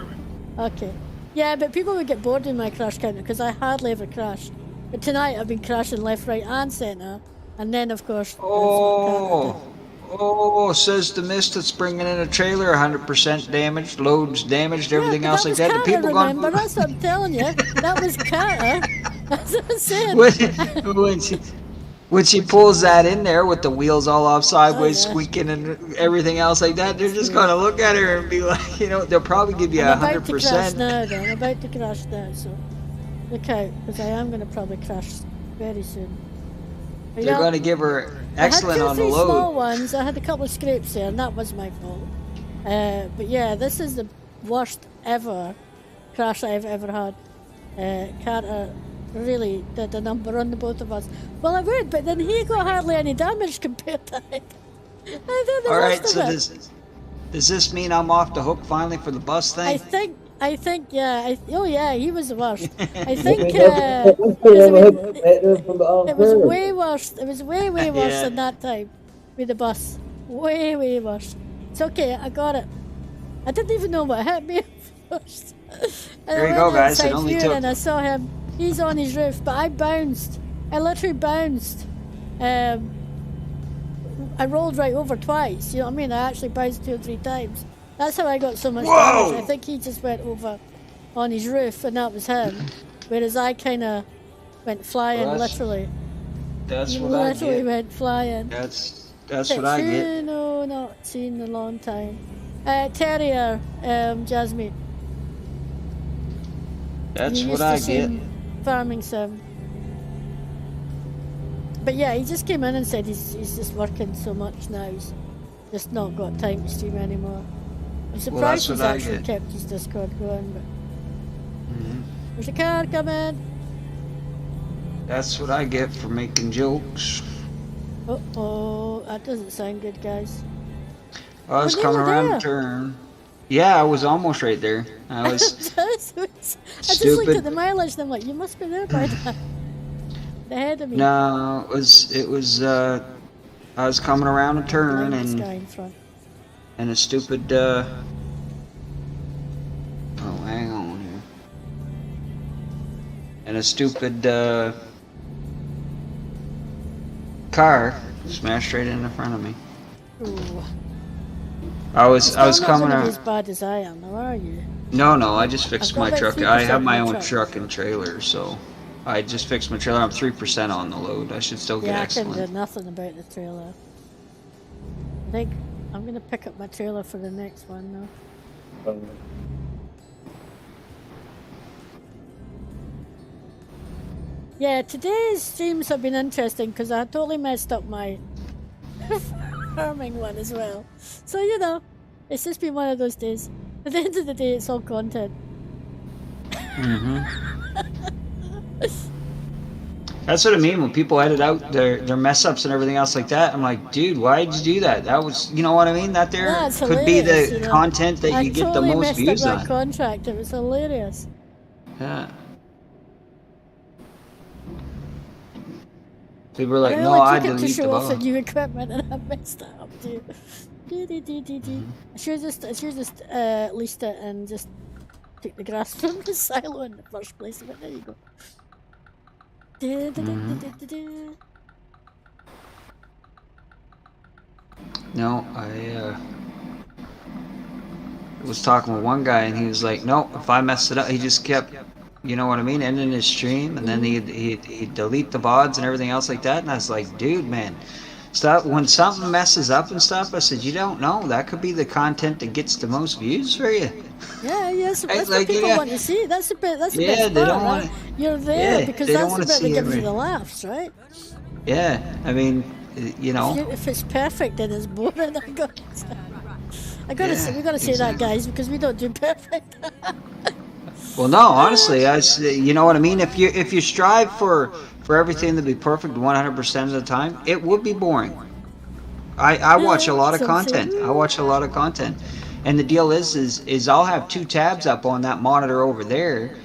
[SPEAKER 1] Okay. Yeah, but people would get bored with my crash counter because I hardly ever crash. But tonight I've been crashing left, right, and centre. And then, of course, that's what Carter did.
[SPEAKER 3] Oh, says the mist that's bringing in a trailer, 100% damaged, loads damaged, everything
[SPEAKER 1] Yeah, but
[SPEAKER 3] else
[SPEAKER 1] that
[SPEAKER 3] like
[SPEAKER 1] was
[SPEAKER 3] that. The
[SPEAKER 1] Carter,
[SPEAKER 3] people
[SPEAKER 1] remember?
[SPEAKER 3] gone.
[SPEAKER 1] That's what I'm telling you. That was Carter. That's what I'm saying.
[SPEAKER 3] When she pulls that in there with the wheels all off sideways,
[SPEAKER 1] yeah.
[SPEAKER 3] squeaking and everything else like that, they're just gonna look at her and be like, they'll probably give you
[SPEAKER 1] I'm about to crash
[SPEAKER 3] 100%.
[SPEAKER 1] now, then. I'm about to crash now, so look out, because I am going to probably crash very soon. But
[SPEAKER 3] They're
[SPEAKER 1] yeah,
[SPEAKER 3] gonna give her excellent
[SPEAKER 1] I had
[SPEAKER 3] on
[SPEAKER 1] two,
[SPEAKER 3] the
[SPEAKER 1] three small
[SPEAKER 3] load.
[SPEAKER 1] ones. I had a couple of scrapes there, and that was my fault. But yeah, this is the worst ever crash I've ever had. Carter really did a number on the both of us. Well, I would, but then he got hardly any damage compared to it. I did the
[SPEAKER 3] All right,
[SPEAKER 1] worst
[SPEAKER 3] so
[SPEAKER 1] of it.
[SPEAKER 3] does this mean I'm off the hook finally for the bus
[SPEAKER 1] I
[SPEAKER 3] thing?
[SPEAKER 1] think, yeah. Oh, yeah, he was the worst. I
[SPEAKER 6] I
[SPEAKER 1] think,
[SPEAKER 6] mean, that's
[SPEAKER 1] because, I mean,
[SPEAKER 6] back there from the
[SPEAKER 1] it was
[SPEAKER 6] curve.
[SPEAKER 1] way worse. It was way worse
[SPEAKER 3] Yeah.
[SPEAKER 1] than that time with the bus. Way worse. It's okay, I got it. I didn't even know what hit me at first. And
[SPEAKER 3] There you
[SPEAKER 1] I
[SPEAKER 3] go,
[SPEAKER 1] went
[SPEAKER 3] guys. It
[SPEAKER 1] outside
[SPEAKER 3] only
[SPEAKER 1] viewing
[SPEAKER 3] took.
[SPEAKER 1] and I saw him. He's on his roof, but I bounced. I literally bounced. I rolled right over twice. You know what I mean? I actually bounced 2 or 3 times. That's how I got so much damage. I think he just went over on his roof, and that was him. Whereas I kind of went flying,
[SPEAKER 3] Well,
[SPEAKER 1] literally.
[SPEAKER 3] That's what I
[SPEAKER 1] Literally
[SPEAKER 3] get.
[SPEAKER 1] went flying.
[SPEAKER 3] That's what I get.
[SPEAKER 1] No, not seen in a long time. Terrier, Jasmine.
[SPEAKER 3] That's
[SPEAKER 1] You
[SPEAKER 3] what
[SPEAKER 1] used
[SPEAKER 3] I
[SPEAKER 1] to see
[SPEAKER 3] get.
[SPEAKER 1] him farming sim. But yeah, he just came in and said he's just working so much now. He's just not got time to stream anymore. I'm surprised
[SPEAKER 3] what
[SPEAKER 1] he's
[SPEAKER 3] I
[SPEAKER 1] actually
[SPEAKER 3] get.
[SPEAKER 1] kept his Discord going. But
[SPEAKER 3] Mhm.
[SPEAKER 1] there's a car coming.
[SPEAKER 3] That's what I get for making jokes.
[SPEAKER 1] Oh, that doesn't sound good, guys.
[SPEAKER 3] I was
[SPEAKER 1] We're
[SPEAKER 3] coming
[SPEAKER 1] nearly
[SPEAKER 3] around
[SPEAKER 1] there.
[SPEAKER 3] the turn. Yeah, I was almost right there. I was
[SPEAKER 1] I just looked at
[SPEAKER 3] stupid.
[SPEAKER 1] the mileage and I'm like, you must be there by now. Ahead of me.
[SPEAKER 3] No, it was. I was coming around a turn
[SPEAKER 1] Blind this guy
[SPEAKER 3] and
[SPEAKER 1] in front.
[SPEAKER 3] a stupid. Oh, hang on here. And a stupid car smashed right in the front of me.
[SPEAKER 1] Ooh.
[SPEAKER 3] I was
[SPEAKER 1] Still not
[SPEAKER 3] coming
[SPEAKER 1] gonna be as
[SPEAKER 3] out.
[SPEAKER 1] bad as I am, now are you?
[SPEAKER 3] No, I just fixed
[SPEAKER 1] I've got
[SPEAKER 3] my
[SPEAKER 1] about
[SPEAKER 3] truck.
[SPEAKER 1] 3%
[SPEAKER 3] I have
[SPEAKER 1] in
[SPEAKER 3] my
[SPEAKER 1] my
[SPEAKER 3] own
[SPEAKER 1] truck.
[SPEAKER 3] truck and trailer, so I just fixed my trailer. I'm 3% on the load. I should still get
[SPEAKER 1] Yeah, I couldn't do
[SPEAKER 3] excellent.
[SPEAKER 1] nothing about the trailer. I think I'm gonna pick up my trailer for the next one now. Yeah, today's streams have been interesting because I totally messed up my farming one as well. So, you know, it's just been one of those days. At the end of the day, it's all content.
[SPEAKER 3] That's what I mean when people edit out their mess ups and everything else like that. I'm like, dude, why did you do that? That was, you know what I mean? That there
[SPEAKER 1] Yeah, it's
[SPEAKER 3] could be
[SPEAKER 1] hilarious,
[SPEAKER 3] the
[SPEAKER 1] you know.
[SPEAKER 3] content that
[SPEAKER 1] I
[SPEAKER 3] you get the
[SPEAKER 1] totally
[SPEAKER 3] most
[SPEAKER 1] messed up
[SPEAKER 3] views
[SPEAKER 1] that
[SPEAKER 3] on.
[SPEAKER 1] contract. It was hilarious.
[SPEAKER 3] Yeah. People are like,
[SPEAKER 1] I
[SPEAKER 3] no,
[SPEAKER 1] only
[SPEAKER 3] I
[SPEAKER 1] took it to
[SPEAKER 3] delete the
[SPEAKER 1] show off the
[SPEAKER 3] bot.
[SPEAKER 1] new equipment and I messed that up too. I should have just leased it and just took the grass from the silo in the first place. But there you go.
[SPEAKER 3] No, I was talking with one guy and he was like, no, if I messed it up, he just kept, you know what I mean, ending his stream, and then he'd delete the VODs and everything else like that, and I was like, dude, man, stop. When something messes up and stuff, I said, you don't know, that could be the content that gets the most views for you.
[SPEAKER 1] Yeah, yes,
[SPEAKER 3] Right,
[SPEAKER 1] that's
[SPEAKER 3] like,
[SPEAKER 1] what people
[SPEAKER 3] yeah.
[SPEAKER 1] want to see. That's the bit. That's the
[SPEAKER 3] Yeah,
[SPEAKER 1] best
[SPEAKER 3] they
[SPEAKER 1] part,
[SPEAKER 3] don't
[SPEAKER 1] right?
[SPEAKER 3] wanna-
[SPEAKER 1] You're there
[SPEAKER 3] yeah,
[SPEAKER 1] because
[SPEAKER 3] they don't
[SPEAKER 1] that's the
[SPEAKER 3] wanna
[SPEAKER 1] bit that
[SPEAKER 3] see
[SPEAKER 1] gives you
[SPEAKER 3] every-
[SPEAKER 1] the laughs, right?
[SPEAKER 3] Yeah, I mean, you know,
[SPEAKER 1] If it's perfect, then it's boring. I gotta say,
[SPEAKER 3] Yeah,
[SPEAKER 1] we gotta say that,
[SPEAKER 3] exactly.
[SPEAKER 1] guys, because we don't do perfect.
[SPEAKER 3] well, no, honestly, you know what I mean. If you strive for everything to be perfect 100% of the time, it would be boring. I watch a lot of
[SPEAKER 1] So
[SPEAKER 3] content.
[SPEAKER 1] true.
[SPEAKER 3] I watch a lot of content, and the deal is I'll have 2 tabs up on that monitor over there,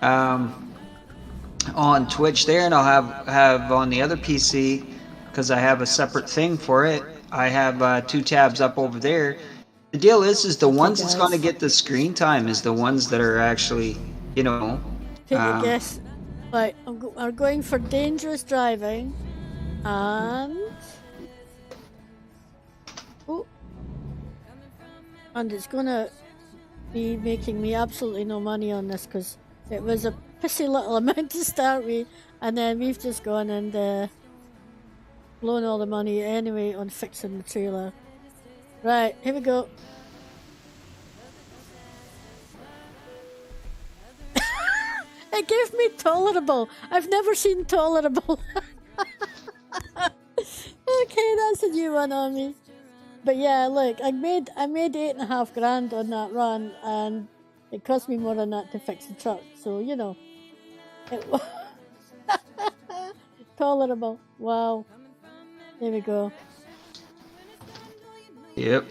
[SPEAKER 3] on Twitch there, and I'll have on the other PC, because I have a separate thing for it. I have 2 tabs up over there, The deal is the
[SPEAKER 1] Okay,
[SPEAKER 3] ones that's
[SPEAKER 1] guys.
[SPEAKER 3] going to get the screen time is the ones that are actually, you know,
[SPEAKER 1] Take a guess. Right, I'm going for dangerous driving, and oh, and it's gonna be making me absolutely no money on this because it was a pissy little amount to start with, and then we've just gone and blown all the money anyway on fixing the trailer. Right, here we go. It gave me tolerable. I've never seen tolerable. Okay, that's a new one on me. But yeah, look, I made $8.5 grand on that run, and it cost me more than that to fix the truck. So you know, it was tolerable. Wow. There we go.
[SPEAKER 3] Yep.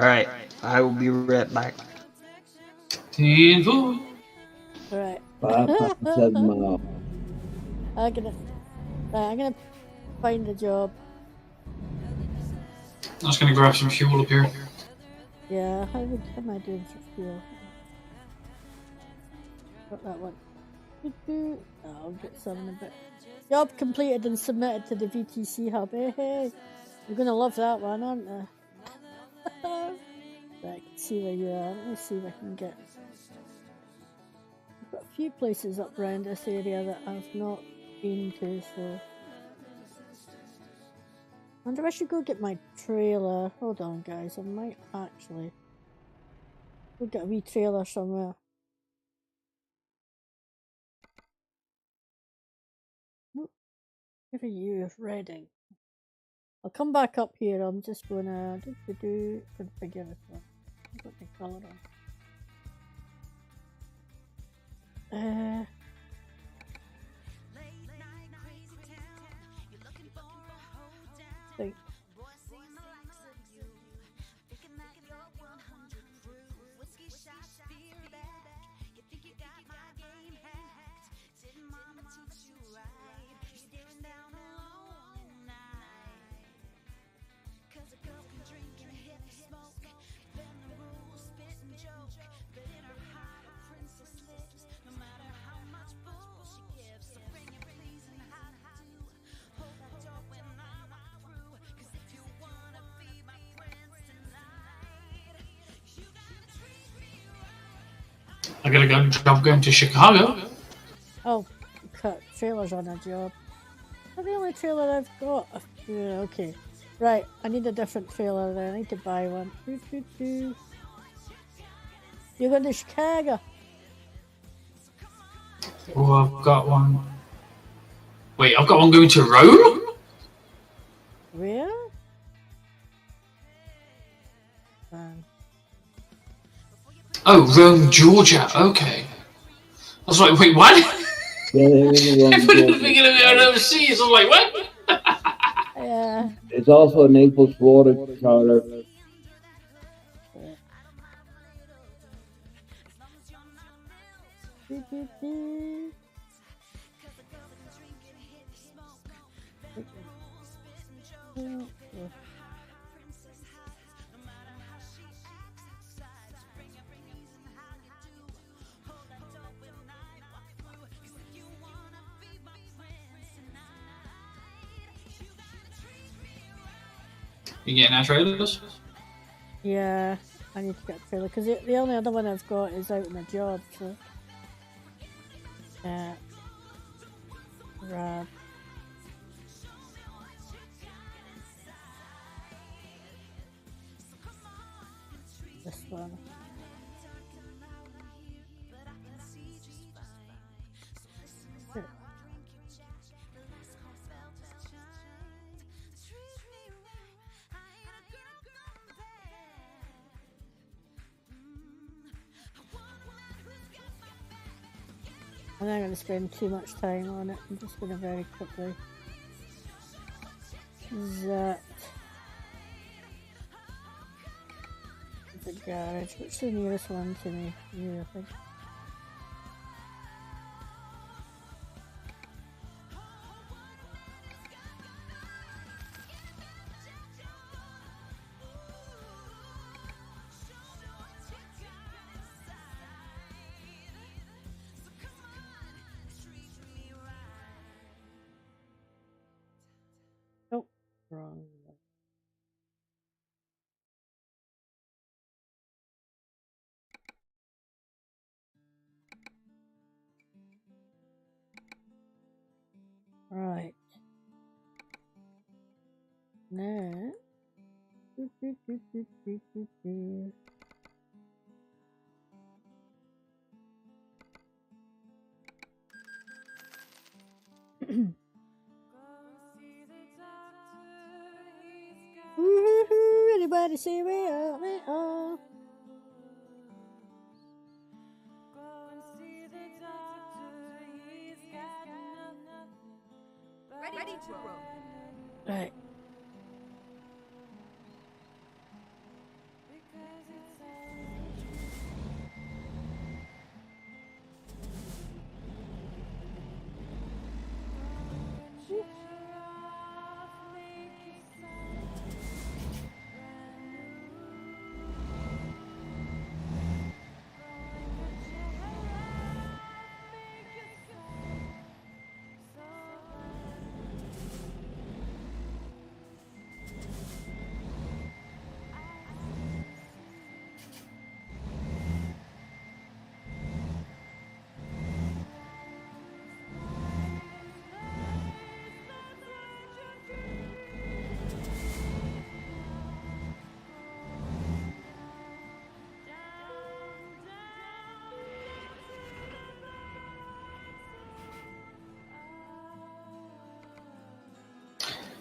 [SPEAKER 3] All right. I will be right back.
[SPEAKER 5] Convoy.
[SPEAKER 1] All right.
[SPEAKER 6] 5.7 miles.
[SPEAKER 1] I'm gonna find a job.
[SPEAKER 5] I was gonna grab some fuel up here.
[SPEAKER 1] Yeah, how am I doing for fuel? Got that one. I'll get some in a bit. Job completed and submitted to the VTC hub. Hey, you're gonna love that one, aren't you? Right, I can see where you are. Let me see if I can get. I've got a few places up around this area that I've not been to, so. I wonder if I should go get my trailer. Hold on, guys. I might actually go get a wee trailer somewhere. Where are you, Reading? I'll come back up here. I'm just gonna configure this one. I've got the colour on. Think.
[SPEAKER 5] I gotta go. I'm going to Chicago.
[SPEAKER 1] Oh, cut trailers on a job. That's the only trailer I've got. Yeah, okay. Right, I need a different trailer then. I need to buy one. You're going to Chicago.
[SPEAKER 5] Oh, I've got one. Wait, I've got one going to Rome?
[SPEAKER 1] Where?
[SPEAKER 5] Oh, Rome, Georgia. Okay. I was like, wait, what? Everybody's thinking of it overseas. I was like, what?
[SPEAKER 1] Yeah.
[SPEAKER 6] It's also a Naples, Florida charter.
[SPEAKER 5] You getting our trailers?
[SPEAKER 1] Yeah, I need to get a trailer because the only other one I've got is out on a job. So, grab. This one. I'm not going to spend too much time on it. I'm just going to very quickly zap the garage. Which is the nearest one to me? Yeah, I think. Wrong. Right. Now. Woohoo! Anybody say we are? We are.
[SPEAKER 4] Ready to roll.
[SPEAKER 1] Right.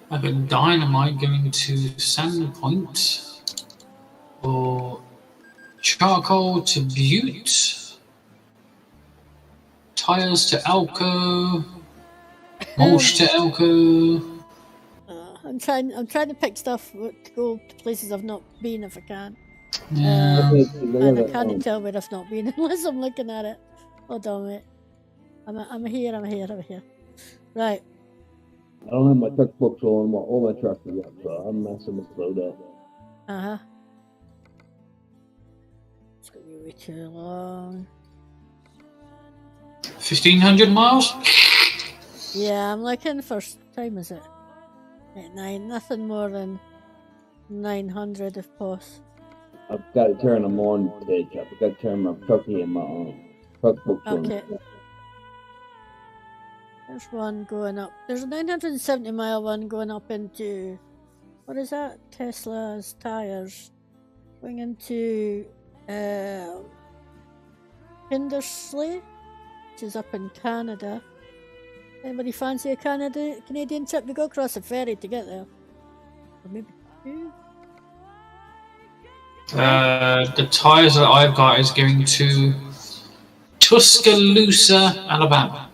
[SPEAKER 5] I've got dynamite going to Sandpoint, or charcoal to Butte, tires to Elko, mulch to Elko.
[SPEAKER 1] I'm trying to pick stuff to go to places I've not been if I can.
[SPEAKER 5] Yeah.
[SPEAKER 1] And I can't tell where I've not been unless I'm looking at it. Hold on, mate. I'm here. Right.
[SPEAKER 6] I don't have my truck books on all my trucks are up, so I'm messing with slowed up.
[SPEAKER 1] Uh-huh. It's gonna be way too long.
[SPEAKER 5] 1,500 miles?
[SPEAKER 1] Yeah, I'm looking for time is it? At 9, nothing more than 900 if possible.
[SPEAKER 6] I've got to turn them on, Titch. I've got to turn my trucky and my truck books
[SPEAKER 1] Okay.
[SPEAKER 6] on.
[SPEAKER 1] There's one going up. There's a 970 mile one going up into, what is that? Tesla's tires. Going into Kindersley, which is up in Canada. Anybody fancy a Canadian trip? We go across a ferry to get there. Or maybe two?
[SPEAKER 5] The tires that I've got is going to Tuscaloosa, Alabama.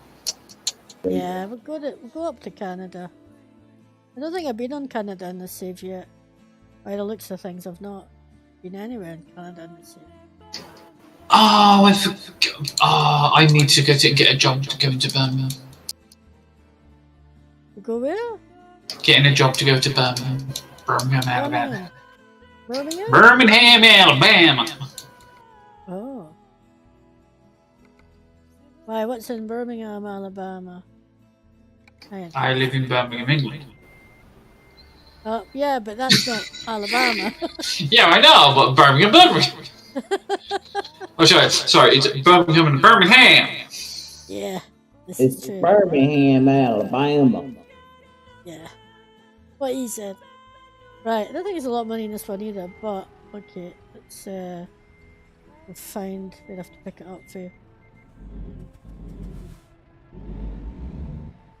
[SPEAKER 1] Yeah, we'll go up to Canada. I don't think I've been on Canada in the save yet. By the looks of things, I've not been anywhere in Canada in the save.
[SPEAKER 5] Oh, I forgot. Oh, I need to get a job to go into Birmingham.
[SPEAKER 1] You go where?
[SPEAKER 5] Getting a job to go to Birmingham. Birmingham, Alabama.
[SPEAKER 1] Birmingham?
[SPEAKER 5] Birmingham, Alabama.
[SPEAKER 1] Oh. Why, what's in Birmingham, Alabama?
[SPEAKER 5] I live in Birmingham, England.
[SPEAKER 1] Yeah, but that's not Alabama.
[SPEAKER 5] Yeah, I know, but Birmingham. Oh, sorry, it's Birmingham and Birmingham.
[SPEAKER 1] Yeah, this
[SPEAKER 6] It's
[SPEAKER 1] is true.
[SPEAKER 6] Birmingham, Alabama.
[SPEAKER 1] Yeah, what he said. Right, I don't think there's a lot of money in this one either, but okay, let's we'll find. We'd have to pick it up for you.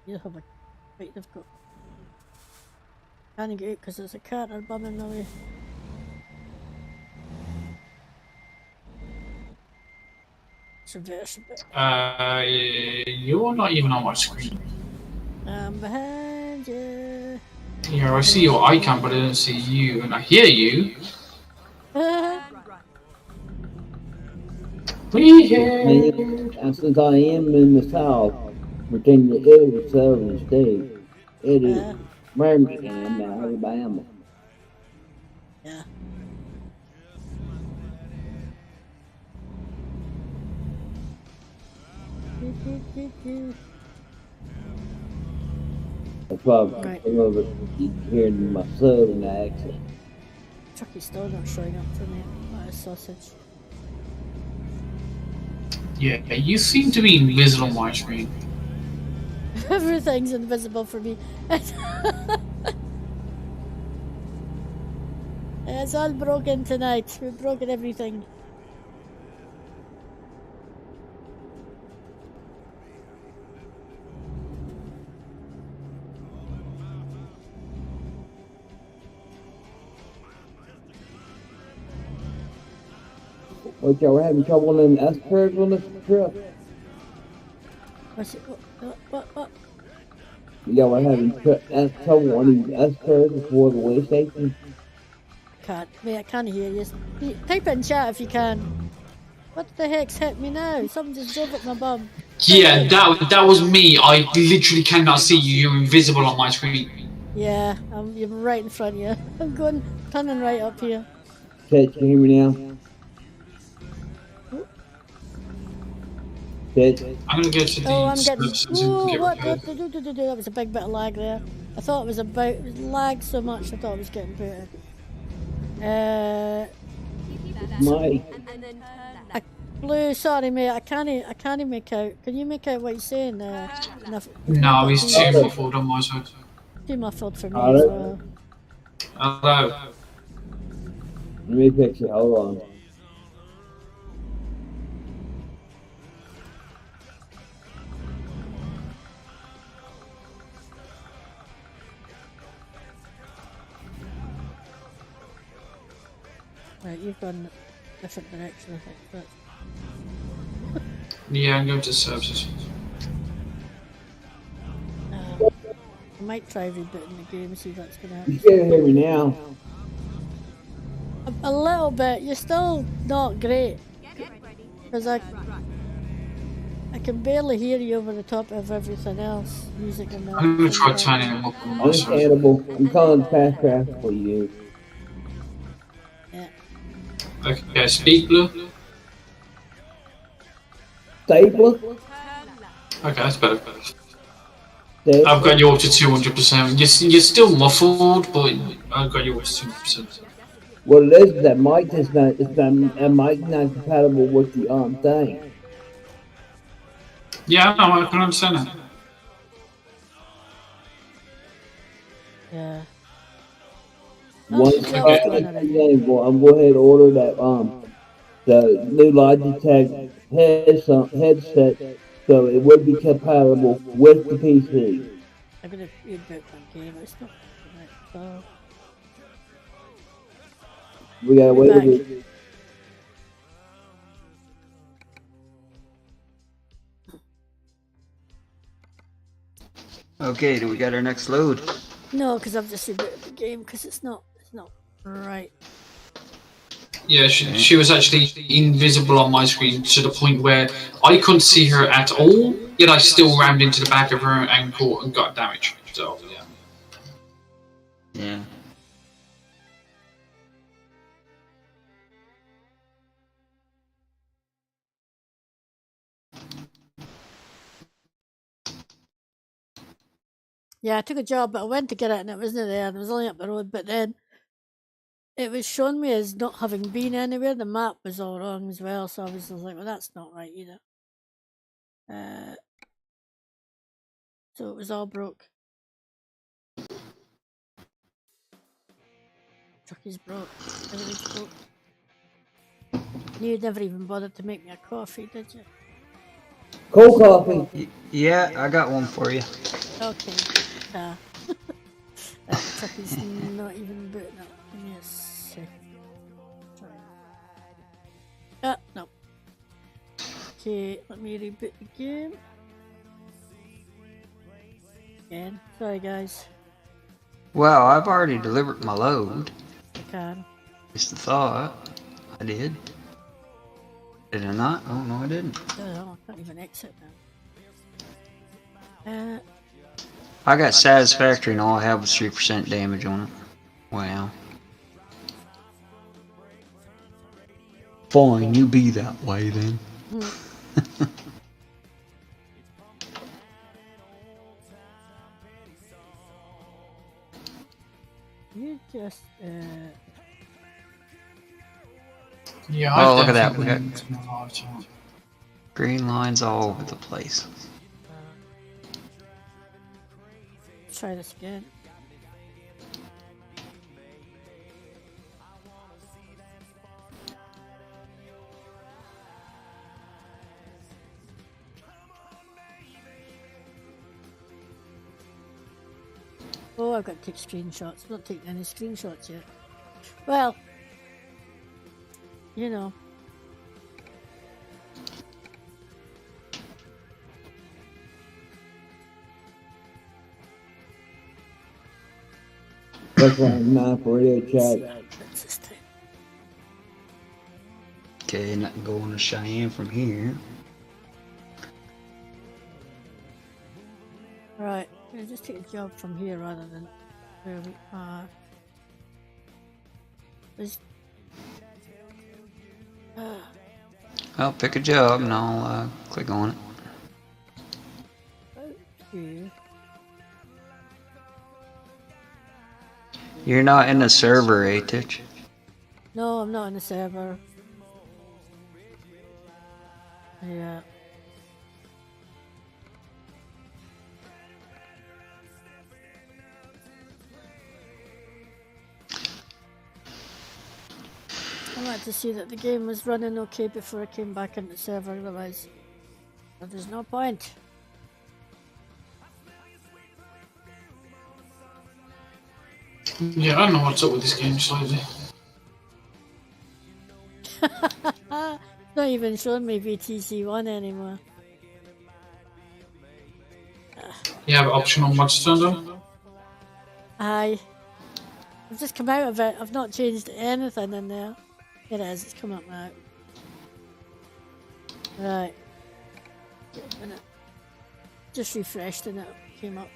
[SPEAKER 1] You have a wait, they've got. Can't get out because there's a cat or bumming the way. It's reverse a bit.
[SPEAKER 5] You're not even on my screen.
[SPEAKER 1] I'm behind you.
[SPEAKER 5] Yeah, I see your icon, but I don't see you, and I hear you. We hear.
[SPEAKER 6] And since I am in the South, Virginia is a southern state. It is Birmingham, Alabama.
[SPEAKER 1] Yeah.
[SPEAKER 6] That's why
[SPEAKER 1] Right.
[SPEAKER 6] some of us keep hearing my southern accent.
[SPEAKER 1] Chucky's still not showing up for me. What a sausage.
[SPEAKER 5] Yeah, you seem to be invisible on my screen.
[SPEAKER 1] Everything's invisible for me. It's all broken tonight. We've broken everything.
[SPEAKER 6] What, y'all were having trouble in S curves on this trip?
[SPEAKER 1] What's it? What?
[SPEAKER 6] Y'all were having trouble on these S curves before the way station?
[SPEAKER 1] I can't hear you. Type in chat if you can. What the heck's hit me now? Something just drove up my bum.
[SPEAKER 5] Yeah, that was me. I literally cannot see you. You're invisible on my screen.
[SPEAKER 1] Yeah, you're right in front of you. I'm turning right up here.
[SPEAKER 6] Ted, can you hear me now? Ted?
[SPEAKER 5] I'm gonna go to the
[SPEAKER 1] Oh, I'm getting.
[SPEAKER 5] services and
[SPEAKER 1] Whoa,
[SPEAKER 5] get
[SPEAKER 1] what?
[SPEAKER 5] repaired.
[SPEAKER 1] That was a big bit of lag there. I thought it was lag so much. I thought it was getting better.
[SPEAKER 6] Mike?
[SPEAKER 1] Blue, sorry mate, I can't make out. Can you make out what he's saying?
[SPEAKER 5] No, he's too muffled on my side.
[SPEAKER 1] Too muffled for me
[SPEAKER 6] Hello?
[SPEAKER 1] as well.
[SPEAKER 5] Hello.
[SPEAKER 6] Let me fix it, hold on.
[SPEAKER 1] Right, you've gone a different direction, I think. But,
[SPEAKER 5] Yeah, I'm going to services.
[SPEAKER 1] I might try rebooting the game, see if that's going to happen.
[SPEAKER 6] You can't hear me now.
[SPEAKER 1] A little bit. You're still not great. Because I can barely hear you over the top of everything else. Music and that.
[SPEAKER 5] I'm gonna try turning him up on my side.
[SPEAKER 6] Understandable. I'm calling fast traffic for you.
[SPEAKER 1] Yeah.
[SPEAKER 5] Okay, speak blue.
[SPEAKER 6] Stapler?
[SPEAKER 5] Okay, that's better.
[SPEAKER 6] Stapler?
[SPEAKER 5] I've got you up to 200%. You're still muffled, but I've got you up to 200%.
[SPEAKER 6] What it is that mic is not, a mic not compatible with the thing.
[SPEAKER 5] Yeah, no, I can understand that.
[SPEAKER 1] Yeah.
[SPEAKER 6] Once
[SPEAKER 1] the job's going already.
[SPEAKER 6] I'm go ahead and order that the new Logitech headset so it would be compatible with the PC.
[SPEAKER 1] I'm going to reboot my game. It's not right. So,
[SPEAKER 6] We gotta wait a
[SPEAKER 1] back.
[SPEAKER 6] bit.
[SPEAKER 3] Okay, do we got our next load?
[SPEAKER 1] No, because I've just rebooted the game because it's not right.
[SPEAKER 5] Yeah, she was actually invisible on my screen to the point where I couldn't see her at all, yet I still rammed into the back of her ankle and got damage. So, yeah.
[SPEAKER 3] Yeah.
[SPEAKER 1] Yeah, I took a job, but I went to get it and it wasn't there and it was only up the road. But then it was showing me as not having been anywhere. The map was all wrong as well. So I was just like, well, that's not right either. So it was all broke. Truck is broke. Everything's broke. You never even bothered to make me a coffee, did you?
[SPEAKER 6] Cold coffee.
[SPEAKER 3] Yeah, I got one for you.
[SPEAKER 1] Okay. That truck is not even booting up. Give me a sec. No. Okay, let me reboot the game. Again. Sorry, guys.
[SPEAKER 3] Well, I've already delivered my load.
[SPEAKER 1] I can.
[SPEAKER 3] Just a thought. I did. Did I not? Oh, no, I didn't.
[SPEAKER 1] Oh, I can't even exit now.
[SPEAKER 3] I got satisfactory and all I have was 3% damage on it. Wow. Fine, you be that way then.
[SPEAKER 1] You just
[SPEAKER 5] Yeah,
[SPEAKER 3] Oh,
[SPEAKER 5] I
[SPEAKER 3] look at that.
[SPEAKER 5] definitely
[SPEAKER 3] We got
[SPEAKER 5] need to know how to-
[SPEAKER 3] green lines all over the place.
[SPEAKER 1] try this again. Oh, I've got to take screenshots. I'm not taking any screenshots yet. Well, you know.
[SPEAKER 6] That's why I'm not for radio chat.
[SPEAKER 1] That's this time.
[SPEAKER 3] Okay, nothing going to Cheyenne from here.
[SPEAKER 1] Right, yeah, just take a job from here rather than where we are. There's,
[SPEAKER 3] Well, pick a job and I'll click on it.
[SPEAKER 1] okay.
[SPEAKER 3] You're not in the server, eh, Titch?
[SPEAKER 1] No, I'm not on the server. Yeah. I wanted to see that the game was running okay before I came back into the server, otherwise there's no point.
[SPEAKER 5] Yeah, I don't know what's up with this game slightly.
[SPEAKER 1] It's not even showing me VTC1 anymore.
[SPEAKER 5] You have optional mods turned on?
[SPEAKER 1] Aye. I've just come out of it. I've not changed anything in there. It is. It's come up now. Right. Wait a minute. Just refreshed and it came up.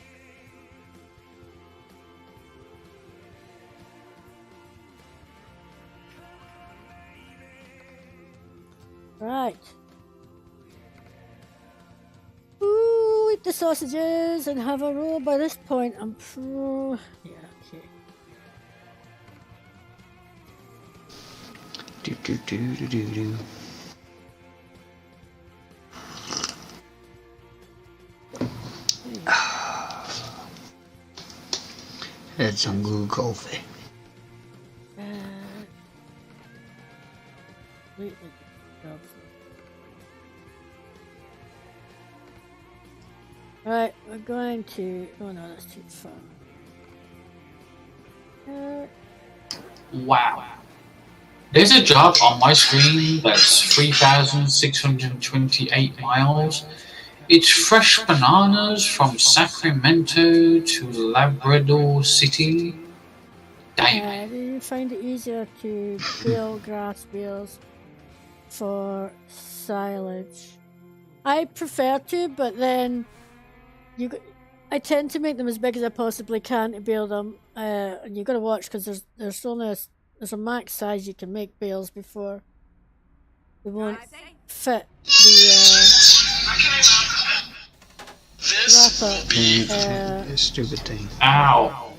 [SPEAKER 1] Right. Ooh, eat the sausages and have a roll. By this point, I'm pro. Yeah, okay.
[SPEAKER 3] Do do do do do do. Had some good coffee.
[SPEAKER 1] Completely jobs. Right, we're going to. Oh no, that's too far.
[SPEAKER 5] Wow. There's a job on my screen that's 3,628 miles. It's fresh bananas from Sacramento to Labrador City. Damn.
[SPEAKER 1] Do you find it easier to bale grass bales for silage? I prefer to, but then I tend to make them as big as I possibly can to bale them. And you got to watch because there's only there's a max size you can make bales before they won't fit the wrapper.
[SPEAKER 3] This stupid thing.
[SPEAKER 5] Ow.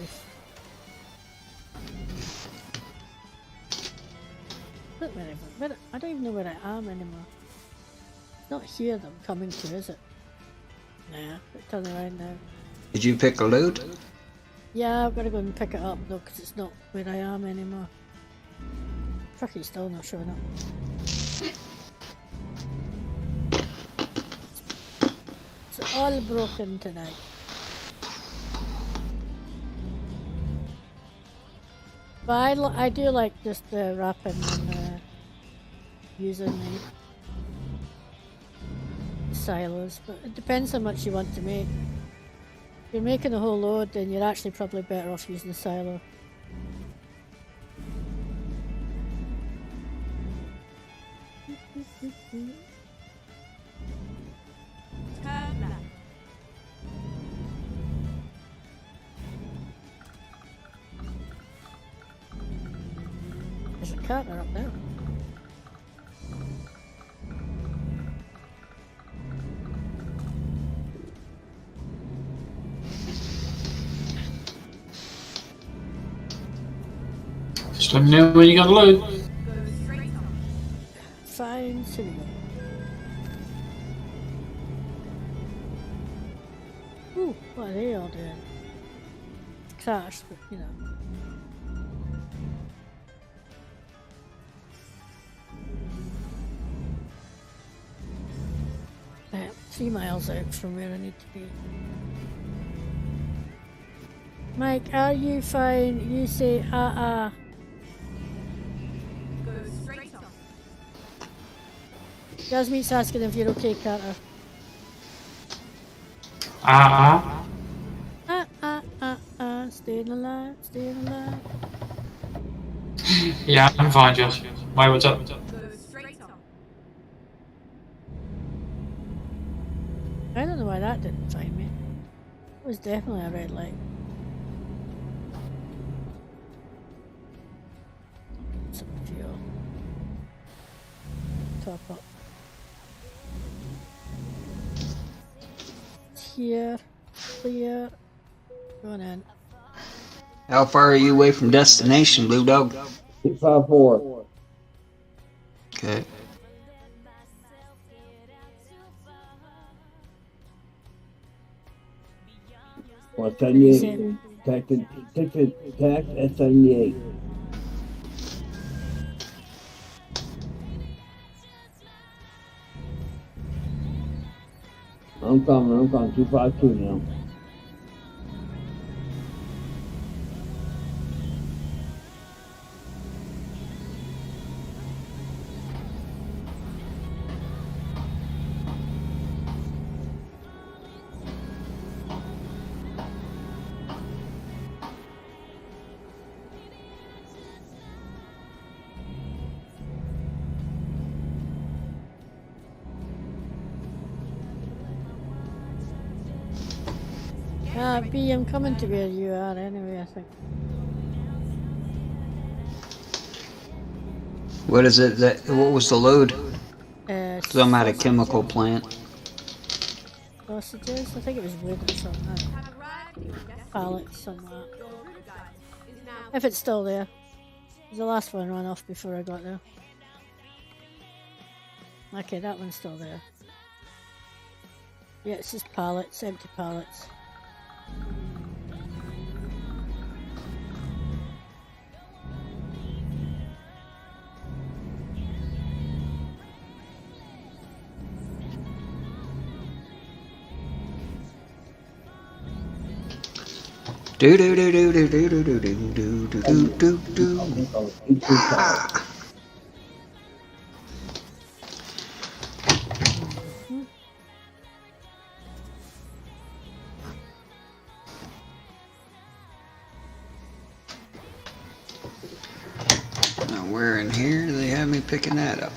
[SPEAKER 1] Look where I don't even know where I am anymore. It's not here that I'm coming to, is it? Nah, turn around now.
[SPEAKER 3] Did you pick a loot?
[SPEAKER 1] Yeah, I've got to go and pick it up though, because it's not where I am anymore. Trucky's still not showing up. It's all broken tonight. But I do like just wrapping and using the silos, but it depends how much you want to make. If you're making a whole load, then you're actually probably better off using a silo.
[SPEAKER 4] Turn left.
[SPEAKER 1] There's a partner up there.
[SPEAKER 5] Just let me know when you got to load.
[SPEAKER 4] Go straight on.
[SPEAKER 1] Fine, here we go. Ooh, what are they all doing? Crashed, but you know. Right, 3 miles out from where I need to be. Mike, are you fine? You say
[SPEAKER 4] Go straight on.
[SPEAKER 1] Jasmine's asking if you're okay, Carter. Staying alive, staying alive.
[SPEAKER 5] Yeah, I'm fine, Josh. Why, what's up?
[SPEAKER 4] Go straight on.
[SPEAKER 1] I don't know why that didn't find me. It was definitely a red light. Some fuel. Top up. Here, clear. Going in.
[SPEAKER 3] How far are you away from destination, Blue Dog?
[SPEAKER 6] 654.
[SPEAKER 3] Okay.
[SPEAKER 6] Well, 78. Tax at 78. I'm coming 252 now.
[SPEAKER 1] B, I'm coming to where you are anyway, I think.
[SPEAKER 3] What is it that, what was the load?
[SPEAKER 1] Because
[SPEAKER 3] I'm at a chemical plant.
[SPEAKER 1] sausages? I think it was wood or something.
[SPEAKER 4] Have arrived at your destination.
[SPEAKER 1] Pallets, something like that.
[SPEAKER 4] Your route guide is now.
[SPEAKER 1] If it's still there. The last one ran off before I got there. Okay, that one's still there. Yeah, it's just pallets, empty pallets.
[SPEAKER 3] Do do do do do do do do do do do do do. Now where in here do they have me picking that up?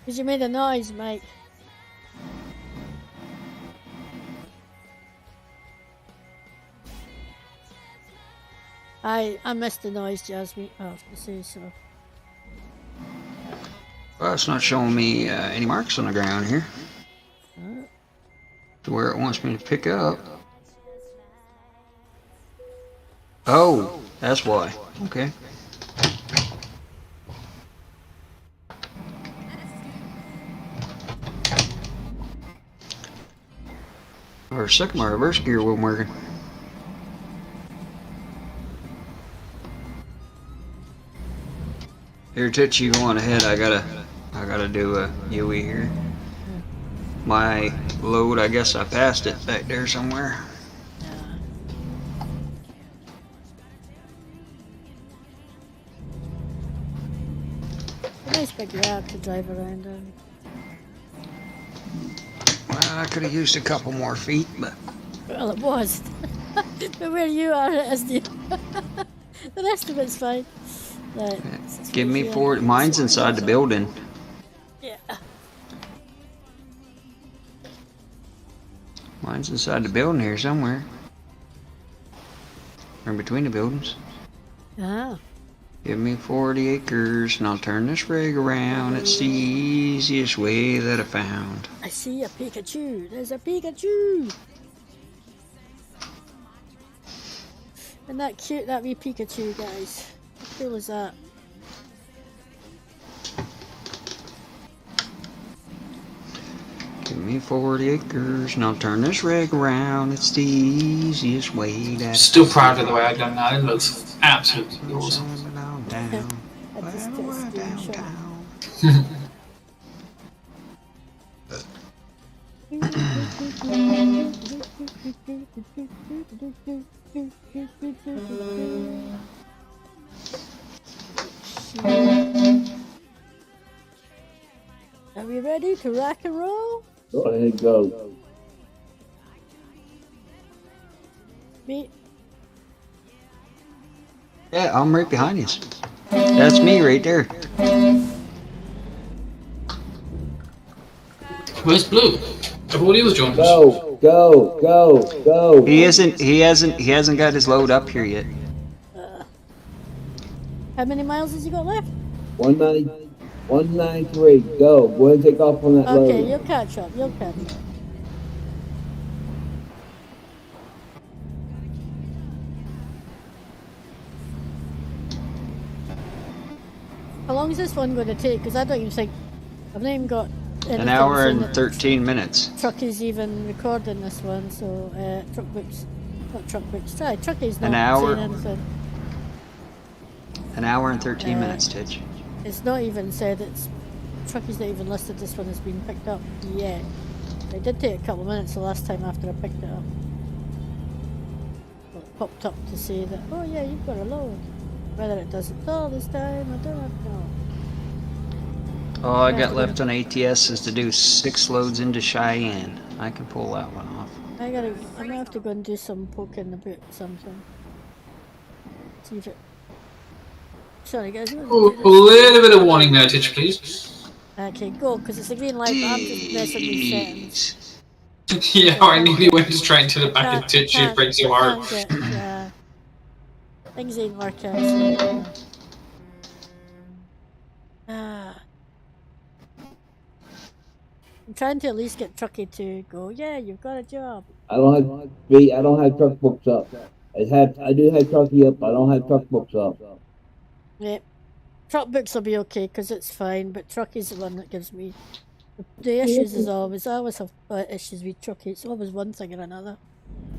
[SPEAKER 1] Because you made a noise, Mike. I missed the noise, Jasmine. I have to say so.
[SPEAKER 3] Well, it's not showing me any marks on the ground here. To where it wants me to pick up. Oh, that's why. Okay. For a second, my reverse gear wasn't working. Here, Titch, you go on ahead. I gotta do a UE here. My load, I guess I passed it back there somewhere.
[SPEAKER 1] A nice big yard to drive around in.
[SPEAKER 3] Well, I could have used a couple more feet, but
[SPEAKER 1] Well, it was. But where you are, it is the... The rest of it's fine. Right,
[SPEAKER 3] give me four. Mine's inside the building.
[SPEAKER 1] Yeah.
[SPEAKER 3] Mine's inside the building here somewhere. in between the buildings.
[SPEAKER 1] Ah.
[SPEAKER 3] Give me 40 acres and I'll turn this rig around. It's the easiest way that I found.
[SPEAKER 1] I see a Pikachu. There's a Pikachu. Isn't that cute, that wee Pikachu, guys? How cool is that?
[SPEAKER 3] Give me 40 acres and I'll turn this rig around. It's the easiest way that
[SPEAKER 5] Still proud of the way I done that. It looks absolutely awesome.
[SPEAKER 3] down.
[SPEAKER 1] I just took a screenshot. Are we ready to rock and roll?
[SPEAKER 6] Go ahead, go.
[SPEAKER 1] Me?
[SPEAKER 3] Yeah, I'm right behind you. That's me right there.
[SPEAKER 5] Where's Blue? I thought he was joining us.
[SPEAKER 6] Go, go, go, go.
[SPEAKER 3] He hasn't got his load up here yet.
[SPEAKER 1] How many miles has he got left?
[SPEAKER 6] 193. Go. Go ahead and take off on that
[SPEAKER 1] Okay,
[SPEAKER 6] load.
[SPEAKER 1] you'll catch up. You'll catch up. How long is this one going to take? Because I don't even think I've not even got anything
[SPEAKER 3] An hour
[SPEAKER 1] saying
[SPEAKER 3] and
[SPEAKER 1] that
[SPEAKER 3] 13 minutes.
[SPEAKER 1] Truckie's even recording this one. So truck books, not truck books. Try Truckie's not
[SPEAKER 3] An hour.
[SPEAKER 1] saying anything.
[SPEAKER 3] An hour and 13 minutes, Titch.
[SPEAKER 1] It's not even said it's Truckie's not even listed. This one has been picked up yet. It did take a couple of minutes the last time after I picked it up. Well, it popped up to say that, oh yeah, you've got a load. Whether it does it all this time, I don't know.
[SPEAKER 3] All I got left on ATS is to do 6 loads into Cheyenne. I can pull that one off.
[SPEAKER 1] I'm gonna have to go and do some poking about something. See if it. Sorry guys. I'm gonna
[SPEAKER 5] Oh,
[SPEAKER 1] do
[SPEAKER 5] a little bit of warning there, Titch, please.
[SPEAKER 1] this. Okay, go, because it's a green light, but I'm just messing with settings.
[SPEAKER 3] Jeez.
[SPEAKER 5] Yeah, I nearly went straight to the back of Titch. It
[SPEAKER 1] Can't-
[SPEAKER 5] breaks your heart.
[SPEAKER 1] can't get, things ain't working. So, I'm trying to at least get Truckee to go, yeah, you've got a job.
[SPEAKER 6] I don't have truck books up. I do have trucky up. I don't have truck books up.
[SPEAKER 1] Yeah. Truck books will be okay because it's fine, but Truckee's the one that gives me the issues. I always have issues with Truckee. It's always one thing or another.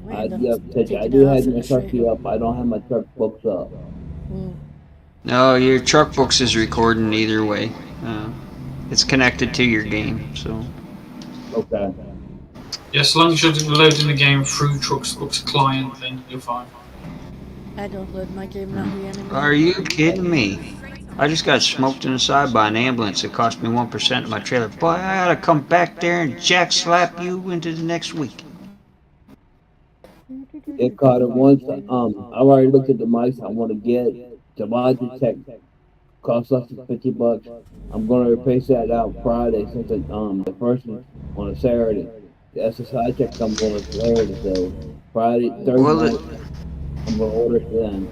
[SPEAKER 6] I do have my trucky up. I don't have my truck books up.
[SPEAKER 3] No, your truck books is recording either way. It's connected to your game, so.
[SPEAKER 6] Okay.
[SPEAKER 5] Yeah, as long as you're loading the game through Trucks Books client, then you're fine.
[SPEAKER 1] I don't load my game that way anymore.
[SPEAKER 3] Are you kidding me? I just got smoked in the side by an ambulance. It cost me 1% of my trailer. Boy, I gotta come back there and jack slap you into the next week.
[SPEAKER 6] It caught it once. I've already looked at the mics I want to get. The Logitech costs less than $50. I'm gonna replace that out Friday since the first one on a Saturday. The SSI check comes on a Saturday, so Thursday night, I'm gonna order it then.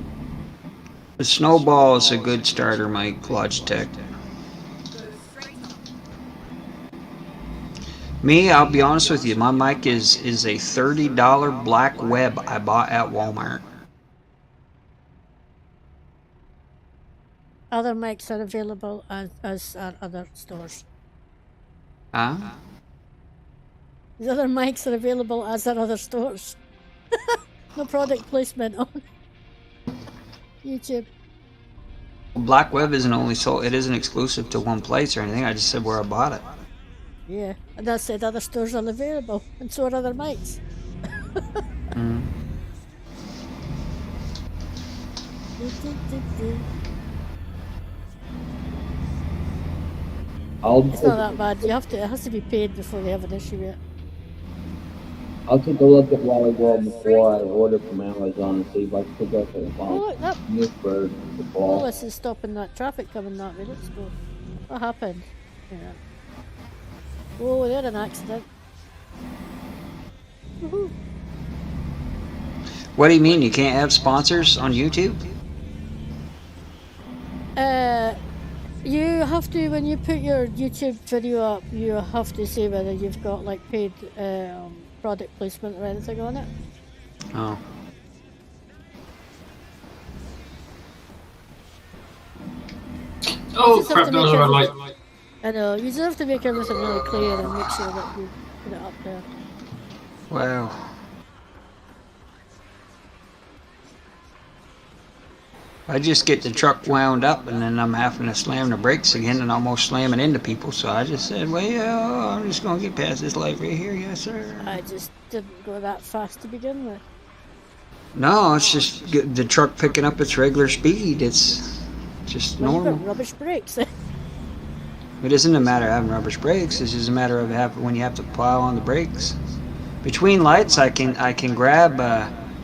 [SPEAKER 3] The Snowball is a good starter mic, Logitech. Me, I'll be honest with you, my mic is a $30 black web I bought at Walmart.
[SPEAKER 1] Other mics are available as are other stores.
[SPEAKER 3] Huh?
[SPEAKER 1] The other mics are available as are other stores. No product placement on YouTube.
[SPEAKER 3] Black web isn't only sold, it isn't exclusive to one place or anything. I just said where I bought it.
[SPEAKER 1] Yeah, and I said other stores are available, and so are other mics. It's not that bad. It has to be paid before they have an issue with it.
[SPEAKER 6] I'll take a look at Volleyball before I order from Amazon and see if I can pick up a
[SPEAKER 1] Oh, look, that
[SPEAKER 6] Newsburg the ball.
[SPEAKER 1] Wallace is stopping that traffic coming that way. Let's go. What happened? Yeah. Oh, they had an accident. Woohoo.
[SPEAKER 3] What do you mean you can't have sponsors on YouTube?
[SPEAKER 1] You have to, when you put your YouTube video up, you have to say whether you've got like paid product placement or anything on it.
[SPEAKER 3] Oh.
[SPEAKER 5] Oh
[SPEAKER 1] just have
[SPEAKER 5] crap!
[SPEAKER 1] to
[SPEAKER 5] Those
[SPEAKER 1] make
[SPEAKER 5] are like.
[SPEAKER 1] everything- I know, you just have to make everything really clear and make sure that you put it up there.
[SPEAKER 3] Wow. I just get the truck wound up and then I'm having to slam the brakes again and almost slamming into people. So I just said, well, I'm just going to get past this light right here. Yes, sir.
[SPEAKER 1] I just didn't go that fast to begin with.
[SPEAKER 3] No, it's just the truck picking up its regular speed. It's just
[SPEAKER 1] Well, you've
[SPEAKER 3] normal.
[SPEAKER 1] got rubbish brakes.
[SPEAKER 3] It isn't a matter of having rubber brakes. It's just a matter of when you have to plow on the brakes. Between lights, I can grab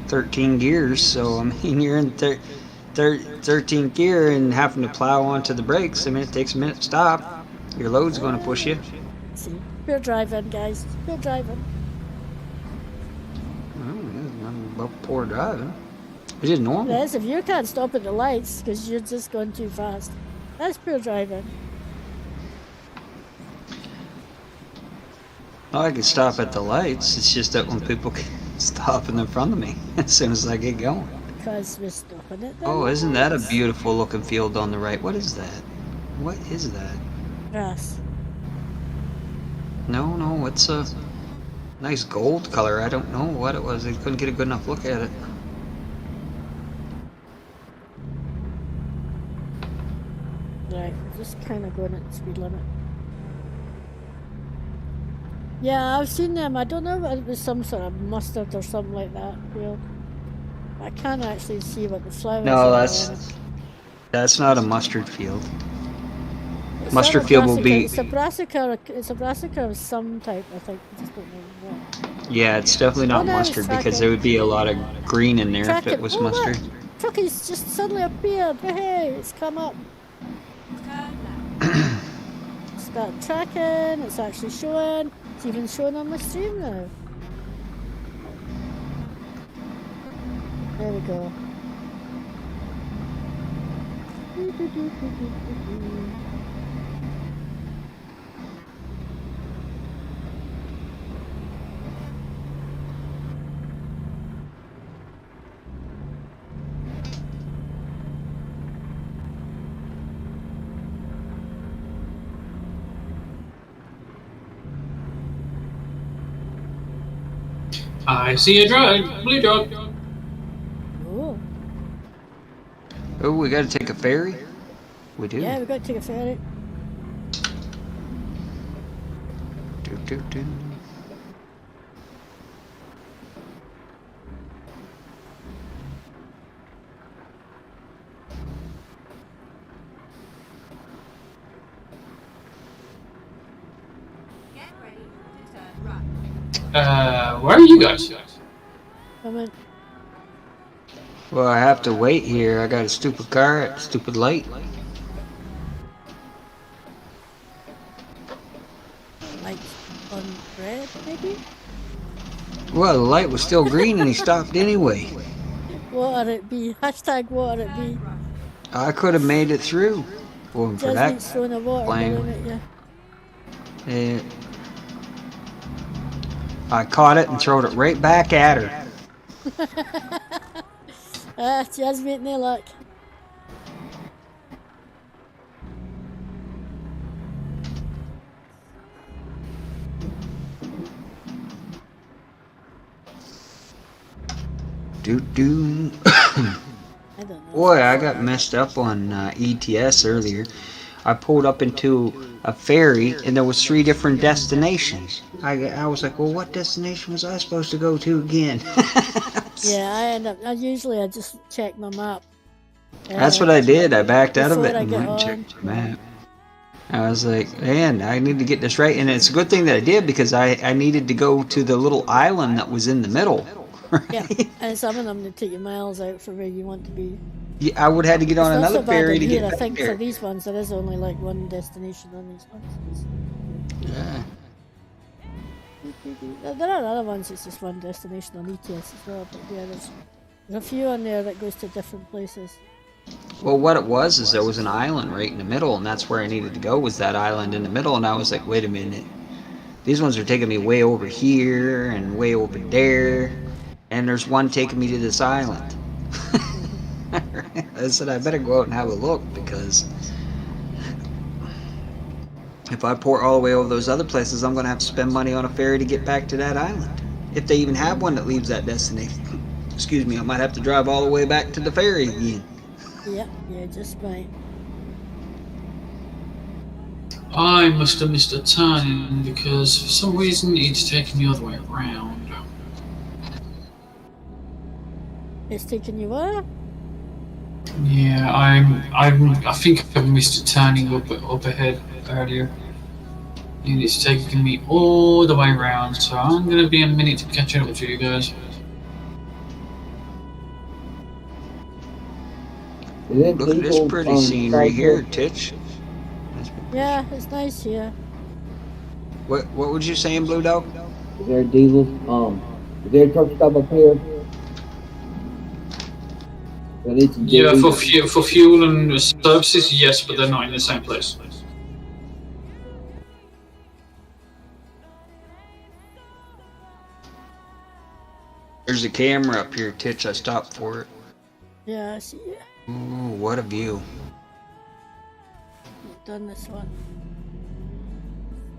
[SPEAKER 3] 13 gears. So I mean, you're in 13th gear and having to plow onto the brakes. I mean, it takes a minute to stop. Your load's going to push you.
[SPEAKER 1] See, pure driving, guys. Pure driving.
[SPEAKER 3] I'm above poor driving. It's just normal.
[SPEAKER 1] Yes, if you can't stop at the lights because you're just going too fast, that's pure driving.
[SPEAKER 3] I can stop at the lights. It's just that when people stop in front of me as soon as I get going.
[SPEAKER 1] Because we're stopping at the
[SPEAKER 3] Oh, isn't that a
[SPEAKER 1] lights.
[SPEAKER 3] beautiful looking field on the right? What is that? What is that?
[SPEAKER 1] Grass.
[SPEAKER 3] No, it's a nice gold color. I don't know what it was. I couldn't get a good enough look at it.
[SPEAKER 1] Right, we're just kind of going at the speed limit. Yeah, I've seen them. I don't know if it was some sort of mustard or something like that. Field. I can't actually see what the flowers
[SPEAKER 3] No,
[SPEAKER 1] are.
[SPEAKER 3] that's not a mustard field.
[SPEAKER 1] It's
[SPEAKER 3] mustard
[SPEAKER 1] not a
[SPEAKER 3] field will
[SPEAKER 1] brassica.
[SPEAKER 3] be-
[SPEAKER 1] It's a brassica. It's a brassica of some type. I think. I just don't know what.
[SPEAKER 3] Yeah, it's definitely not
[SPEAKER 1] Oh, no, it's
[SPEAKER 3] mustard because
[SPEAKER 1] tracking.
[SPEAKER 3] there would be a lot of green in there
[SPEAKER 1] Track
[SPEAKER 3] if it
[SPEAKER 1] it.
[SPEAKER 3] was
[SPEAKER 1] Oh, look.
[SPEAKER 3] mustard.
[SPEAKER 1] Trucky's just suddenly appeared. Hey, it's come up. It's got tracking. It's actually showing. It's even showing on the stream now. There we go.
[SPEAKER 5] I see a drug, blue drug.
[SPEAKER 1] Oh,
[SPEAKER 3] Oh, we got to take a ferry? We do.
[SPEAKER 1] yeah, we've got to take a ferry.
[SPEAKER 3] Do.
[SPEAKER 4] Get ready to turn right.
[SPEAKER 5] Where are you guys?
[SPEAKER 1] I went,
[SPEAKER 3] Well, I have to wait here. I got a stupid car at a stupid light.
[SPEAKER 1] like, on red, maybe?
[SPEAKER 3] Well, the light was still green and he stopped anyway.
[SPEAKER 1] What it be? Hashtag what it be?
[SPEAKER 3] I could have made it through. Going for that.
[SPEAKER 1] Jasmine's throwing a water
[SPEAKER 3] flame.
[SPEAKER 1] balloon at you.
[SPEAKER 3] Eh, I caught it and throwed it right back at her.
[SPEAKER 1] Ah, Jasmine, no luck.
[SPEAKER 3] Do.
[SPEAKER 1] I don't know.
[SPEAKER 3] Boy, I got messed up on ETS earlier. I pulled up into a ferry and there was 3 different destinations. I was like, well, what destination was I supposed to go to again?
[SPEAKER 1] Yeah, I end up. I just check my map.
[SPEAKER 3] That's what I did. I backed out of it
[SPEAKER 1] Before I
[SPEAKER 3] and
[SPEAKER 1] get
[SPEAKER 3] went and
[SPEAKER 1] on.
[SPEAKER 3] checked the map. I was like, man, I need to get this right. And it's a good thing that I did because I needed to go to the little island that was in the middle.
[SPEAKER 1] Yeah, and some of them they take you miles out for where you want to be.
[SPEAKER 3] Yeah, I would have had to get on
[SPEAKER 1] It's not
[SPEAKER 3] another
[SPEAKER 1] so bad
[SPEAKER 3] ferry
[SPEAKER 1] in
[SPEAKER 3] to
[SPEAKER 1] here.
[SPEAKER 3] get
[SPEAKER 1] I
[SPEAKER 3] back
[SPEAKER 1] think for
[SPEAKER 3] there.
[SPEAKER 1] these ones there is only like one destination on these ones.
[SPEAKER 3] Yeah.
[SPEAKER 1] There are other ones. It's just one destination on ETS as well, but yeah, there's There's a few on there that goes to different places.
[SPEAKER 3] Well, what it was is there was an island right in the middle, and that's where I needed to go, was that island in the middle, and I was like, wait a minute. These ones are taking me way over here and way over there, and there's one taking me to this island. I said, I better go out and have a look, because if I port all the way over those other places, I'm going to have to spend money on a ferry to get back to that island. If they even have one that leaves that destination. Excuse me, I might have to drive all the way back to the ferry again.
[SPEAKER 1] Yep, yeah, just might.
[SPEAKER 5] I must have missed a turn because for some reason it's taking me all the way around.
[SPEAKER 1] It's taking you where?
[SPEAKER 5] Yeah, I think I missed a turning up ahead earlier. And it's taking me all the way around, so I'm gonna be a minute to catch up with you guys.
[SPEAKER 3] Look at this pretty scenery here, Titch.
[SPEAKER 1] Yeah, it's nice here.
[SPEAKER 3] What was you saying, Blue Dog?
[SPEAKER 6] Is there diesel? Is there a truck stop up here?
[SPEAKER 5] Yeah, for fuel and services, yes, but they're not in the same place.
[SPEAKER 3] There's a camera up here, Titch. I stopped for it.
[SPEAKER 1] Yeah, I see it.
[SPEAKER 3] Ooh, what a view.
[SPEAKER 1] I've done this one.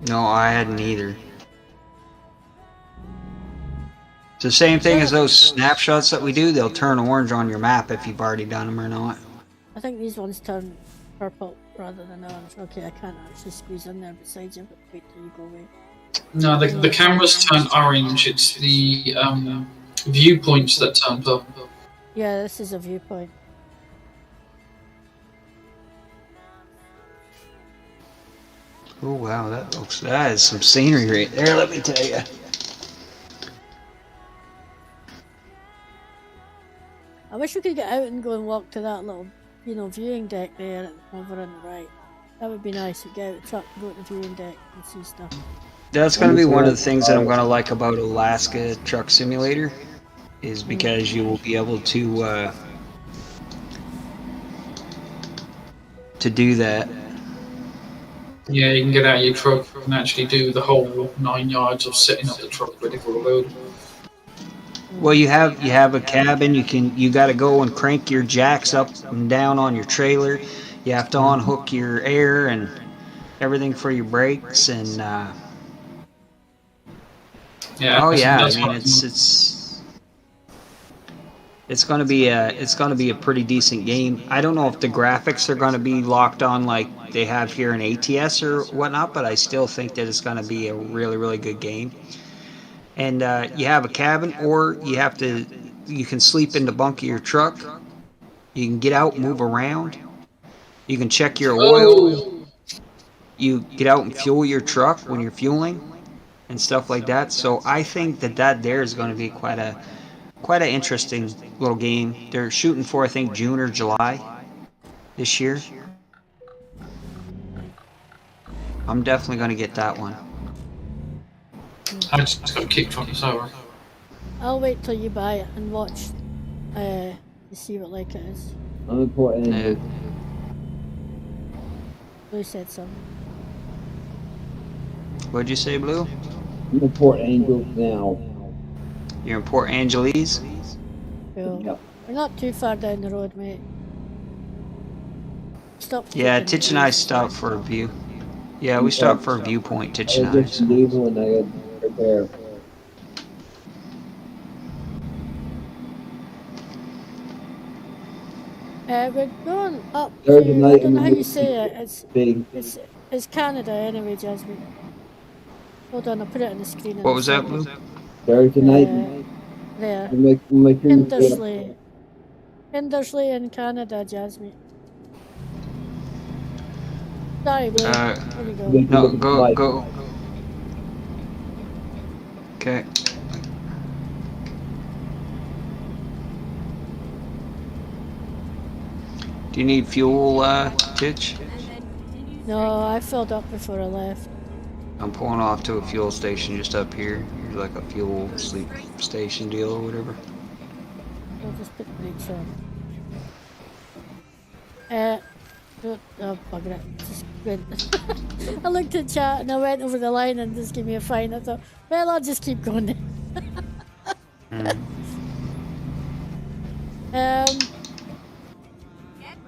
[SPEAKER 3] No, I hadn't either. It's the same thing as those snapshots that we do. They'll turn orange on your map if you've already done them or not.
[SPEAKER 1] I think these ones turn purple rather than orange. Okay, I can't actually squeeze in there beside you, but wait till you go away.
[SPEAKER 5] No, the cameras turn orange. It's the viewpoints that turn purple.
[SPEAKER 1] Yeah, this is a viewpoint.
[SPEAKER 3] Oh wow, that is some scenery right there, let me tell you.
[SPEAKER 1] I wish we could get out and go and walk to that little, viewing deck there over on the right. That would be nice to get out the truck and go to the viewing deck and see stuff.
[SPEAKER 3] That's going to be one of the things that I'm going to like about Alaska Truck Simulator, is because you will be able to do that.
[SPEAKER 5] Yeah, you can get out of your truck and actually do the whole 9 yards of setting up the truck ready for a load.
[SPEAKER 3] Well, you have a cabin. You got to go and crank your jacks up and down on your trailer. You have to unhook your air and everything for your brakes and.
[SPEAKER 5] Yeah.
[SPEAKER 3] Oh yeah,
[SPEAKER 5] that's
[SPEAKER 3] I mean it's going to be a pretty decent game. I don't know if the graphics are going to be locked on like they have here in ATS or whatnot, but I still think that it's going to be a really, really good game. And you have a cabin, or you can sleep in the bunk of your truck. You can get out, move around. You can check your oil. You get out and fuel your truck when you're fueling and stuff like that. So I think that there is going to be quite an interesting little game. They're shooting for, I think, June or July this year. I'm definitely going to get that one.
[SPEAKER 5] I just got kicked from the server.
[SPEAKER 1] I'll wait till you buy it and watch to see what like it is.
[SPEAKER 6] I'm important.
[SPEAKER 3] Yeah.
[SPEAKER 1] Blue said something.
[SPEAKER 3] What'd you say, Blue?
[SPEAKER 6] I'm in Port Angels now.
[SPEAKER 3] You're in Port Angeles?
[SPEAKER 1] Cool.
[SPEAKER 6] Yep.
[SPEAKER 1] We're not too far down the road, mate. Stop.
[SPEAKER 3] Yeah, Titch and I stopped for a view. Yeah, we stopped for a viewpoint, Titch
[SPEAKER 6] I
[SPEAKER 3] and I.
[SPEAKER 6] just diesel and I had repair.
[SPEAKER 1] We're going up
[SPEAKER 6] There's
[SPEAKER 1] to,
[SPEAKER 6] a
[SPEAKER 1] I
[SPEAKER 6] night
[SPEAKER 1] don't know how
[SPEAKER 6] in
[SPEAKER 1] you say it,
[SPEAKER 6] Big.
[SPEAKER 1] it's Canada anyway, Jasmine. Hold on, I'll put it on the screen.
[SPEAKER 3] What was that, Blue?
[SPEAKER 6] Thursday night.
[SPEAKER 1] There.
[SPEAKER 6] Kindersley.
[SPEAKER 1] Kindersley in Canada, Jasmine. Sorry, Blue. There we go.
[SPEAKER 3] No, go. Okay. Do you need fuel, Titch?
[SPEAKER 1] No, I filled up before I left.
[SPEAKER 3] I'm pulling off to a fuel station just up here. There's like a fuel sleep station deal or whatever.
[SPEAKER 1] I'll just put the brakes on. Oh, bugger it. Just went. I looked at chat and I went over the line and just gave me a fine. I thought, well, I'll just keep going then.
[SPEAKER 4] Get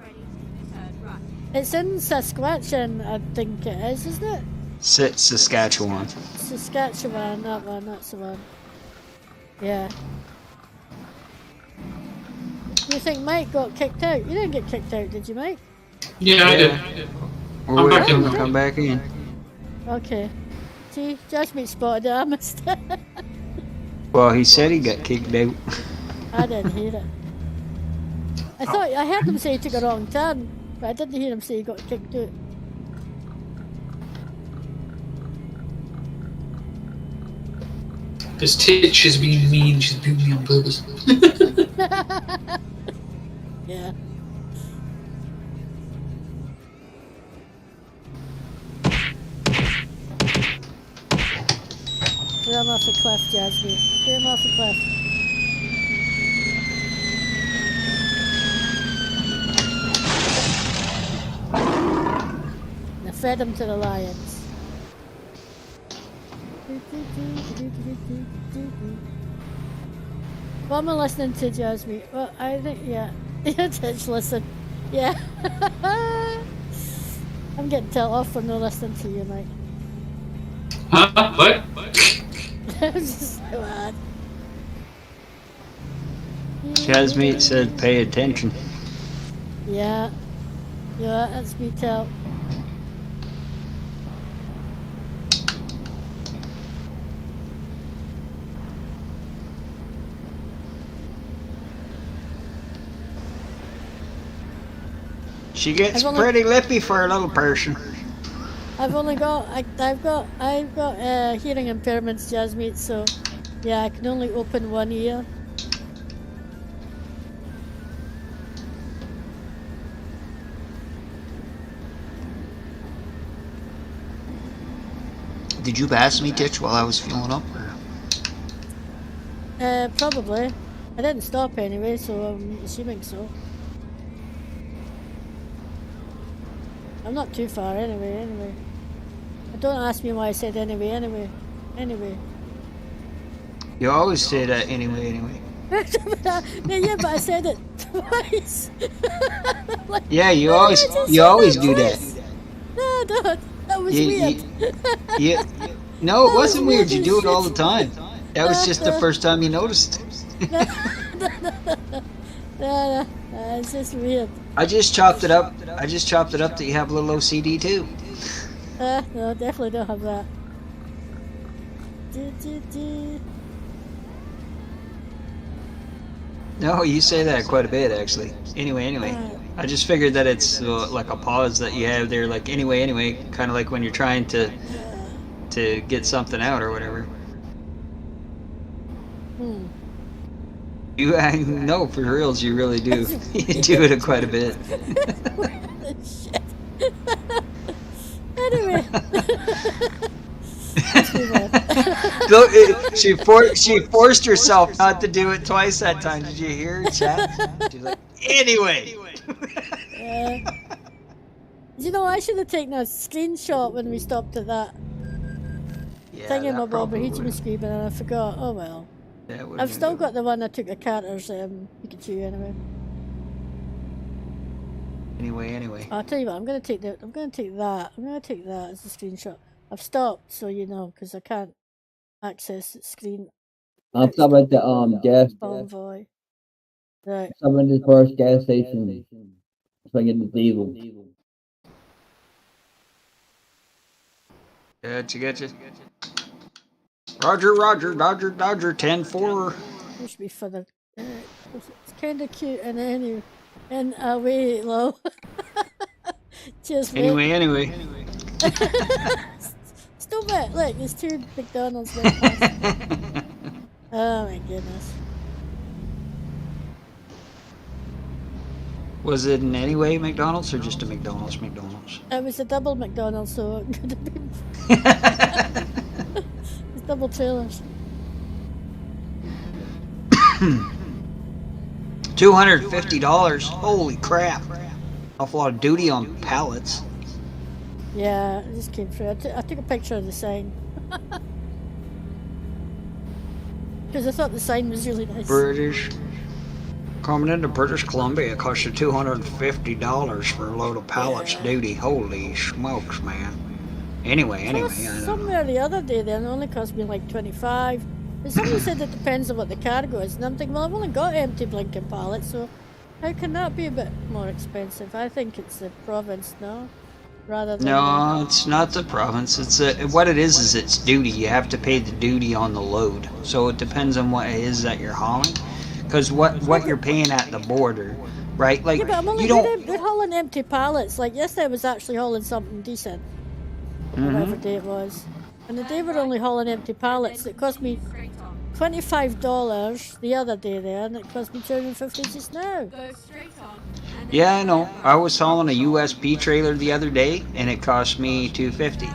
[SPEAKER 4] ready to turn right.
[SPEAKER 1] It's in Saskatchewan, I think it is, isn't it?
[SPEAKER 3] Saskatchewan.
[SPEAKER 1] Saskatchewan, that one, that's the one. Yeah. You think Mike got kicked out? You didn't get kicked out, did you, Mike?
[SPEAKER 5] Yeah, I did.
[SPEAKER 3] We're
[SPEAKER 5] back
[SPEAKER 3] waiting
[SPEAKER 5] in.
[SPEAKER 3] to come back in.
[SPEAKER 1] Okay. See, Jasmine spotted it, I missed it.
[SPEAKER 3] Well, he said he got kicked out.
[SPEAKER 1] I didn't hear it. I heard him say he took a wrong turn, but I didn't hear him say he got kicked out.
[SPEAKER 5] This Titch is being mean. She's doing me on purpose.
[SPEAKER 1] Yeah. Clear him off the cliff, Jasmine. Clear him off the cliff. And I fed him to the lions. What am I listening to, Jasmine? Well, I think, yeah. Titch, listen. Yeah. I'm getting tell off for no listening to you, Mike.
[SPEAKER 5] Huh? What?
[SPEAKER 1] I'm just so mad.
[SPEAKER 3] Jasmine said pay attention.
[SPEAKER 1] Yeah. Yeah, that's me tell.
[SPEAKER 3] She gets
[SPEAKER 1] I've only-
[SPEAKER 3] pretty lippy for a little person.
[SPEAKER 1] I've got hearing impairments, Jasmine, so yeah, I can only open one ear.
[SPEAKER 3] Did you pass me, Titch, while I was fueling up?
[SPEAKER 1] Probably. I didn't stop anyway, so I'm assuming so. I'm not too far anyway. Don't ask me why I said anyway.
[SPEAKER 3] You always say that anyway.
[SPEAKER 1] Yeah, but I said it twice. Like,
[SPEAKER 3] Yeah, you
[SPEAKER 1] why
[SPEAKER 3] always
[SPEAKER 1] did I just
[SPEAKER 3] you
[SPEAKER 1] say
[SPEAKER 3] always
[SPEAKER 1] that
[SPEAKER 3] do
[SPEAKER 1] twice?
[SPEAKER 3] that.
[SPEAKER 1] No, that was
[SPEAKER 3] You-
[SPEAKER 1] weird.
[SPEAKER 3] No, it
[SPEAKER 1] That was
[SPEAKER 3] wasn't weird. You
[SPEAKER 1] weird
[SPEAKER 3] do
[SPEAKER 1] as
[SPEAKER 3] it all the
[SPEAKER 1] shit.
[SPEAKER 3] time. That was just the first time you noticed.
[SPEAKER 1] No, it's just weird.
[SPEAKER 3] I just chopped it up that you have a little OCD too.
[SPEAKER 1] No, definitely don't have that.
[SPEAKER 3] No, you say that quite a bit actually. Anyway. I just figured that it's like a pause that you have there, like anyway, kind of like when you're trying to get something out or whatever. You, I know for reals, you really do. You do it quite a bit.
[SPEAKER 1] Shit. Anyway. Let's move on.
[SPEAKER 3] She forced herself not to do it twice that time. Did you hear her, chat? She's like, anyway.
[SPEAKER 1] You know, I should have taken a screenshot when we stopped at that
[SPEAKER 3] Yeah,
[SPEAKER 1] thingy
[SPEAKER 3] that
[SPEAKER 1] my bob,
[SPEAKER 3] probably
[SPEAKER 1] he was
[SPEAKER 3] would've-
[SPEAKER 1] screaming and I forgot. Oh well.
[SPEAKER 3] that would've
[SPEAKER 1] I've
[SPEAKER 3] been
[SPEAKER 1] still
[SPEAKER 3] good.
[SPEAKER 1] got the one I took a Carter's Pikachu anyway.
[SPEAKER 3] Anyway.
[SPEAKER 1] I'll tell you what, I'm gonna take that as a screenshot. I've stopped so you know, because I can't access the screen
[SPEAKER 6] I'm stopping at the gas.
[SPEAKER 1] Convoy. Right.
[SPEAKER 6] Stopping at the first gas station. So I get the diesel.
[SPEAKER 3] Gotcha. Roger, Dodger, 10-4.
[SPEAKER 1] It should be further. It's kind of cute and away low. Cheers, mate.
[SPEAKER 3] Anyway.
[SPEAKER 1] Stop it! Look, there's two McDonald's right past. Oh my goodness.
[SPEAKER 3] Was it in any way McDonald's or just a McDonald's?
[SPEAKER 1] It was a double McDonald's, so it could have been. It's double trailers.
[SPEAKER 3] $250. Holy crap! Awful lot of duty on pallets.
[SPEAKER 1] Yeah, it just came through. I took a picture of the sign. Because I thought the sign was really nice.
[SPEAKER 3] British. Coming into British Columbia costs you $250 for a load of pallets
[SPEAKER 1] Yeah.
[SPEAKER 3] duty. Holy smokes, man. Anyway, I
[SPEAKER 1] Plus,
[SPEAKER 3] don't know.
[SPEAKER 1] somewhere the other day then it only cost me like 25. But somebody said it depends on what the cargo is. And I'm thinking, well, I've only got empty blinking pallets, so how can that be a bit more expensive? I think it's the province, no? Rather than
[SPEAKER 3] No, it's not the province. It's what it is it's duty. You have to pay the duty on the load. So it depends on what it is that you're hauling. Because what you're paying at the border, right? Like
[SPEAKER 1] yeah, but I'm only
[SPEAKER 3] you don't.
[SPEAKER 1] we're hauling empty pallets. Like yesterday I was actually hauling something decent. Whatever day it was. And the day we're only hauling empty pallets, it cost me $25 the other day there, and it cost me $250 just now.
[SPEAKER 3] Yeah, I know. I was hauling a USP trailer the other day, and it cost me $250.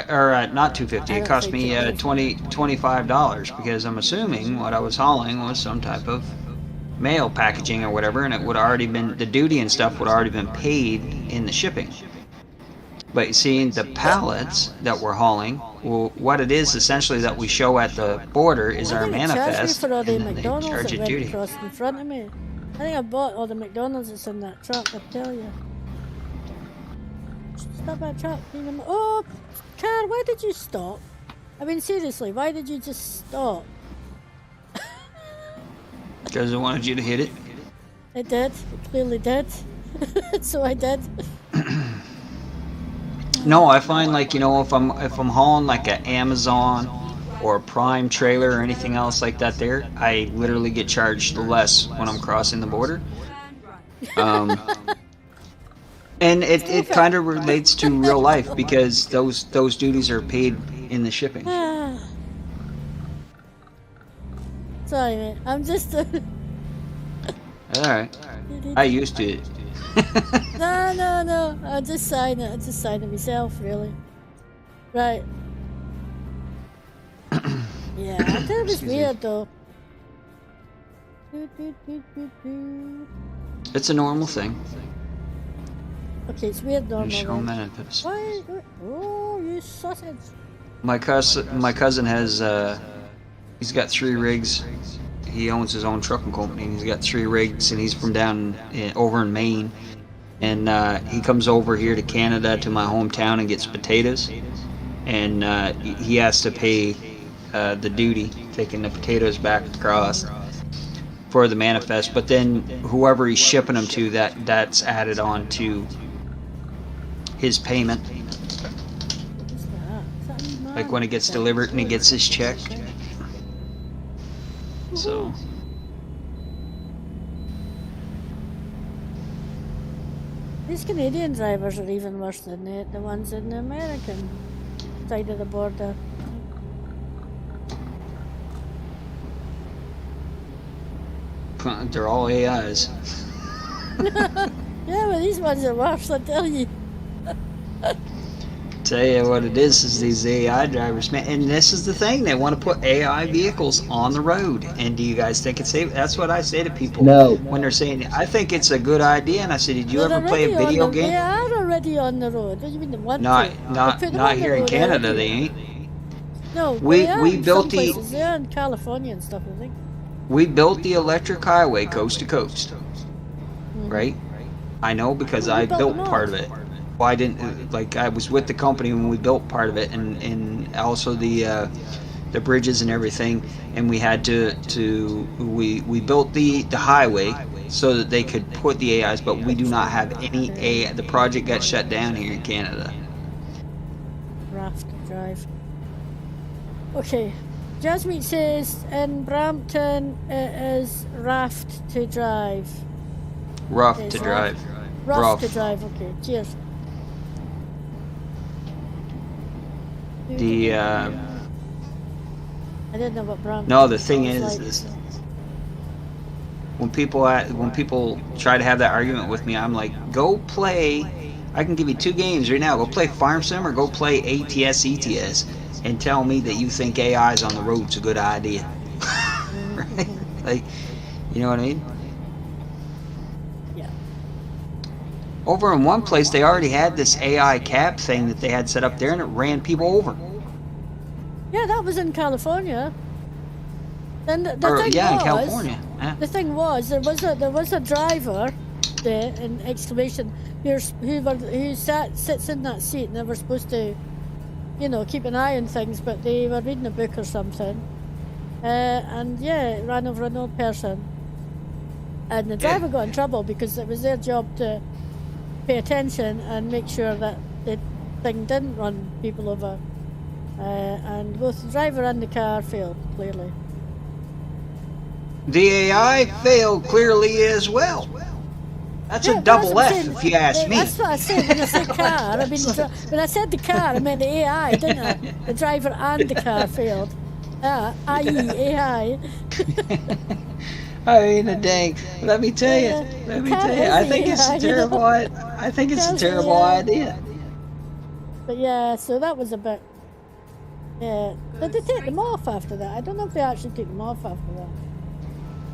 [SPEAKER 3] Or not $250. It cost me $25 because I'm assuming what I was hauling was some type of mail packaging or whatever, and it would already been the duty and stuff would already been paid in the shipping. But you see, the pallets that we're hauling, well, what it is essentially that we show at the border is our manifest,
[SPEAKER 1] For all the
[SPEAKER 3] and then they
[SPEAKER 1] McDonald's
[SPEAKER 3] charge
[SPEAKER 1] that
[SPEAKER 3] you
[SPEAKER 1] went
[SPEAKER 3] duty.
[SPEAKER 1] across in front of me. I think I bought all the McDonald's that's in that truck, I tell you. Stop that truck. Oh, car, why did you stop? I mean, seriously, why did you just stop?
[SPEAKER 3] Because I wanted you to hit it.
[SPEAKER 1] It did. It clearly did. So I did.
[SPEAKER 3] No, I find like if I'm hauling like an Amazon or a Prime trailer or anything else like that, there I literally get charged less when I'm crossing the border. And it kind of relates to real life because those duties are paid in the shipping.
[SPEAKER 1] Sorry, mate. I'm just.
[SPEAKER 3] All right, I used to it.
[SPEAKER 1] No. I just signed it. I just signed it myself, really. Right. Yeah, I thought it was weird though.
[SPEAKER 3] It's a normal thing.
[SPEAKER 1] Okay, it's weird normal.
[SPEAKER 3] Show
[SPEAKER 1] then.
[SPEAKER 3] manifest.
[SPEAKER 1] Why? Oh, you sausage.
[SPEAKER 3] My cousin has he's got 3 rigs. He owns his own trucking company. And he's got 3 rigs, and he's from over in Maine. And he comes over here to Canada, to my hometown, and gets potatoes. And he has to pay the duty, taking the potatoes back across for the manifest. But then whoever he's shipping them to, that's added on to his payment.
[SPEAKER 1] What's that? Is that a new man?
[SPEAKER 3] Like when it gets delivered and he gets his check. So.
[SPEAKER 1] These Canadian drivers are even worse than the ones in the American side of the border.
[SPEAKER 3] They're all AIs.
[SPEAKER 1] Yeah, but these ones are worse, I tell you.
[SPEAKER 3] Tell you what it is these AI drivers, man. And this is the thing, they want to put AI vehicles on the road. And do you guys think it's safe? That's what I say to people.
[SPEAKER 6] No.
[SPEAKER 3] When they're saying, I think it's a good idea. And I said, did you
[SPEAKER 1] They're
[SPEAKER 3] ever play a
[SPEAKER 1] already on
[SPEAKER 3] video
[SPEAKER 1] the-
[SPEAKER 3] game?
[SPEAKER 1] They are already on the road. What do you mean they want
[SPEAKER 3] Not
[SPEAKER 1] to? They
[SPEAKER 3] not
[SPEAKER 1] put them
[SPEAKER 3] not
[SPEAKER 1] on the
[SPEAKER 3] here in
[SPEAKER 1] road
[SPEAKER 3] Canada,
[SPEAKER 1] already.
[SPEAKER 3] they ain't.
[SPEAKER 1] No,
[SPEAKER 3] We-
[SPEAKER 1] they are
[SPEAKER 3] we
[SPEAKER 1] in
[SPEAKER 3] built
[SPEAKER 1] some
[SPEAKER 3] the-
[SPEAKER 1] places. They're in California and stuff, I think.
[SPEAKER 3] We built the electric highway coast to coast. Right? I know because
[SPEAKER 1] Well,
[SPEAKER 3] I
[SPEAKER 1] you built
[SPEAKER 3] built
[SPEAKER 1] them
[SPEAKER 3] part
[SPEAKER 1] all.
[SPEAKER 3] of it. Well, I didn't, like, I was with the company when we built part of it, and also the bridges and everything, and we had we built the highway so that they could put the AIs, but we do not have any AI. The project got shut down here in Canada.
[SPEAKER 1] Raft Drive. Okay. Jasmine says in Brampton it is raft to drive.
[SPEAKER 3] Rough
[SPEAKER 1] Yes,
[SPEAKER 3] to
[SPEAKER 1] rough.
[SPEAKER 3] drive.
[SPEAKER 1] Rough
[SPEAKER 3] Rough.
[SPEAKER 1] to drive, okay. Cheers.
[SPEAKER 3] The
[SPEAKER 1] I didn't know what Brampton
[SPEAKER 3] no, the thing
[SPEAKER 1] was
[SPEAKER 3] is
[SPEAKER 1] like.
[SPEAKER 3] when people try to have that argument with me, I'm like, go play. I can give you 2 games right now. Go play Farm Sim or go play ATS ETS, and tell me that you think AI is on the road's a good idea. Right? Like, you know what I mean? Over in one place, they already had this AI cap thing that they had set up there, and it ran people over.
[SPEAKER 1] Yeah, that was in California. And the
[SPEAKER 3] Or,
[SPEAKER 1] thing
[SPEAKER 3] yeah,
[SPEAKER 1] was,
[SPEAKER 3] in California. Yeah.
[SPEAKER 1] the thing was, there was a driver there in exclamation who sits in that seat, and they were supposed to, you know, keep an eye on things, but they were reading a book or something. And yeah, it ran over an old person. And the driver got in trouble because it was their job to pay attention and make sure that the thing didn't run people over. And both the driver and the car failed, clearly.
[SPEAKER 3] The AI failed clearly as well. That's
[SPEAKER 1] Yeah,
[SPEAKER 3] a double
[SPEAKER 1] that's what I'm
[SPEAKER 3] F,
[SPEAKER 1] saying.
[SPEAKER 3] if you ask me.
[SPEAKER 1] That's what I said when I said car. I mean, when I said the car, I meant the AI, didn't I? The driver and the car failed. I.e. AI.
[SPEAKER 3] I mean, the dang. Let me tell you. I think it's a terrible. I think it's a terrible idea.
[SPEAKER 1] But yeah, so that was a bit. Yeah, did they take them off after that? I don't know if they actually took them off after that.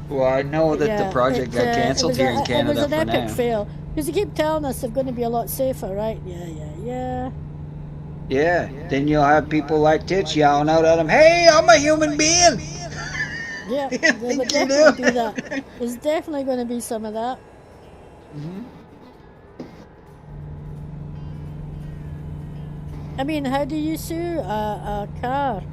[SPEAKER 3] Well, I know that the project got cancelled here in Canada
[SPEAKER 1] It was an epic
[SPEAKER 3] now.
[SPEAKER 1] fail. Because they keep telling us they're going to be a lot safer, right? Yeah.
[SPEAKER 3] Yeah, then you'll have people like Titch yelling out at him, "Hey, I'm a human being!"
[SPEAKER 1] Yeah, they
[SPEAKER 3] think
[SPEAKER 1] would
[SPEAKER 3] you
[SPEAKER 1] definitely
[SPEAKER 3] do?
[SPEAKER 1] do that. There's definitely going to be some of that. I mean, how do you sue a car?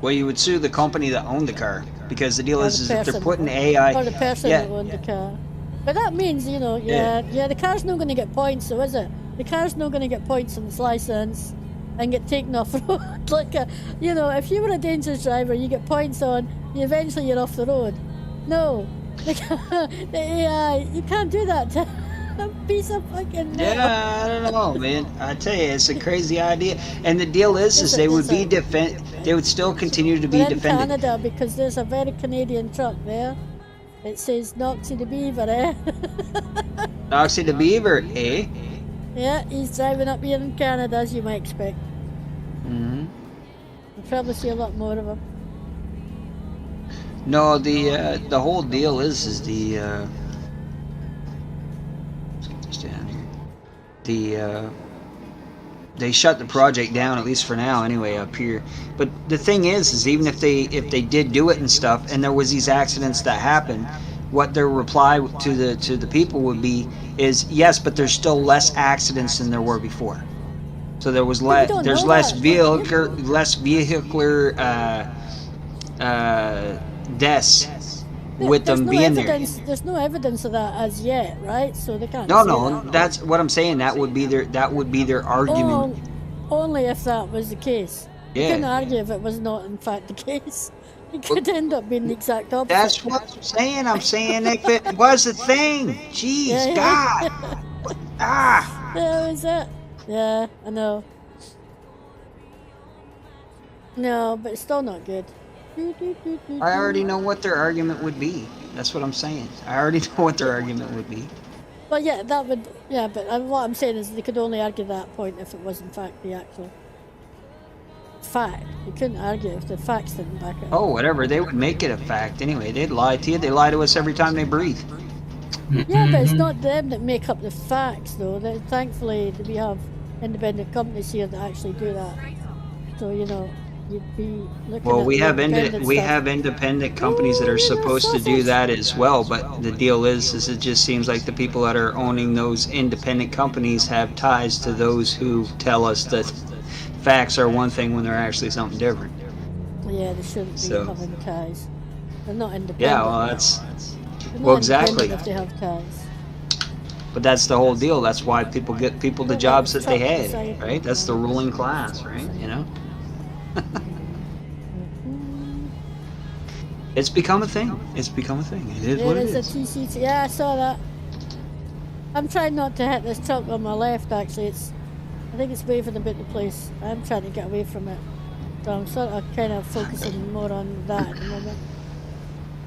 [SPEAKER 3] Well, you would sue the company that owned the car, because the deal
[SPEAKER 1] Or
[SPEAKER 3] is
[SPEAKER 1] the
[SPEAKER 3] if they're
[SPEAKER 1] person.
[SPEAKER 3] putting AI.
[SPEAKER 1] Or the person
[SPEAKER 3] Yeah.
[SPEAKER 1] that owned the car. But that means, you know, the car's not going to get points, so is it? The car's not going to get points on its license and get taken off the road. Like, you know, if you were a dangerous driver, you get points on, eventually you're off the road. No. The AI, you can't do that to a piece of fucking metal.
[SPEAKER 3] Yeah, I don't know, man. I tell you, it's a crazy idea. And the deal is they would be they would still continue to be
[SPEAKER 1] But in
[SPEAKER 3] defended.
[SPEAKER 1] Canada, because there's a very Canadian truck there, it says Noxie the Beaver, eh?
[SPEAKER 3] Noxie the Beaver, eh?
[SPEAKER 1] Yeah, he's driving up here in Canada, as you might expect.
[SPEAKER 3] Mm-hmm.
[SPEAKER 1] You'll probably see a lot more of them.
[SPEAKER 3] No, the whole deal is the let's get this down here. They shut the project down, at least for now, anyway, up here. But the thing is even if they did do it and stuff, and there was these accidents that happened, what their reply to the people would be is yes, but there's still less accidents than there were before. So there was less vehicular deaths with them being there.
[SPEAKER 1] There's no evidence of that as yet, right? So they can't.
[SPEAKER 3] No,
[SPEAKER 1] say that.
[SPEAKER 3] that's what I'm saying. That would be their argument.
[SPEAKER 1] Only if that was the case. You
[SPEAKER 3] Yeah.
[SPEAKER 1] couldn't argue if it was not in fact the case. It could end up being the exact opposite.
[SPEAKER 3] That's what I'm saying. I'm saying if it was a thing. Jeez,
[SPEAKER 1] Yeah.
[SPEAKER 3] God. Ah.
[SPEAKER 1] That was it. Yeah, I know. No, but it's still not good.
[SPEAKER 3] I already know what their argument would be. That's what I'm saying. I already know what their argument would be.
[SPEAKER 1] Well, yeah, that would. Yeah, but what I'm saying is they could only argue that point if it was in fact the actual fact. You couldn't argue if the facts didn't back it up.
[SPEAKER 3] Oh, whatever. They would make it a fact anyway. They'd lie to you. They lie to us every time they breathe.
[SPEAKER 1] Yeah, but it's not them that make up the facts, though. Thankfully, we have independent companies here that actually do that. So, you know, you'd be looking
[SPEAKER 3] Well,
[SPEAKER 1] at
[SPEAKER 3] we
[SPEAKER 1] the
[SPEAKER 3] have
[SPEAKER 1] independent stuff.
[SPEAKER 3] independent companies that are supposed to do that as well. But the deal is it just seems like the people that are owning those independent companies have ties to those who tell us that facts are one thing when they're actually something different.
[SPEAKER 1] Yeah, they shouldn't be having ties. They're not independent.
[SPEAKER 3] Yeah, well, that's
[SPEAKER 1] They're not
[SPEAKER 3] well, exactly.
[SPEAKER 1] independent if they have ties.
[SPEAKER 3] But that's the whole deal. That's why people get the jobs that they had, right? That's the ruling class, right? You know. It's become a thing. It's become a thing. It is what it is.
[SPEAKER 1] It is a TCT. Yeah, I saw that. I'm trying not to hit this truck on my left, actually. I think it's waving about the place. I'm trying to get away from it. So I'm sort of kind of focusing more on that at the moment.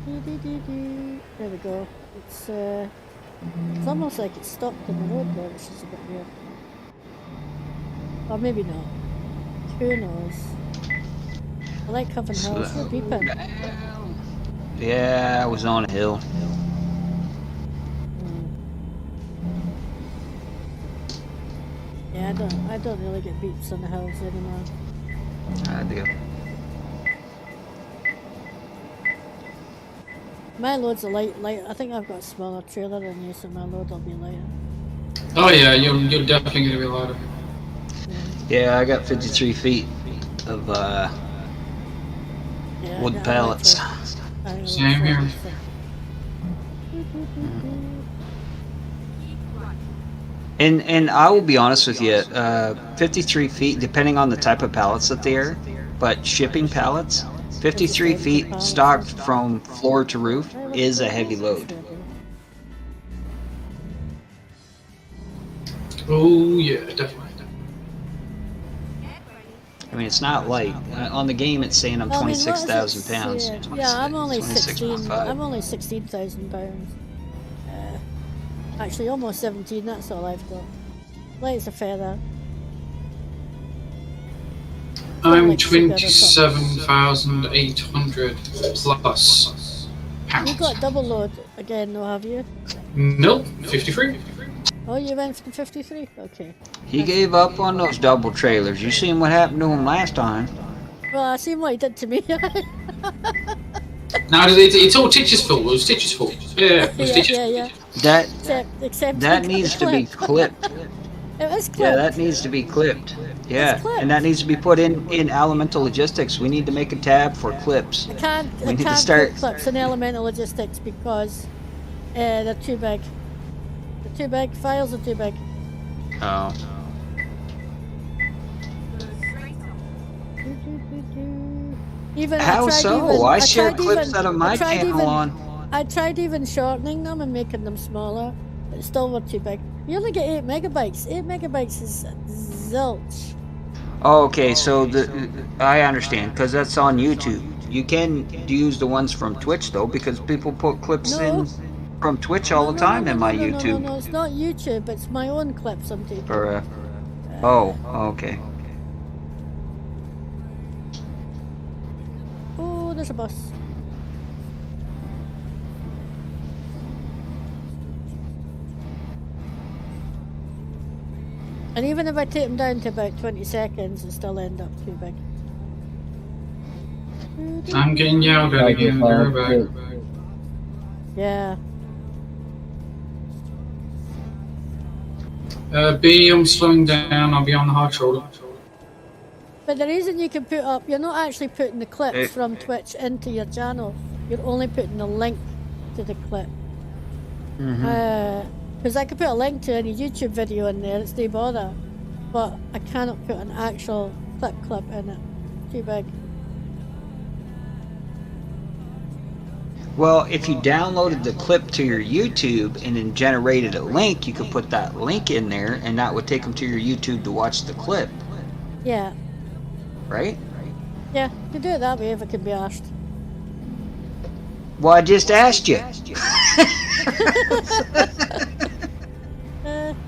[SPEAKER 1] There we go. It's almost like it's stopped in the road there, which is a bit weird. Or maybe not. Who knows? I like having hills. You're beeping.
[SPEAKER 3] Yeah, I was on a hill.
[SPEAKER 1] Yeah, I don't really get beeps on the hills anymore.
[SPEAKER 3] I do.
[SPEAKER 1] My loads are light. I think I've got a smaller trailer than you, so my load will be lighter.
[SPEAKER 5] Oh yeah, you're definitely gonna be louder.
[SPEAKER 3] Yeah, I got 53 feet of
[SPEAKER 1] Yeah,
[SPEAKER 3] wood
[SPEAKER 1] I
[SPEAKER 3] pallets.
[SPEAKER 1] like
[SPEAKER 5] Same here.
[SPEAKER 3] And I will be honest with you, 53 feet, depending on the type of pallets that they are, but shipping pallets, 53 feet stocked from floor to roof is a heavy load.
[SPEAKER 5] Oh yeah, definitely.
[SPEAKER 3] I mean, it's not light. On the game, it's saying I'm
[SPEAKER 1] I mean, what is it
[SPEAKER 3] 26,000 pounds.
[SPEAKER 1] saying? Yeah, I'm only 16.
[SPEAKER 3] 26.5.
[SPEAKER 1] I'm only 16,000 pounds. Actually, almost 17. That's all I've got. Light as a feather.
[SPEAKER 5] I'm
[SPEAKER 1] Like sugar or something.
[SPEAKER 5] 27,800 plus pounds.
[SPEAKER 1] You got double load again, though, have you?
[SPEAKER 5] Nope, 53.
[SPEAKER 1] Oh, you went from 53. Okay.
[SPEAKER 3] He gave up on those double trailers. You seen what happened to him last time?
[SPEAKER 1] Well, I seen what he did to me.
[SPEAKER 5] No, it's all Titch's fault. It was Titch's fault. Yeah, it was Titch's fault.
[SPEAKER 1] yeah. Except
[SPEAKER 3] That
[SPEAKER 1] he got
[SPEAKER 3] needs to be clipped.
[SPEAKER 1] It was clipped.
[SPEAKER 3] Yeah, that needs to be clipped. Yeah, and that needs to be put in Elemental Logistics. We need to make a tab for clips.
[SPEAKER 1] I can't
[SPEAKER 3] need to
[SPEAKER 1] put
[SPEAKER 3] start-
[SPEAKER 1] clips in Elemental Logistics because they're too big. They're too big. Files are too big.
[SPEAKER 3] Oh.
[SPEAKER 1] Even
[SPEAKER 3] How
[SPEAKER 1] I tried
[SPEAKER 3] so?
[SPEAKER 1] Even,
[SPEAKER 3] I share
[SPEAKER 1] tried
[SPEAKER 3] clips
[SPEAKER 1] even,
[SPEAKER 3] out of
[SPEAKER 1] I
[SPEAKER 3] my
[SPEAKER 1] tried
[SPEAKER 3] channel
[SPEAKER 1] even-
[SPEAKER 3] on.
[SPEAKER 1] I tried even shortening them and making them smaller. It still were too big. You only get 8 megabytes. 8 megabytes is zilch.
[SPEAKER 3] Oh, okay, so I understand because that's on YouTube. You can use the ones from Twitch though, because people put clips
[SPEAKER 1] No.
[SPEAKER 3] in from Twitch all the time in my YouTube.
[SPEAKER 1] No, it's not YouTube. It's my own clips I'm taking.
[SPEAKER 3] Or, oh, okay.
[SPEAKER 1] Oh, there's a bus. And even if I take them down to about 20 seconds, it still end up too big.
[SPEAKER 5] I'm getting yelled at again. They're back.
[SPEAKER 1] Yeah.
[SPEAKER 5] B, I'm slowing down. I'll be on the hard shoulder.
[SPEAKER 1] But the reason you can put up, you're not actually putting the clips
[SPEAKER 3] Eh.
[SPEAKER 1] from Twitch into your channel. You're only putting the link to the clip. Because I could put a link to any YouTube video in there, it's no bother. But I cannot put an actual clip in it. Too big.
[SPEAKER 3] Well, if you downloaded the clip to your YouTube and then generated a link, you could put that link in there, and that would take them to your YouTube to watch the clip,
[SPEAKER 1] Yeah.
[SPEAKER 3] right?
[SPEAKER 1] Yeah, you can do it that way if it can be asked.
[SPEAKER 3] Well, I just asked you.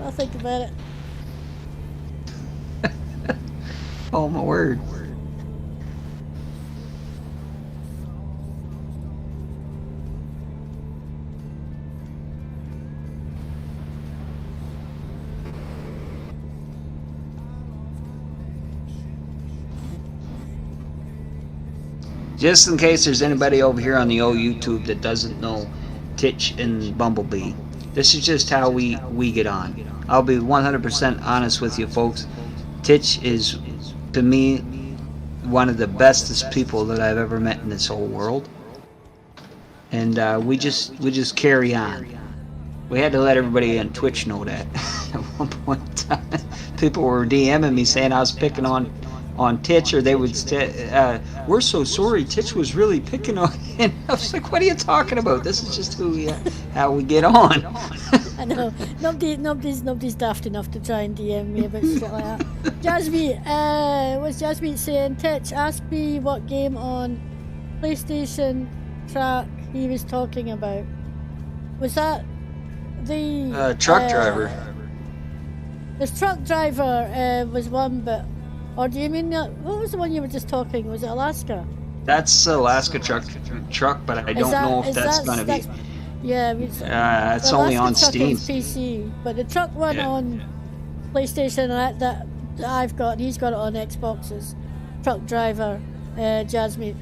[SPEAKER 1] I'll think about it.
[SPEAKER 3] Oh my word. Just in case there's anybody over here on the old YouTube that doesn't know Titch and Bumblebee, this is just how we get on. I'll be 100% honest with you folks. Titch is, to me, one of the bestest people that I've ever met in this whole world. And we just carry on. We had to let everybody on Twitch know that. At one point in time, people were DMing me saying I was picking on Titch, or they would say, we're so sorry, Titch was really picking on him. I was like, what are you talking about? This is just how we get on.
[SPEAKER 1] I know. Nobody's daft enough to try and DM me about shit like that. Jasmine, what's Jasmine saying? Titch, ask me what game on PlayStation track he was talking about. Was that the
[SPEAKER 3] Truck driver.
[SPEAKER 1] This truck driver was one, but or do you mean what was the one you were just talking? Was it Alaska?
[SPEAKER 3] That's Alaska truck, but I don't know if that's gonna be.
[SPEAKER 1] Yeah,
[SPEAKER 3] It's only on
[SPEAKER 1] Alaska truck
[SPEAKER 3] Steam.
[SPEAKER 1] is PC, but the truck one
[SPEAKER 3] Yeah.
[SPEAKER 1] on PlayStation that I've got, and he's got it on Xboxes. Truck driver, Jasmine.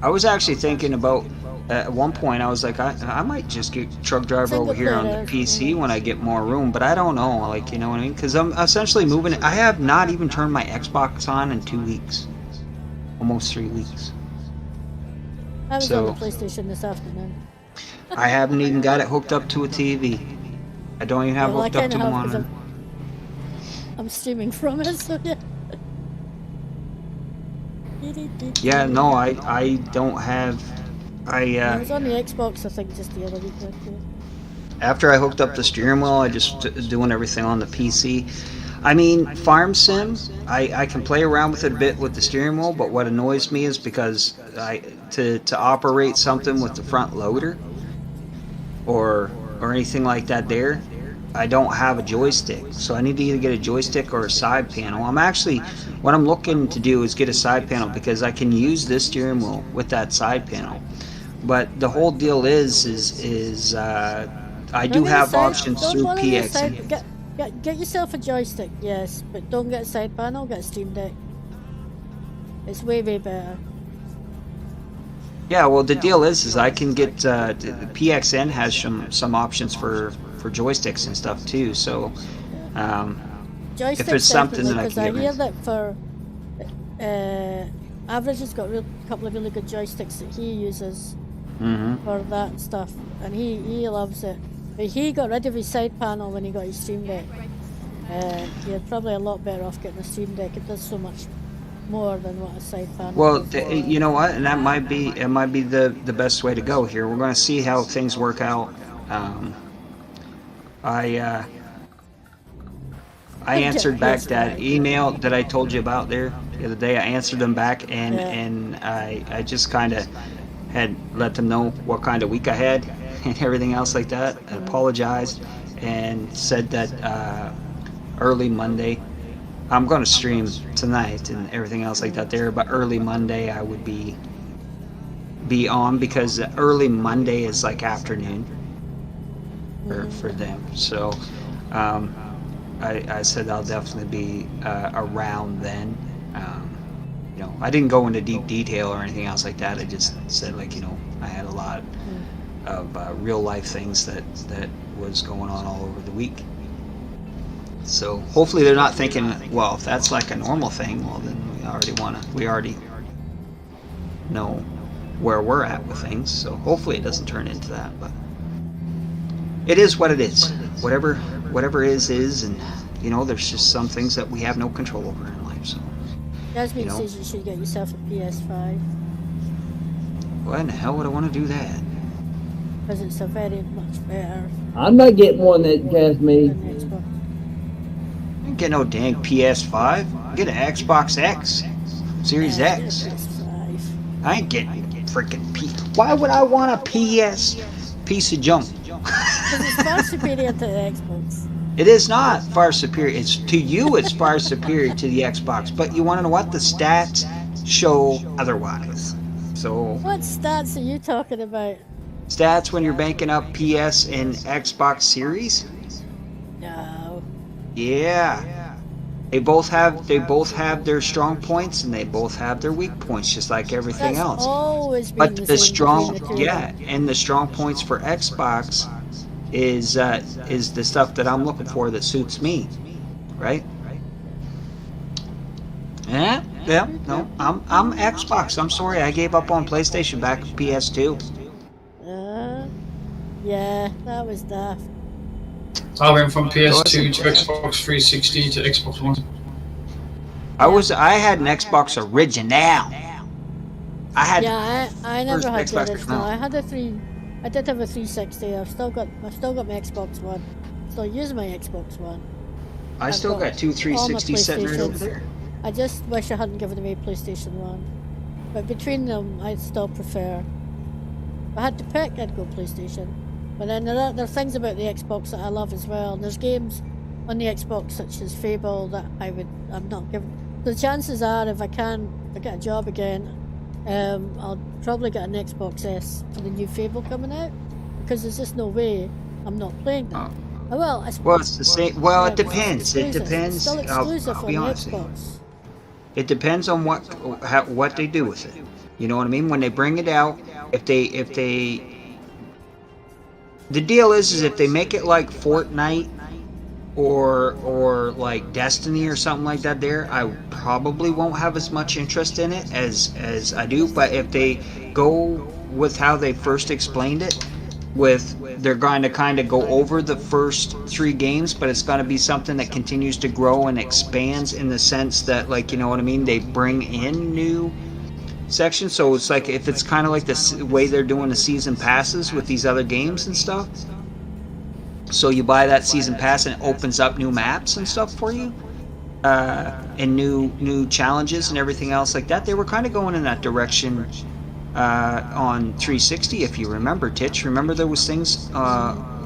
[SPEAKER 3] I was actually thinking about at one point. I was like, I might just get truck driver
[SPEAKER 1] Single
[SPEAKER 3] over here on the
[SPEAKER 1] player,
[SPEAKER 3] PC when I get more room, but I don't know. Like, you know what I mean? Because I'm essentially moving. I have not even turned my Xbox on in 2 weeks, almost 3 weeks.
[SPEAKER 1] I was
[SPEAKER 3] So-
[SPEAKER 1] on the PlayStation this afternoon.
[SPEAKER 3] I haven't even got it hooked up to a TV. I don't even have
[SPEAKER 1] Well, I
[SPEAKER 3] hooked up
[SPEAKER 1] kinda
[SPEAKER 3] to a
[SPEAKER 1] have, 'cause
[SPEAKER 3] monitor.
[SPEAKER 1] I'm streaming from it, so yeah.
[SPEAKER 3] Yeah, no, I don't have.
[SPEAKER 1] I was on the Xbox, I think, just the other week. Like, yeah.
[SPEAKER 3] After I hooked up the steering wheel, I just doing everything on the PC. I mean, Farm Sim, I can play around with it a bit with the steering wheel, but what annoys me is because to operate something with the front loader or anything like that there, I don't have a joystick. So I need to either get a joystick or a side panel. What I'm looking to do is get a side panel because I can use this steering wheel with that side panel. But the whole deal is I do
[SPEAKER 1] Don't get a
[SPEAKER 3] have
[SPEAKER 1] side-
[SPEAKER 3] options
[SPEAKER 1] don't
[SPEAKER 3] through
[SPEAKER 1] bother with a
[SPEAKER 3] PXN.
[SPEAKER 1] side- Get yourself a joystick, yes, but don't get a side panel, get a Steam Deck. It's way better.
[SPEAKER 3] Yeah, well, the deal is I can get PXN has some options for joysticks and stuff too. So
[SPEAKER 1] Joysticks
[SPEAKER 3] if it's something that I
[SPEAKER 1] because
[SPEAKER 3] can
[SPEAKER 1] I
[SPEAKER 3] get
[SPEAKER 1] hear
[SPEAKER 3] rid-
[SPEAKER 1] that for Average has got a couple of really good joysticks that he uses for that stuff, and he loves it. But he got rid of his side panel when he got his Steam Deck. You're probably a lot better off getting a Steam Deck. It does so much more than what a side panel
[SPEAKER 3] well,
[SPEAKER 1] does.
[SPEAKER 3] you know what, and that might be the best way to go here. We're going to see how things work out. I answered back that email that I told you about there the other day. I answered them back, and I just kind of had let them know what kind of week I had and everything else like that. I apologized and said that early Monday, I'm going to stream tonight and everything else like that there, but early Monday I would be on because early Monday is like afternoon for them. So I said I'll definitely be around then. You know, I didn't go into deep detail or anything else like that. I just said, like, you know, I had a lot of real life things that was going on all over the week. So hopefully they're not thinking, well, if that's like a normal thing, well then we already know where we're at with things. So hopefully it doesn't turn into that, but it is what it is. Whatever is, and you know, there's just some things that we have no control over in life. So
[SPEAKER 1] Jasmine
[SPEAKER 3] you know.
[SPEAKER 1] says you should get yourself a PS5
[SPEAKER 3] why in the hell would I want to do that?
[SPEAKER 1] because it's a very much better
[SPEAKER 6] I'm not getting one that Jasmine.
[SPEAKER 1] than Xbox.
[SPEAKER 3] I didn't get no dang PS5. Get an Xbox X, Series X.
[SPEAKER 1] PS5.
[SPEAKER 3] I ain't getting freaking P. Why would I want a PS piece of junk?
[SPEAKER 1] Because it's far superior to the Xbox.
[SPEAKER 3] It is not far superior. It's to you. It's far superior to the Xbox. But you want to know what? The stats show otherwise. So
[SPEAKER 1] What stats are you talking about?
[SPEAKER 3] stats when you're banking up PS and Xbox Series.
[SPEAKER 1] No.
[SPEAKER 3] Yeah. They both have their strong points and they both have their weak points, just like everything
[SPEAKER 1] That's
[SPEAKER 3] else.
[SPEAKER 1] always been
[SPEAKER 3] But
[SPEAKER 1] the
[SPEAKER 3] the
[SPEAKER 1] same
[SPEAKER 3] strong,
[SPEAKER 1] between the two.
[SPEAKER 3] yeah, and the strong points for Xbox is the stuff that I'm looking for that suits me, right? Yeah, no, I'm Xbox. I'm sorry, I gave up on PlayStation back with PS2.
[SPEAKER 1] Yeah, that was daft.
[SPEAKER 5] I went from PS2 to Xbox 360 to Xbox One.
[SPEAKER 3] I had an Xbox original. I had
[SPEAKER 1] Yeah, I never
[SPEAKER 3] first
[SPEAKER 1] had
[SPEAKER 3] Xbox
[SPEAKER 1] the original.
[SPEAKER 3] original.
[SPEAKER 1] I did have a 360. I've still got my Xbox One. Still use my Xbox One.
[SPEAKER 3] I still got two 360 sitting right over there.
[SPEAKER 1] I just wish I hadn't given away PlayStation 1. But between them, I'd still prefer. If I had to pick, I'd go PlayStation. But then there are things about the Xbox that I love as well. And there's games on the Xbox such as Fable that I'm not giving. The chances are, if I get a job again, I'll probably get an Xbox S for the new Fable coming out, because there's just no way I'm not playing that. Oh, well,
[SPEAKER 3] Well, it's the same. Well,
[SPEAKER 1] yeah,
[SPEAKER 3] it
[SPEAKER 1] 'cause it's
[SPEAKER 3] depends. It
[SPEAKER 1] exclusive. It's
[SPEAKER 3] depends.
[SPEAKER 1] still exclusive
[SPEAKER 3] I'll
[SPEAKER 1] on
[SPEAKER 3] be
[SPEAKER 1] the
[SPEAKER 3] honest with you.
[SPEAKER 1] Xbox.
[SPEAKER 3] It depends on what they do with it. You know what I mean? When they bring it out, if they the deal is if they make it like Fortnite or like Destiny or something like that there, I probably won't have as much interest in it as I do. But if they go with how they first explained it, with they're going to kind of go over the first 3 games, but it's going to be something that continues to grow and expands in the sense that, like, you know what I mean, they bring in new sections. So it's like if it's kind of like the way they're doing the season passes with these other games and stuff. So you buy that season pass and it opens up new maps and stuff for you, and new challenges and everything else like that. They were kind of going in that direction on 360, if you remember, Titch. Remember there was things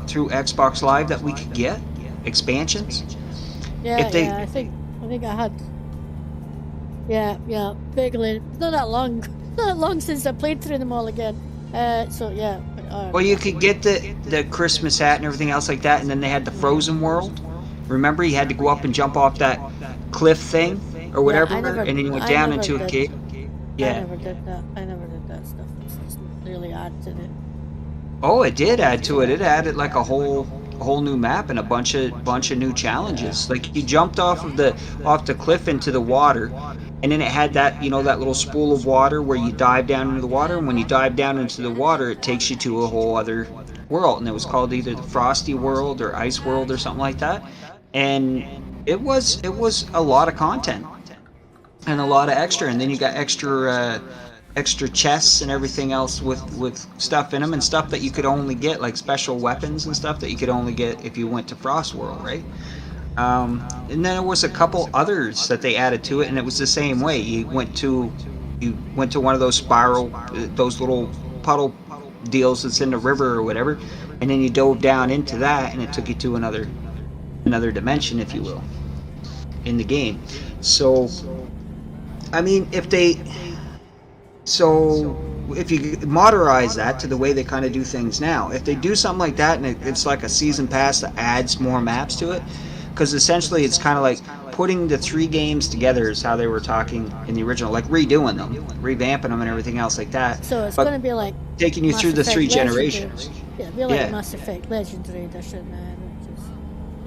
[SPEAKER 3] through Xbox Live that we could get, expansions.
[SPEAKER 1] Yeah,
[SPEAKER 3] If they-
[SPEAKER 1] yeah. I think I had. Yeah, vaguely. It's not that long. Not that long since I played through them all again. So yeah.
[SPEAKER 3] Well, you could get the Christmas hat and everything else like that, and then they had the Frozen World. Remember, you had to go up and jump off that cliff thing or whatever, and then you went down into a cave.
[SPEAKER 1] I
[SPEAKER 3] Yeah.
[SPEAKER 1] never did that. I never did that stuff. It's just really adds in it.
[SPEAKER 3] Oh, it did add to it. It added like a whole new map and a bunch of new challenges. Like you jumped off the cliff into the water, and then it had that, you know, that little spool of water where you dive down into the water, and when you dive down into the water, it takes you to a whole other world, and it was called either the Frosty World or Ice World or something like that. And it was a lot of content and a lot of extra, and then you got extra chests and everything else with stuff in them, and stuff that you could only get, like special weapons and stuff that you could only get if you went to Frost World, right? And then there was a couple others that they added to it, and it was the same way. You went to one of those spiral, those little puddle deals that's in the river or whatever, and then you dove down into that, and it took you to another dimension, if you will, in the game. So, I mean, if you moderize that to the way they kind of do things now, if they do something like that, and it's like a season pass that adds more maps to it, because essentially it's kind of like putting the 3 games together is how they were talking in the original, like redoing them, revamping them and everything else like that.
[SPEAKER 1] So it's
[SPEAKER 3] But
[SPEAKER 1] going to be like
[SPEAKER 3] taking you
[SPEAKER 1] Mass
[SPEAKER 3] through the
[SPEAKER 1] Effect
[SPEAKER 3] 3
[SPEAKER 1] Legendary.
[SPEAKER 3] generations.
[SPEAKER 1] Yeah, it'll be like
[SPEAKER 3] Yeah.
[SPEAKER 1] Mass Effect Legendary Edition. Which is,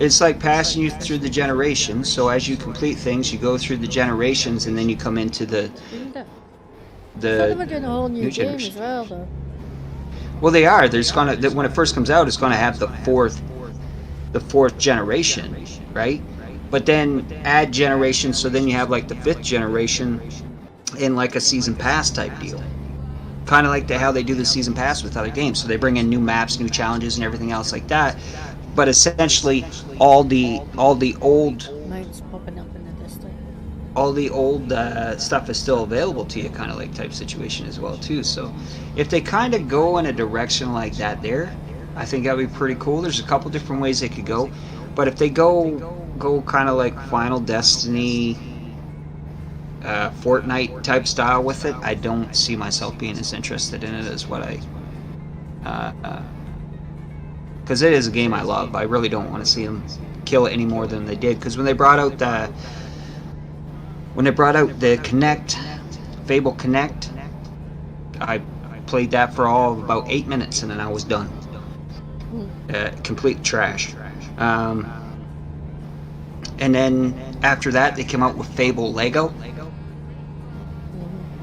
[SPEAKER 3] It's like passing you through the generations. So as you complete things, you go through the generations, and then you come into the
[SPEAKER 1] isn't it? I thought they were doing a whole new game
[SPEAKER 3] generation.
[SPEAKER 1] as well, though.
[SPEAKER 3] Well, they are. There's gonna, when it first comes out, it's gonna have the fourth generation, right? But then add generations, so then you have like the 5th generation in like a season pass type deal. Kind of like how they do the season pass with other games. So they bring in new maps, new challenges, and everything else like that. But essentially, all the old
[SPEAKER 1] Mounts popping up in the distance.
[SPEAKER 3] all the old stuff is still available to you, kind of like type situation as well too. So if they kind of go in a direction like that there, I think that'd be pretty cool. There's a couple different ways they could go, but if they go kind of like Final Destiny, Fortnite type style with it, I don't see myself being as interested in it as what I because it is a game I love. I really don't want to see them kill it any more than they did, because when they brought out the Connect, Fable Connect, I played that for all of about 8 minutes, and then I was done. Complete trash. And then after that, they came out with Fable Lego,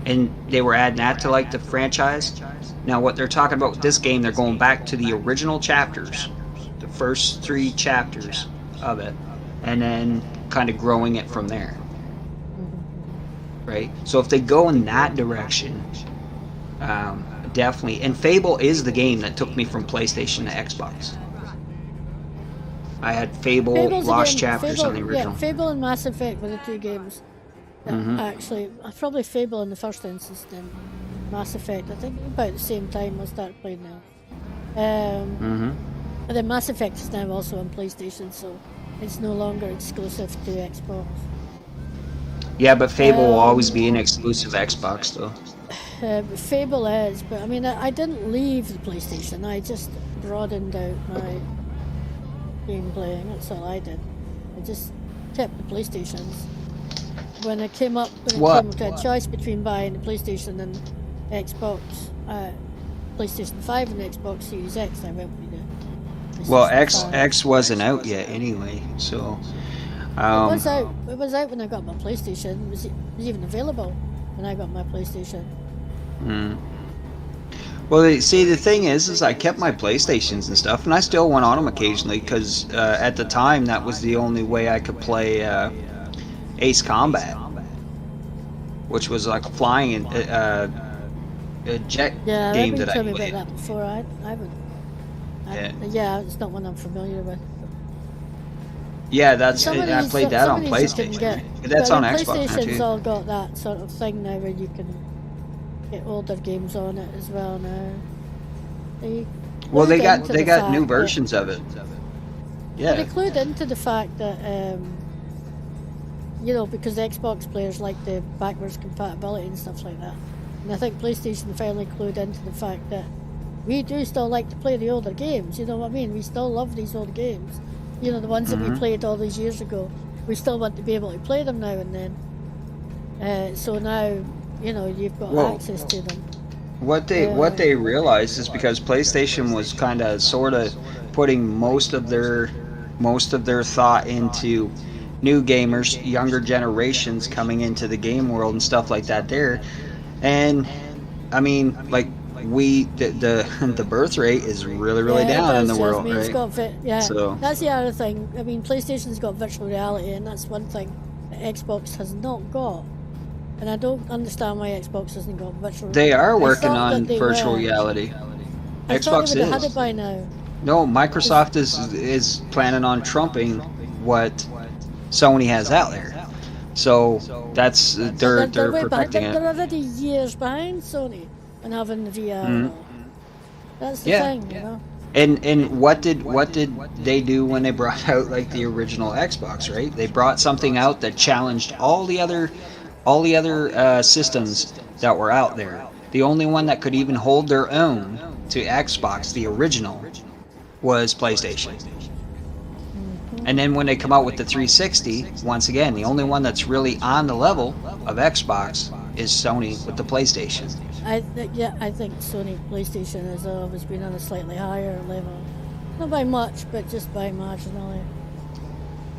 [SPEAKER 3] and they were adding that to like the franchise. Now what they're talking about with this game, they're going back to the original chapters, the first 3 chapters of it, and then kind of growing it from there. Right? So if they go in that direction, definitely. And Fable is the game that took me from PlayStation to Xbox. I had Fable
[SPEAKER 1] Fable's a
[SPEAKER 3] Lost
[SPEAKER 1] game-
[SPEAKER 3] Chapters
[SPEAKER 1] Fable,
[SPEAKER 3] on the original.
[SPEAKER 1] Yeah, Fable and Mass Effect were the 2 games. That Actually, probably Fable in the first instance, then Mass Effect. I think about the same time I started playing now. But then Mass Effect is now also on PlayStation, so it's no longer exclusive to Xbox.
[SPEAKER 3] Yeah, but Fable will always be an exclusive Xbox, though.
[SPEAKER 1] Fable is, but I mean, I didn't leave the PlayStation. I just broadened out my game playing. That's all I did. I just kept the PlayStations. When it came up, with a choice between buying the PlayStation and Xbox, PlayStation 5 and Xbox Series X, I went with the
[SPEAKER 3] Well,
[SPEAKER 1] PlayStation 5.
[SPEAKER 3] X wasn't out yet anyway, so.
[SPEAKER 1] It was out. It was out when I got my PlayStation. It was even available when I got my PlayStation.
[SPEAKER 3] Well, see, the thing is I kept my PlayStations and stuff, and I still went on them occasionally because at the time that was the only way I could play Ace Combat, which was like a flying a jet game that I
[SPEAKER 1] told me
[SPEAKER 3] played.
[SPEAKER 1] about that before. I haven't. Yeah, it's not one I'm familiar with.
[SPEAKER 3] Yeah, I played that on PlayStation. But that's on Xbox now
[SPEAKER 1] PlayStation's
[SPEAKER 3] too.
[SPEAKER 1] all got that sort of thing now where you can get older games on it as well now.
[SPEAKER 3] Well, they got new versions of it. Yeah.
[SPEAKER 1] They clued into the fact that because Xbox players like the backwards compatibility and stuff like that. And I think PlayStation finally clued into the fact that we do still like to play the older games, you know what I mean? We still love these old games. The ones that we played all these years ago. We still want to be able to play them now and then. So now, you've got access to them.
[SPEAKER 3] What they realized is because PlayStation was kind of sort of putting most of their thought into new gamers, younger generations coming into the game world and stuff like that there. And I mean, like the birth rate is really down in the world, right?
[SPEAKER 1] It's got
[SPEAKER 3] So
[SPEAKER 1] that's the other thing. I mean, PlayStation's got virtual reality, and that's one thing that Xbox has not got. And I don't understand why Xbox hasn't got virtual reality.
[SPEAKER 3] they are working on virtual reality.
[SPEAKER 1] I thought
[SPEAKER 3] Xbox
[SPEAKER 1] they would have had
[SPEAKER 3] is.
[SPEAKER 1] it by now.
[SPEAKER 3] No, Microsoft is planning on trumping what Sony has out there. So that's they're
[SPEAKER 1] way
[SPEAKER 3] perfecting
[SPEAKER 1] They're
[SPEAKER 3] it.
[SPEAKER 1] already years behind Sony and having the VR. and all. That's the
[SPEAKER 3] Yeah.
[SPEAKER 1] thing,
[SPEAKER 3] And what did they do when they brought out like the original Xbox, right? They brought something out that challenged all the other systems that were out there. The only one that could even hold their own to Xbox, the original, was PlayStation. And then when they come out with the 360, once again, the only one that's really on the level of Xbox is Sony with the PlayStation.
[SPEAKER 1] I think Sony PlayStation has always been on a slightly higher level. Not by much, but just by marginally.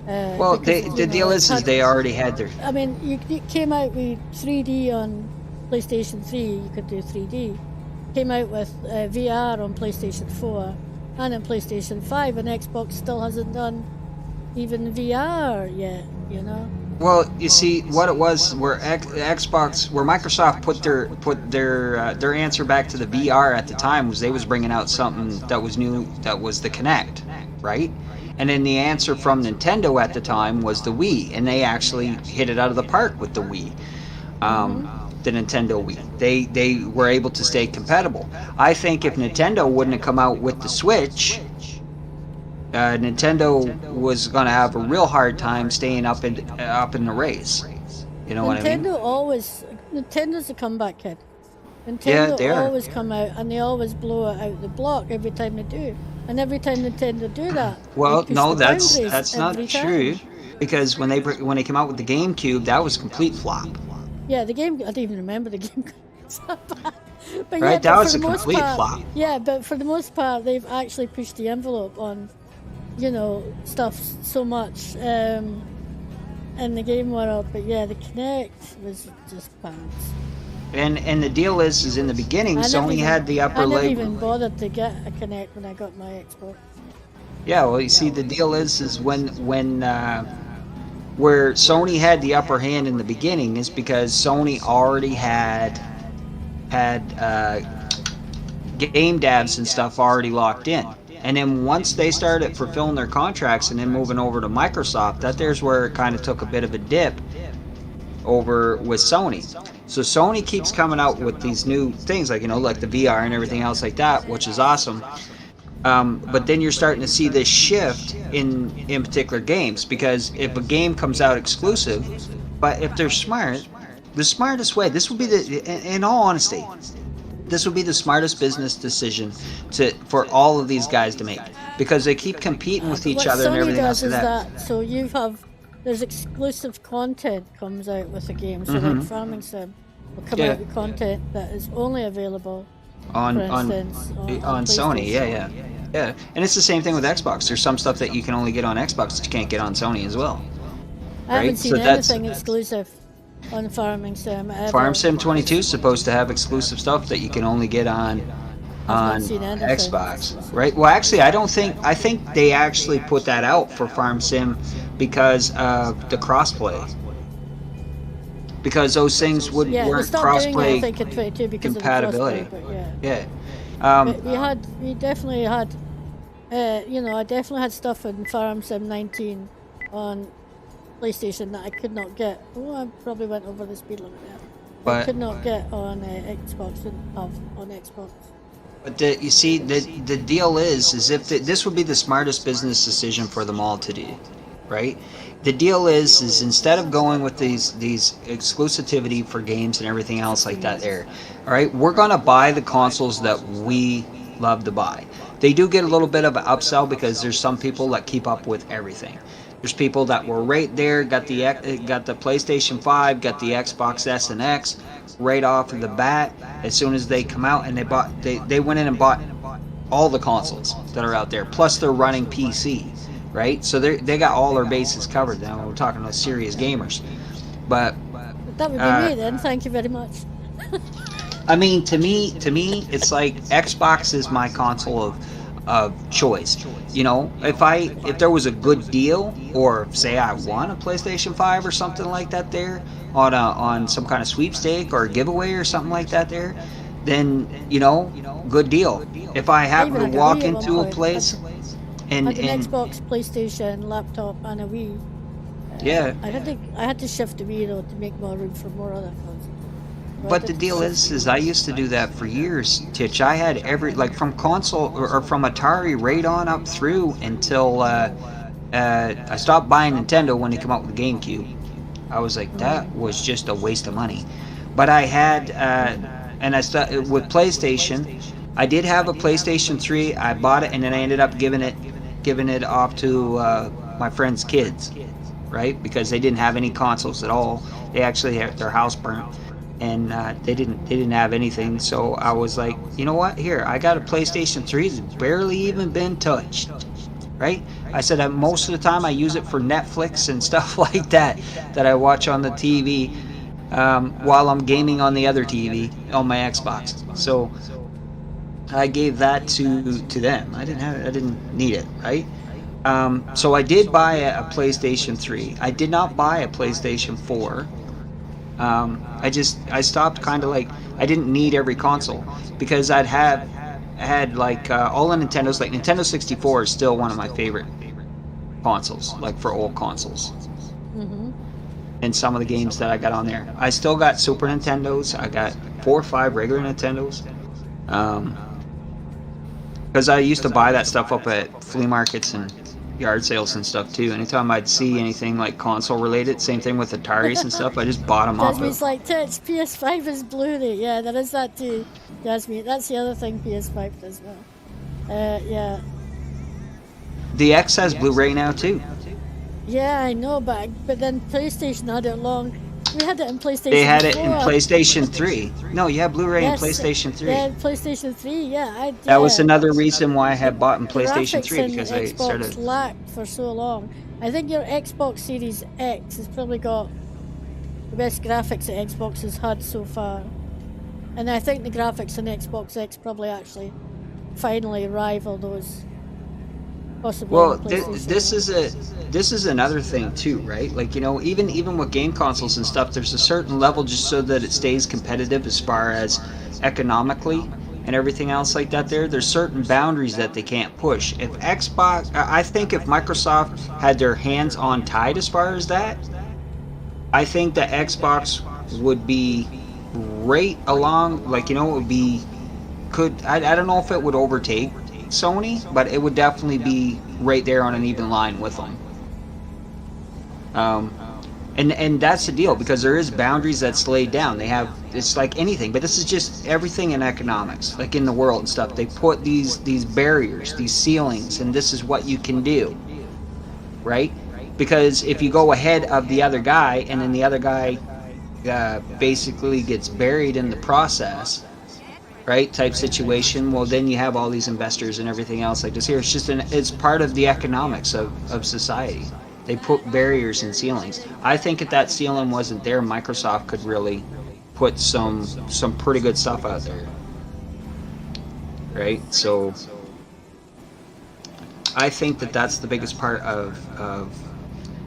[SPEAKER 3] Well,
[SPEAKER 1] because,
[SPEAKER 3] the deal is they already had their...
[SPEAKER 1] I mean, you came out with 3D on PlayStation 3, you could do 3D. Came out with VR on PlayStation 4 and on PlayStation 5, and Xbox still hasn't done even VR yet,
[SPEAKER 3] Well, you see, what it was where Xbox, where Microsoft put their answer back to the VR at the time was they was bringing out something that was new, that was the Kinect, right? And then the answer from Nintendo at the time was the Wii, and they actually hit it out of the park with the Wii, the Nintendo Wii. They were able to stay compatible. I think if Nintendo wouldn't have come out with the Switch, Nintendo was going to have a real hard time staying up in the race. You know what I mean?
[SPEAKER 1] Nintendo's a comeback kid.
[SPEAKER 3] Yeah,
[SPEAKER 1] Nintendo
[SPEAKER 3] they are.
[SPEAKER 1] always come out and they always blow it out the block every time they do. And every time Nintendo do that,
[SPEAKER 3] Well,
[SPEAKER 1] they push
[SPEAKER 3] no,
[SPEAKER 1] the
[SPEAKER 3] that's
[SPEAKER 1] boundaries
[SPEAKER 3] not
[SPEAKER 1] every
[SPEAKER 3] true.
[SPEAKER 1] time.
[SPEAKER 3] Because when they came out with the GameCube, that was a complete flop.
[SPEAKER 1] Yeah, the game. I don't even remember the game. But
[SPEAKER 3] Right, that
[SPEAKER 1] but
[SPEAKER 3] was
[SPEAKER 1] for
[SPEAKER 3] a
[SPEAKER 1] the most
[SPEAKER 3] complete
[SPEAKER 1] part-
[SPEAKER 3] flop.
[SPEAKER 1] Yeah, but for the most part, they've actually pushed the envelope on, stuff so much in the game world. But yeah, the Kinect was just pants.
[SPEAKER 3] And the deal is in the beginning, Sony had the upper
[SPEAKER 1] I never
[SPEAKER 3] leg.
[SPEAKER 1] even bothered to get a Kinect when I got my Xbox.
[SPEAKER 3] Yeah, well, you see, the deal is when where Sony had the upper hand in the beginning is because Sony already had game devs and stuff already locked in. And then once they started fulfilling their contracts and then moving over to Microsoft, there's where it kind of took a bit of a dip over with Sony. So Sony keeps coming out with these new things like the VR and everything else like that, which is awesome. But then you're starting to see this shift in particular games, because if a game comes out exclusive, but if they're smart, the smartest way, this would be in all honesty, this would be the smartest business decision for all of these guys to make. because they keep competing with each
[SPEAKER 1] what
[SPEAKER 3] other and
[SPEAKER 1] Sony
[SPEAKER 3] everything else
[SPEAKER 1] does
[SPEAKER 3] like
[SPEAKER 1] is
[SPEAKER 3] that.
[SPEAKER 1] so there's exclusive content comes out with the game. So like Farming Sim will come
[SPEAKER 3] Yeah.
[SPEAKER 1] out with content that is only available,
[SPEAKER 3] on
[SPEAKER 1] for instance,
[SPEAKER 3] on Sony.
[SPEAKER 1] PlayStation.
[SPEAKER 3] Yeah. And it's the same thing with Xbox. There's some stuff that you can only get on Xbox that you can't get on Sony as well.
[SPEAKER 1] I haven't
[SPEAKER 3] Right?
[SPEAKER 1] seen
[SPEAKER 3] So that's
[SPEAKER 1] anything exclusive on Farming Sim ever.
[SPEAKER 3] Farm Sim 22 is supposed to have exclusive stuff that you can only get on
[SPEAKER 1] I've not seen anything
[SPEAKER 3] Xbox,
[SPEAKER 1] exclusive.
[SPEAKER 3] right? Well, actually, I think they actually put that out for Farm Sim because of the crossplay. Because those things
[SPEAKER 1] Yeah, they
[SPEAKER 3] weren't
[SPEAKER 1] stopped doing it, I
[SPEAKER 3] crossplay
[SPEAKER 1] think, in 22 because
[SPEAKER 3] compatibility.
[SPEAKER 1] of the crossplay, but
[SPEAKER 3] Yeah.
[SPEAKER 1] But we definitely had, I definitely had stuff in Farm Sim 19 on PlayStation that I could not get. Oh, I probably went over the speed limit there. I
[SPEAKER 3] But
[SPEAKER 1] could not get on Xbox, on Xbox.
[SPEAKER 3] But you see, the deal is if this would be the smartest business decision for them all to do, right? The deal is instead of going with these exclusivity for games and everything else like that there, all right, we're gonna buy the consoles that we love to buy. They do get a little bit of an upsell because there's some people that keep up with everything. There's people that were right there, got the PlayStation 5, got the Xbox S and X right off of the bat as soon as they come out, and they went in and bought all the consoles that are out there, plus they're running PC, right? So they got all their bases covered. Now we're talking about serious gamers, but
[SPEAKER 1] That would be me then. Thank you very much.
[SPEAKER 3] I mean, to me, it's like Xbox is my console of choice. You know, if there was a good deal, or say I won a PlayStation 5 or something like that there on some kind of sweepstake or a giveaway or something like that there, then good deal. If I happen to
[SPEAKER 1] even had a
[SPEAKER 3] walk
[SPEAKER 1] Wii at one
[SPEAKER 3] into a
[SPEAKER 1] point.
[SPEAKER 3] place
[SPEAKER 1] I
[SPEAKER 3] and
[SPEAKER 1] had an Xbox, PlayStation, laptop, and a Wii.
[SPEAKER 3] yeah.
[SPEAKER 1] I had to shift the Wii though to make more room for more other consoles.
[SPEAKER 3] But the deal is I used to do that for years, Titch. I had from console or from Atari right on up through until I stopped buying Nintendo when they came out with the GameCube. I was like, that was just a waste of money. But I had, and I started with PlayStation. I did have a PlayStation 3. I bought it, and then I ended up giving it off to my friend's kids, right? Because they didn't have any consoles at all. They actually had their house burnt. And they didn't have anything, so I was like, you know what? Here, I got a PlayStation 3 that's barely even been touched, right? I said most of the time I use it for Netflix and stuff like that I watch on the TV while I'm gaming on the other TV on my Xbox. So I gave that to them. I didn't need it, right? So I did buy a PlayStation 3. I did not buy a PlayStation 4. I stopped kind of like I didn't need every console because I had like all the Nintendos. Like Nintendo 64 is still one of my favorite consoles, like for old consoles. And some of the games that I got on there, I still got Super Nintendos. I got 4 or 5 regular Nintendos. Because I used to buy that stuff up at flea markets and yard sales and stuff too. Anytime I'd see anything like console related, same thing with Ataris and stuff, I just bought them off.
[SPEAKER 1] Jasmine's like, Titch, PS5 is Blu-ray. Yeah, there is that too. Jasmine, that's the other thing PS5 does well. Yeah.
[SPEAKER 3] The X has Blu-ray now too.
[SPEAKER 1] Yeah, I know, but then PlayStation had it long. We had it in PlayStation 4.
[SPEAKER 3] They had it in PlayStation 3. No, you have Blu-ray in PlayStation 3.
[SPEAKER 1] Yeah, PlayStation 3, yeah.
[SPEAKER 3] That was another reason why I had bought in
[SPEAKER 1] The
[SPEAKER 3] PlayStation
[SPEAKER 1] graphics
[SPEAKER 3] 3
[SPEAKER 1] in
[SPEAKER 3] because I
[SPEAKER 1] Xbox
[SPEAKER 3] started.
[SPEAKER 1] lacked for so long. I think your Xbox Series X has probably got the best graphics that Xbox has had so far. And I think the graphics in Xbox X probably actually finally rival those possibly.
[SPEAKER 3] Well,
[SPEAKER 1] on PlayStation.
[SPEAKER 3] this is another thing too, right? Like even with game consoles and stuff, there's a certain level just so that it stays competitive as far as economically and everything else like that. There's certain boundaries that they can't push. If Xbox, I think if Microsoft had their hands on tied as far as that, I think that Xbox would be right along. Like it would be I don't know if it would overtake Sony, but it would definitely be right there on an even line with them. And that's the deal, because there is boundaries that's laid down. They have, it's like anything, but this is just everything in economics, like in the world and stuff. They put these barriers, these ceilings, and this is what you can do, right? Because if you go ahead of the other guy, and then the other guy basically gets buried in the process, right, type situation, well, then you have all these investors and everything else like this here. It's just it's part of the economics of society. They put barriers and ceilings. I think if that ceiling wasn't there, Microsoft could really put some pretty good stuff out there, right? So I think that that's the biggest part of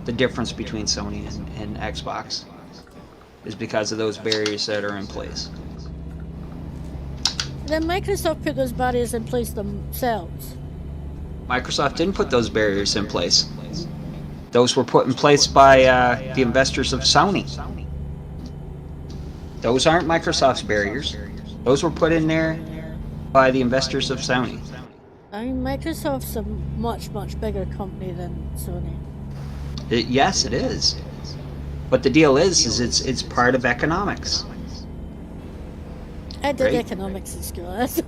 [SPEAKER 3] the difference between Sony and Xbox, is because of those barriers that are in place.
[SPEAKER 1] Then Microsoft put those barriers in place themselves.
[SPEAKER 3] Microsoft didn't put those barriers in place. Those were put in place by the investors of Sony. Those aren't Microsoft's barriers. Those were put in there by the investors of Sony.
[SPEAKER 1] I mean, Microsoft's a much, much bigger company than Sony.
[SPEAKER 3] Yes, it is. But the deal is it's part of economics.
[SPEAKER 1] I did
[SPEAKER 3] Right.
[SPEAKER 1] economics in school. That's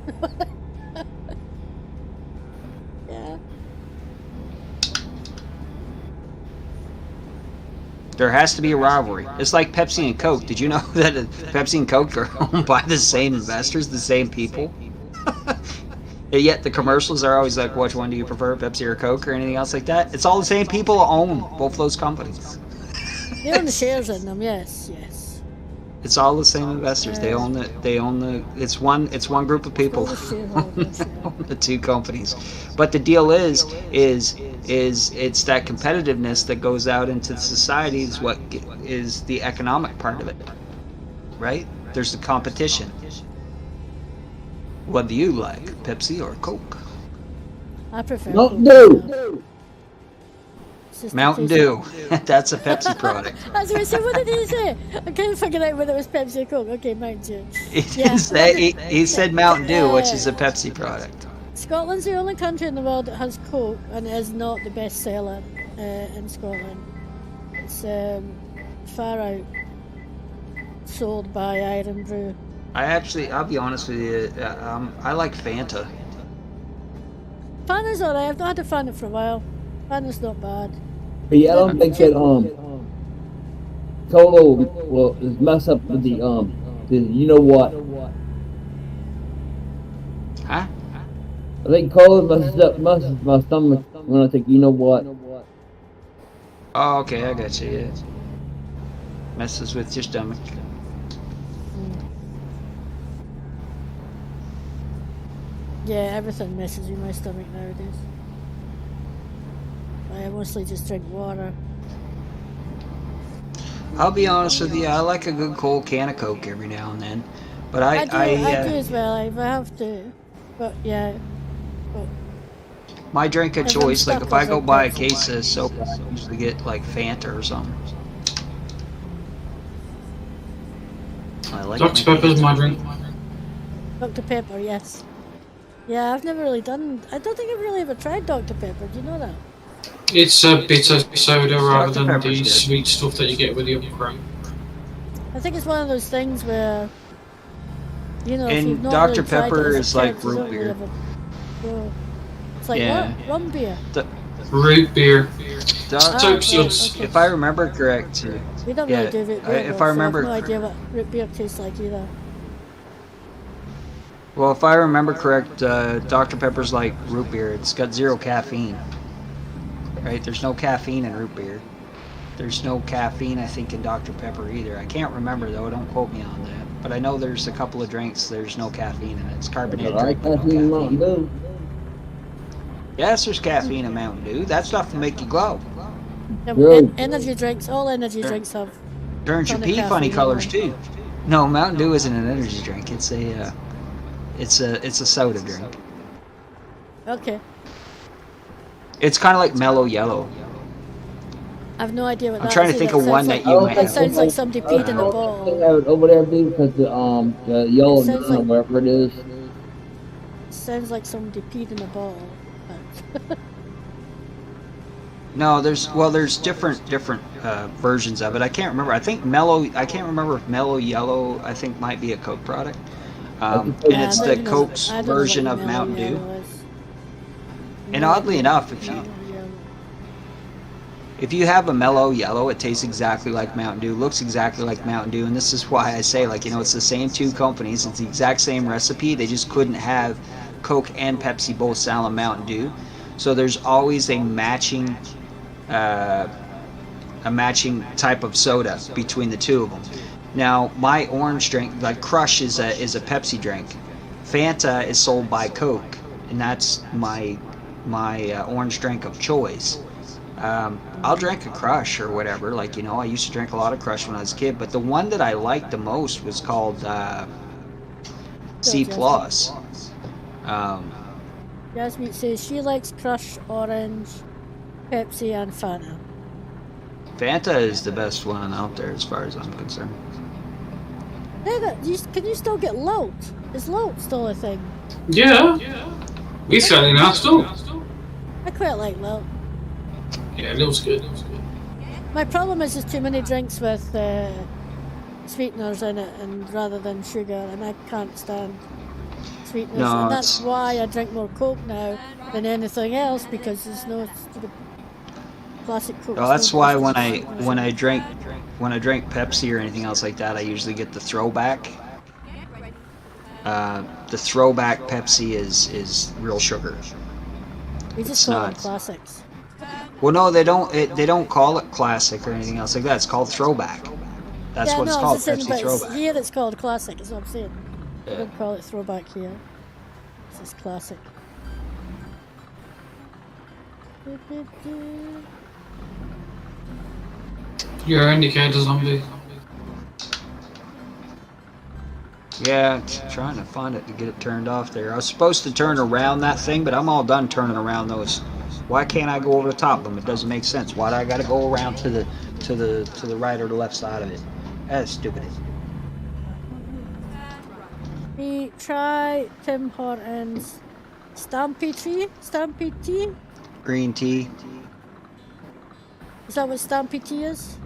[SPEAKER 1] yeah.
[SPEAKER 3] There has to be a rivalry. It's like Pepsi and Coke. Did you know that Pepsi and Coke are owned by the same investors, the same people? And yet the commercials are always like, which one do you prefer, Pepsi or Coke or anything else like that? It's all the same people who own both those companies.
[SPEAKER 1] They own the shares in them, yes, yes.
[SPEAKER 3] It's all the same investors. They own the. It's one group of people
[SPEAKER 1] All the shareholders, yeah.
[SPEAKER 3] own the two companies. But the deal is it's that competitiveness that goes out into society is what is the economic part of it, right? There's the competition. What do you like, Pepsi or Coke?
[SPEAKER 1] I prefer
[SPEAKER 6] Mountain
[SPEAKER 1] Coke,
[SPEAKER 6] Dew.
[SPEAKER 1] yeah. It's just
[SPEAKER 3] Mountain
[SPEAKER 1] the taste
[SPEAKER 3] Dew. That's a Pepsi product.
[SPEAKER 1] That's what I said. What did he say? I couldn't figure out whether it was Pepsi or Coke. Okay, Mountain Dew.
[SPEAKER 3] He,
[SPEAKER 1] Yeah.
[SPEAKER 3] didn't say, he said Mountain Dew, which is a Pepsi product.
[SPEAKER 1] Scotland's the only country in the world that has Coke, and it is not the best seller in Scotland. It's far out sold by Iron Brew.
[SPEAKER 3] I'll be honest with you, I like Fanta.
[SPEAKER 1] Fanta's alright. I've not had a Fanta for a while. Fanta's not bad.
[SPEAKER 6] But yeah, I don't think that Colo will mess up with the you know what?
[SPEAKER 3] Huh?
[SPEAKER 6] I think Colo messes my stomach when I think you know what?
[SPEAKER 3] Oh, okay, I got you, yeah. Messes with your stomach.
[SPEAKER 1] Yeah, everything messes with my stomach nowadays. I mostly just drink water.
[SPEAKER 3] I'll be honest with you, I like a good cold can of Coke every now and then. But
[SPEAKER 1] I do as well, if I have to. But yeah. But
[SPEAKER 3] my drink of
[SPEAKER 1] If I'm
[SPEAKER 3] choice, like
[SPEAKER 1] stuck,
[SPEAKER 3] if I
[SPEAKER 1] I'll
[SPEAKER 3] go
[SPEAKER 1] drink
[SPEAKER 3] buy a
[SPEAKER 1] Coke.
[SPEAKER 3] case of soda, I usually get like Fanta or something. I like
[SPEAKER 5] Dr.
[SPEAKER 3] my
[SPEAKER 5] Pepper's
[SPEAKER 3] Fanta.
[SPEAKER 5] my drink.
[SPEAKER 1] Dr. Pepper, yes. Yeah, I've never really done. I don't think I've really ever tried Dr. Pepper. Do you know that?
[SPEAKER 5] It's a bitter soda rather
[SPEAKER 3] Dr.
[SPEAKER 5] than
[SPEAKER 3] Pepper's
[SPEAKER 5] the
[SPEAKER 3] good.
[SPEAKER 5] sweet stuff that you get with the upper cream.
[SPEAKER 1] I think it's one of those things where, you know, if
[SPEAKER 3] And
[SPEAKER 1] you've not
[SPEAKER 3] Dr.
[SPEAKER 1] really tried
[SPEAKER 3] Pepper
[SPEAKER 1] it as a
[SPEAKER 3] is like
[SPEAKER 1] kid, you
[SPEAKER 3] root
[SPEAKER 1] don't really
[SPEAKER 3] beer.
[SPEAKER 1] ever go. It's like
[SPEAKER 3] Yeah.
[SPEAKER 1] what? Rum beer.
[SPEAKER 5] Root beer.
[SPEAKER 3] Doc-
[SPEAKER 5] Soak's
[SPEAKER 1] right,
[SPEAKER 5] yours.
[SPEAKER 1] okay.
[SPEAKER 3] If I remember correct,
[SPEAKER 1] We don't
[SPEAKER 3] yeah,
[SPEAKER 1] really do root beer.
[SPEAKER 3] if
[SPEAKER 1] though,
[SPEAKER 3] I
[SPEAKER 1] so
[SPEAKER 3] remember
[SPEAKER 1] I've no
[SPEAKER 3] cor-
[SPEAKER 1] idea what root beer tastes like either.
[SPEAKER 3] well, if I remember correct, Dr. Pepper's like root beer. It's got zero caffeine. Right? There's no caffeine in root beer. There's no caffeine, I think, in Dr. Pepper either. I can't remember though. Don't quote me on that. But I know there's a couple of drinks. There's no caffeine in it. It's
[SPEAKER 6] I
[SPEAKER 3] carbonated
[SPEAKER 6] like
[SPEAKER 3] drink, but
[SPEAKER 6] caffeine in
[SPEAKER 3] no
[SPEAKER 6] Mountain
[SPEAKER 3] caffeine.
[SPEAKER 6] Dew.
[SPEAKER 3] Yes, there's caffeine in Mountain Dew. That stuff will make you glow.
[SPEAKER 1] Yeah,
[SPEAKER 6] Really?
[SPEAKER 1] energy drinks. All energy
[SPEAKER 3] Sure.
[SPEAKER 1] drinks have.
[SPEAKER 3] Turns your
[SPEAKER 1] Ton of
[SPEAKER 3] pee funny
[SPEAKER 1] caffeine
[SPEAKER 3] colors
[SPEAKER 1] in
[SPEAKER 3] too. No, Mountain Dew isn't an energy drink. It's a soda drink.
[SPEAKER 1] Okay,
[SPEAKER 3] It's kind of like Mellow Yellow.
[SPEAKER 1] I've no idea what
[SPEAKER 3] I'm
[SPEAKER 1] that
[SPEAKER 3] trying
[SPEAKER 1] is
[SPEAKER 3] to think
[SPEAKER 1] either.
[SPEAKER 3] of one
[SPEAKER 1] Sounds
[SPEAKER 3] that you
[SPEAKER 1] like-
[SPEAKER 3] might
[SPEAKER 1] It
[SPEAKER 3] have.
[SPEAKER 1] sounds like somebody peed in a
[SPEAKER 6] I
[SPEAKER 1] bottle.
[SPEAKER 6] have it over there, dude, because the yellow
[SPEAKER 1] It sounds
[SPEAKER 6] nun,
[SPEAKER 1] like-
[SPEAKER 6] whatever it is.
[SPEAKER 1] Sounds like somebody peed in a bottle.
[SPEAKER 3] No, there's different versions of it. I can't remember. I think I can't remember if Mellow Yellow I think might be a Coke product. And
[SPEAKER 1] Yeah,
[SPEAKER 3] it's
[SPEAKER 1] I
[SPEAKER 3] the
[SPEAKER 1] don't know.
[SPEAKER 3] Coke's
[SPEAKER 1] I don't know
[SPEAKER 3] version
[SPEAKER 1] what
[SPEAKER 3] of
[SPEAKER 1] Mellow
[SPEAKER 3] Mountain Dew.
[SPEAKER 1] Yellow is.
[SPEAKER 3] And
[SPEAKER 1] No
[SPEAKER 3] oddly
[SPEAKER 1] idea.
[SPEAKER 3] enough,
[SPEAKER 1] Mellow Yellow.
[SPEAKER 3] if you have a Mellow Yellow, it tastes exactly like Mountain Dew, looks exactly like Mountain Dew, and this is why I say, like, it's the same two companies, it's the exact same recipe. They just couldn't have Coke and Pepsi both selling Mountain Dew, so there's always uh, a matching type of soda between the two of them. Now, my orange drink, like Crush, is a Pepsi drink. Fanta is sold by Coke, and that's my orange drink of choice. I'll drink a Crush or whatever. Like, I used to drink a lot of Crush when I was a kid, but the one that I liked the most was called C plus.
[SPEAKER 1] Jasmine says she likes Crush, Orange, Pepsi, and Fanta.
[SPEAKER 3] Fanta is the best one out there as far as I'm concerned.
[SPEAKER 1] Hey, can you still get Lolt? Is Lolt still a thing?
[SPEAKER 5] Yeah. We sell it now still.
[SPEAKER 1] I quite like Lolt.
[SPEAKER 5] Yeah, it looks good.
[SPEAKER 1] My problem is there's too many drinks with sweeteners in it, and rather than sugar, and I can't stand sweeteners.
[SPEAKER 3] No,
[SPEAKER 1] and that's why I drink more Coke now than anything else, because there's no stupid classic Coke.
[SPEAKER 3] Well, that's why when I drink Pepsi or anything else like that, I usually get the throwback. The throwback Pepsi is real sugar.
[SPEAKER 1] We just call them classics.
[SPEAKER 3] Well, no, they don't call it classic or anything else like that. It's called throwback. That's what it's called, Pepsi throwback.
[SPEAKER 1] Here it's called classic. That's what I'm saying.
[SPEAKER 3] Yeah.
[SPEAKER 1] We don't call it throwback here. This is classic.
[SPEAKER 5] Your indicator zombie.
[SPEAKER 3] Yeah, trying to find it to get it turned off there. I was supposed to turn around that thing, but I'm all done turning around those. Why can't I go over the top of them? It doesn't make sense. Why do I got to go around to the right or the left side of it? That's stupid.
[SPEAKER 1] We try Tim Hortons Stampy Tea.
[SPEAKER 3] Green tea.
[SPEAKER 1] Is that what Stampy Tea is?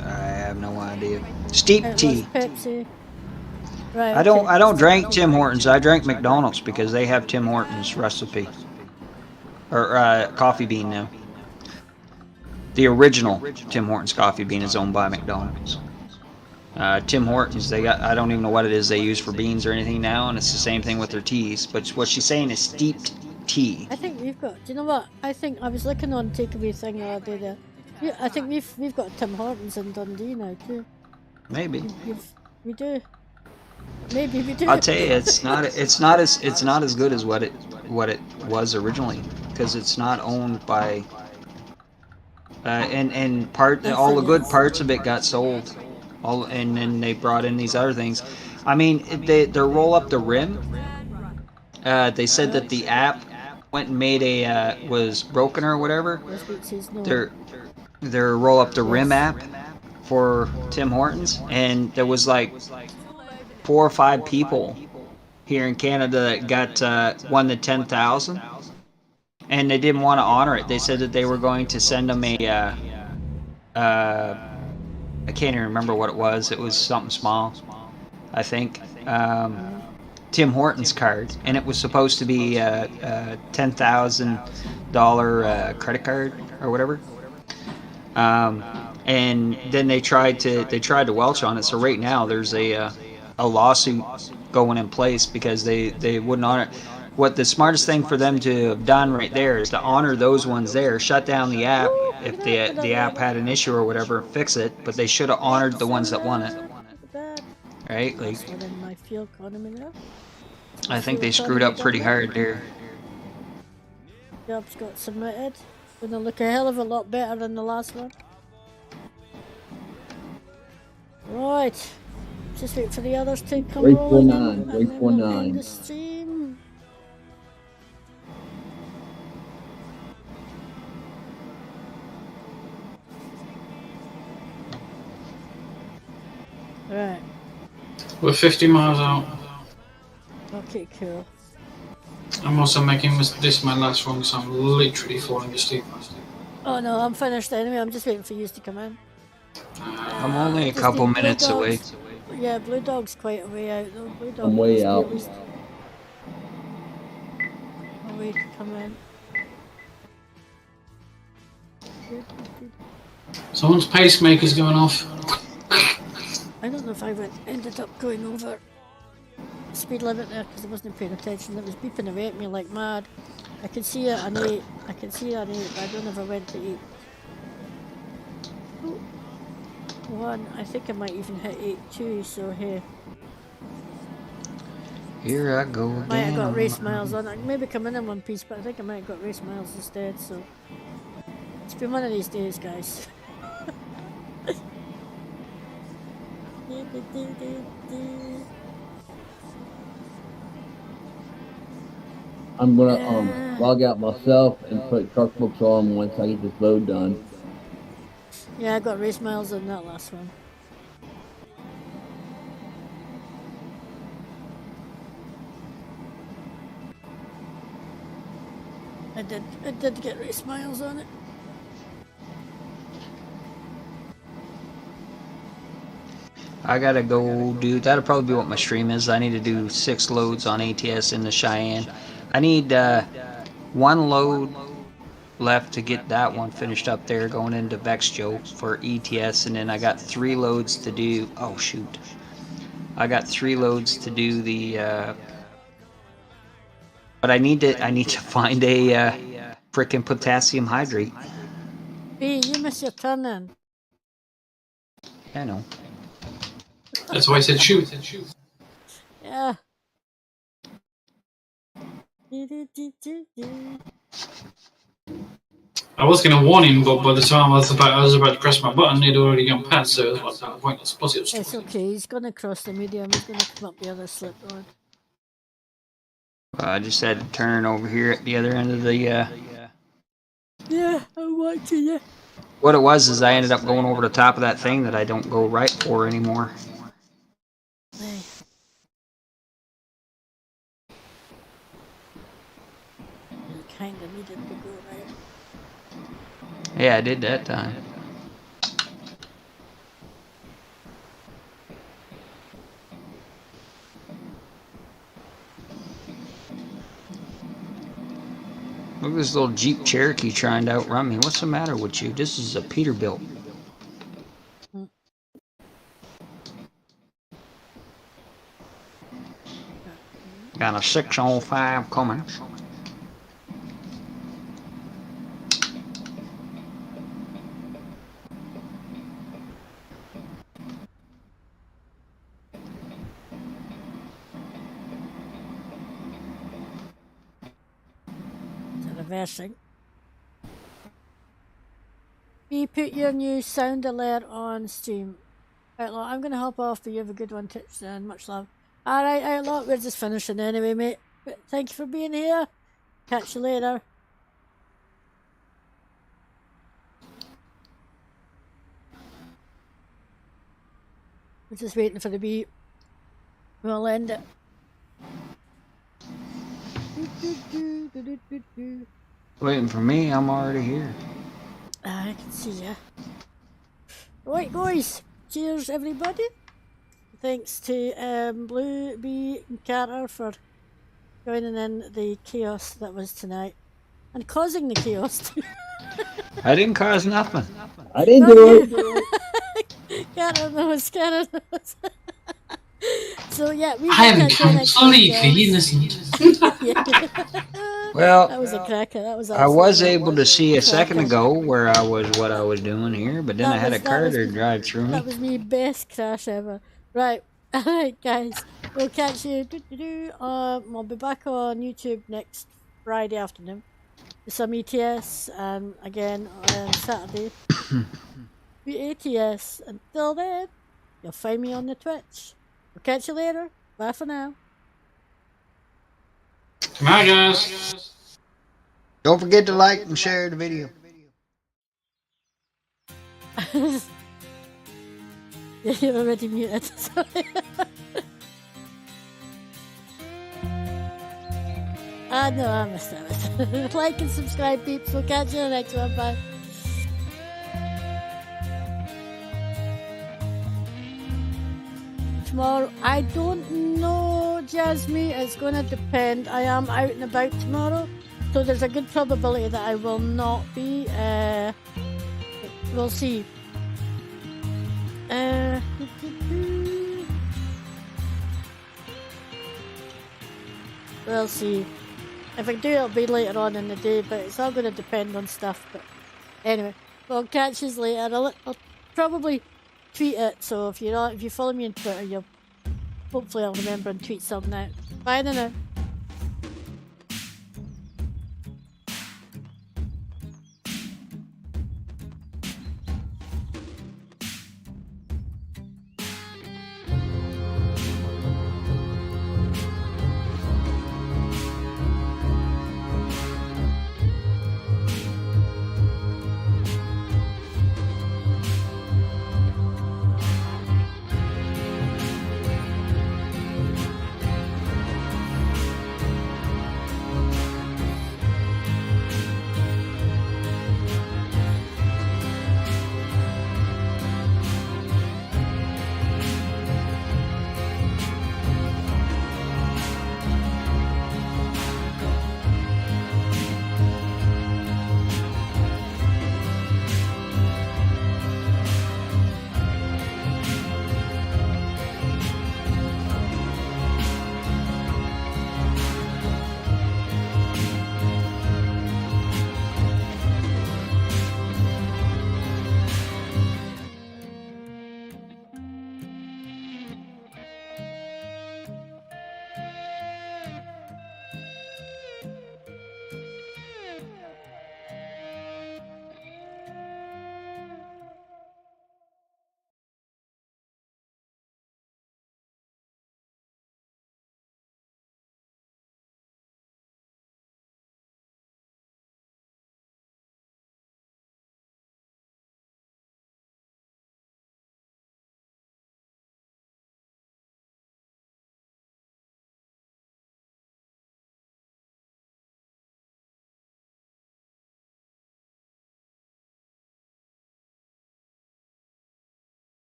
[SPEAKER 3] I have no idea. Steep
[SPEAKER 1] It
[SPEAKER 3] tea.
[SPEAKER 1] was Pepsi. Right.
[SPEAKER 3] I don't drink Tim Hortons. I drink McDonald's because they have Tim Hortons recipe or coffee bean now. The original Tim Hortons coffee bean is owned by McDonald's. Tim Hortons, I don't even know what it is they use for beans or anything now, and it's the same thing with their teas. But what she's saying is steeped tea.
[SPEAKER 1] I think we've got. Do you know what? I think I was looking on takeaway thing the other day there. Yeah, I think we've got Tim Hortons in Dundee now too.
[SPEAKER 3] Maybe.
[SPEAKER 1] We do. Maybe we do.
[SPEAKER 3] I'll tell you, it's not as good as what it was originally, because it's not owned by. All the good parts of it got sold, and then they brought in these other things. I mean, they roll up the rim. They said that the app went and made was broken or whatever. Their roll up the rim app for Tim Hortons, and there was like 4 or 5 people here in Canada that got won the 10,000, and they didn't want to honor it. They said that they were going to send them a I can't even remember what it was. It was something small, I think. Tim Hortons card, and it was supposed to be a $10,000 credit card or whatever. And then they tried to welch on it. So right now there's a lawsuit going in place because they wouldn't honor it. What the smartest thing for them to have done right there is to honor those ones there, shut down the app if the app had an issue or whatever, fix it. But they should have honored the ones that won it. Right? Like, I think they screwed up pretty hard there.
[SPEAKER 1] Jobs got submitted. Gonna look a hell of a lot better than the last one. Right. Just wait for the others to come rolling in, and then we'll end the stream. Right.
[SPEAKER 5] We're 50 miles out.
[SPEAKER 1] Okay, cool.
[SPEAKER 5] I'm also making this my last one, so I'm literally falling asleep.
[SPEAKER 1] Oh no, I'm finished anyway. I'm just waiting for you to come in.
[SPEAKER 3] I'm only a
[SPEAKER 1] Just
[SPEAKER 3] couple
[SPEAKER 1] need Blue
[SPEAKER 3] minutes away.
[SPEAKER 1] Dogs. Yeah, Blue Dog's quite a way out though. Blue Dog
[SPEAKER 6] I'm way
[SPEAKER 1] needs to be
[SPEAKER 6] out.
[SPEAKER 1] at least a way to come in.
[SPEAKER 5] Someone's pacemaker's going off.
[SPEAKER 1] I don't know if I ended up going over the speed limit there because I wasn't paying attention. It was beeping away at me like mad. I could see it on 8. I could see it on 8, but I don't know if I went to 8. Oh, 1. I think I might even hit 8 too, so hey.
[SPEAKER 3] Here I go again.
[SPEAKER 1] Might have got race miles on it. Maybe come in one piece, but I think I might have got race miles instead, so. It's been one of these days, guys.
[SPEAKER 6] I'm gonna log out myself and put truck books on once I get this load done.
[SPEAKER 1] Yeah, I got race miles on that last one. I did get race miles on it.
[SPEAKER 3] I gotta go do, that'll probably be what my stream is. I need to do 6 loads on ATS in the Cheyenne. I need 1 load left to get that one finished up there going into Vexjo for ETS, and then I got 3 loads to do, oh shoot. I got 3 loads to do the, but I need to find a frickin' potassium hydrate.
[SPEAKER 1] B, you missed your turn then.
[SPEAKER 3] I know.
[SPEAKER 5] That's why I said shoot.
[SPEAKER 1] Yeah.
[SPEAKER 5] I was gonna warn him, but by the time I was about to press my button, he'd already gone past, so it was like pointless. Plus, it was
[SPEAKER 1] It's okay, he's gonna cross the medium, he's gonna come up the other slip road.
[SPEAKER 3] I just had to turn over here at the other end of the,
[SPEAKER 1] Yeah, I'm watching you.
[SPEAKER 3] what it was is I ended up going over the top of that thing that I don't go right for anymore.
[SPEAKER 1] Hey. You kinda needed to go right.
[SPEAKER 3] Yeah, I did that time. Look at this little Jeep Cherokee trying to outrun me. What's the matter with you? This is a Peterbilt. Got a 605 coming.
[SPEAKER 1] Reversing. You put your new sound alert on stream. Outlaw, I'm gonna hop off, but you have a good one, Titch, and much love. Alright, Outlaw, we're just finishing anyway, mate. But thank you for being here. Catch you later. We're just waiting for the beat. We'll end it.
[SPEAKER 3] Waiting for me, I'm already here.
[SPEAKER 1] I can see ya. Right, guys. Cheers, everybody. Thanks to Blue, B, and Carter for joining in the chaos that was tonight. And causing the chaos too.
[SPEAKER 3] I didn't cause nothing.
[SPEAKER 6] I didn't do it.
[SPEAKER 1] Carter knows, Carter knows. So yeah, we
[SPEAKER 5] I am
[SPEAKER 1] will catch you next week,
[SPEAKER 5] completely
[SPEAKER 1] guys.
[SPEAKER 5] innocent.
[SPEAKER 1] Yeah.
[SPEAKER 3] Well,
[SPEAKER 1] That was a cracker. That was
[SPEAKER 3] I was
[SPEAKER 1] absolutely
[SPEAKER 3] able to see a second
[SPEAKER 1] cracker.
[SPEAKER 3] ago where I was, what I was doing here, but then I had a Carter drive through me.
[SPEAKER 1] That was me best crash ever. Right, alright guys, we'll catch you. We'll be back on YouTube next Friday afternoon with some ETS, and again on Saturday with ATS. Until then, you'll find me on the Twitch. We'll catch you later. Bye for now.
[SPEAKER 5] Come on, guys.
[SPEAKER 3] Don't forget to like and share the video.
[SPEAKER 1] Yeah, you're already muted. Sorry. I know I missed it. Like and subscribe, peeps. We'll catch you in the next one. Bye. Tomorrow, I don't know, Jasmine. It's going to depend. I am out and about tomorrow, so there's a good probability that I will not be. We'll see. We'll see. If I do, it'll be later on in the day, but it's all going to depend on stuff. But anyway, we'll catch you later. I'll probably tweet it, so if you follow me on Twitter, hopefully I'll remember and tweet something out. Bye now.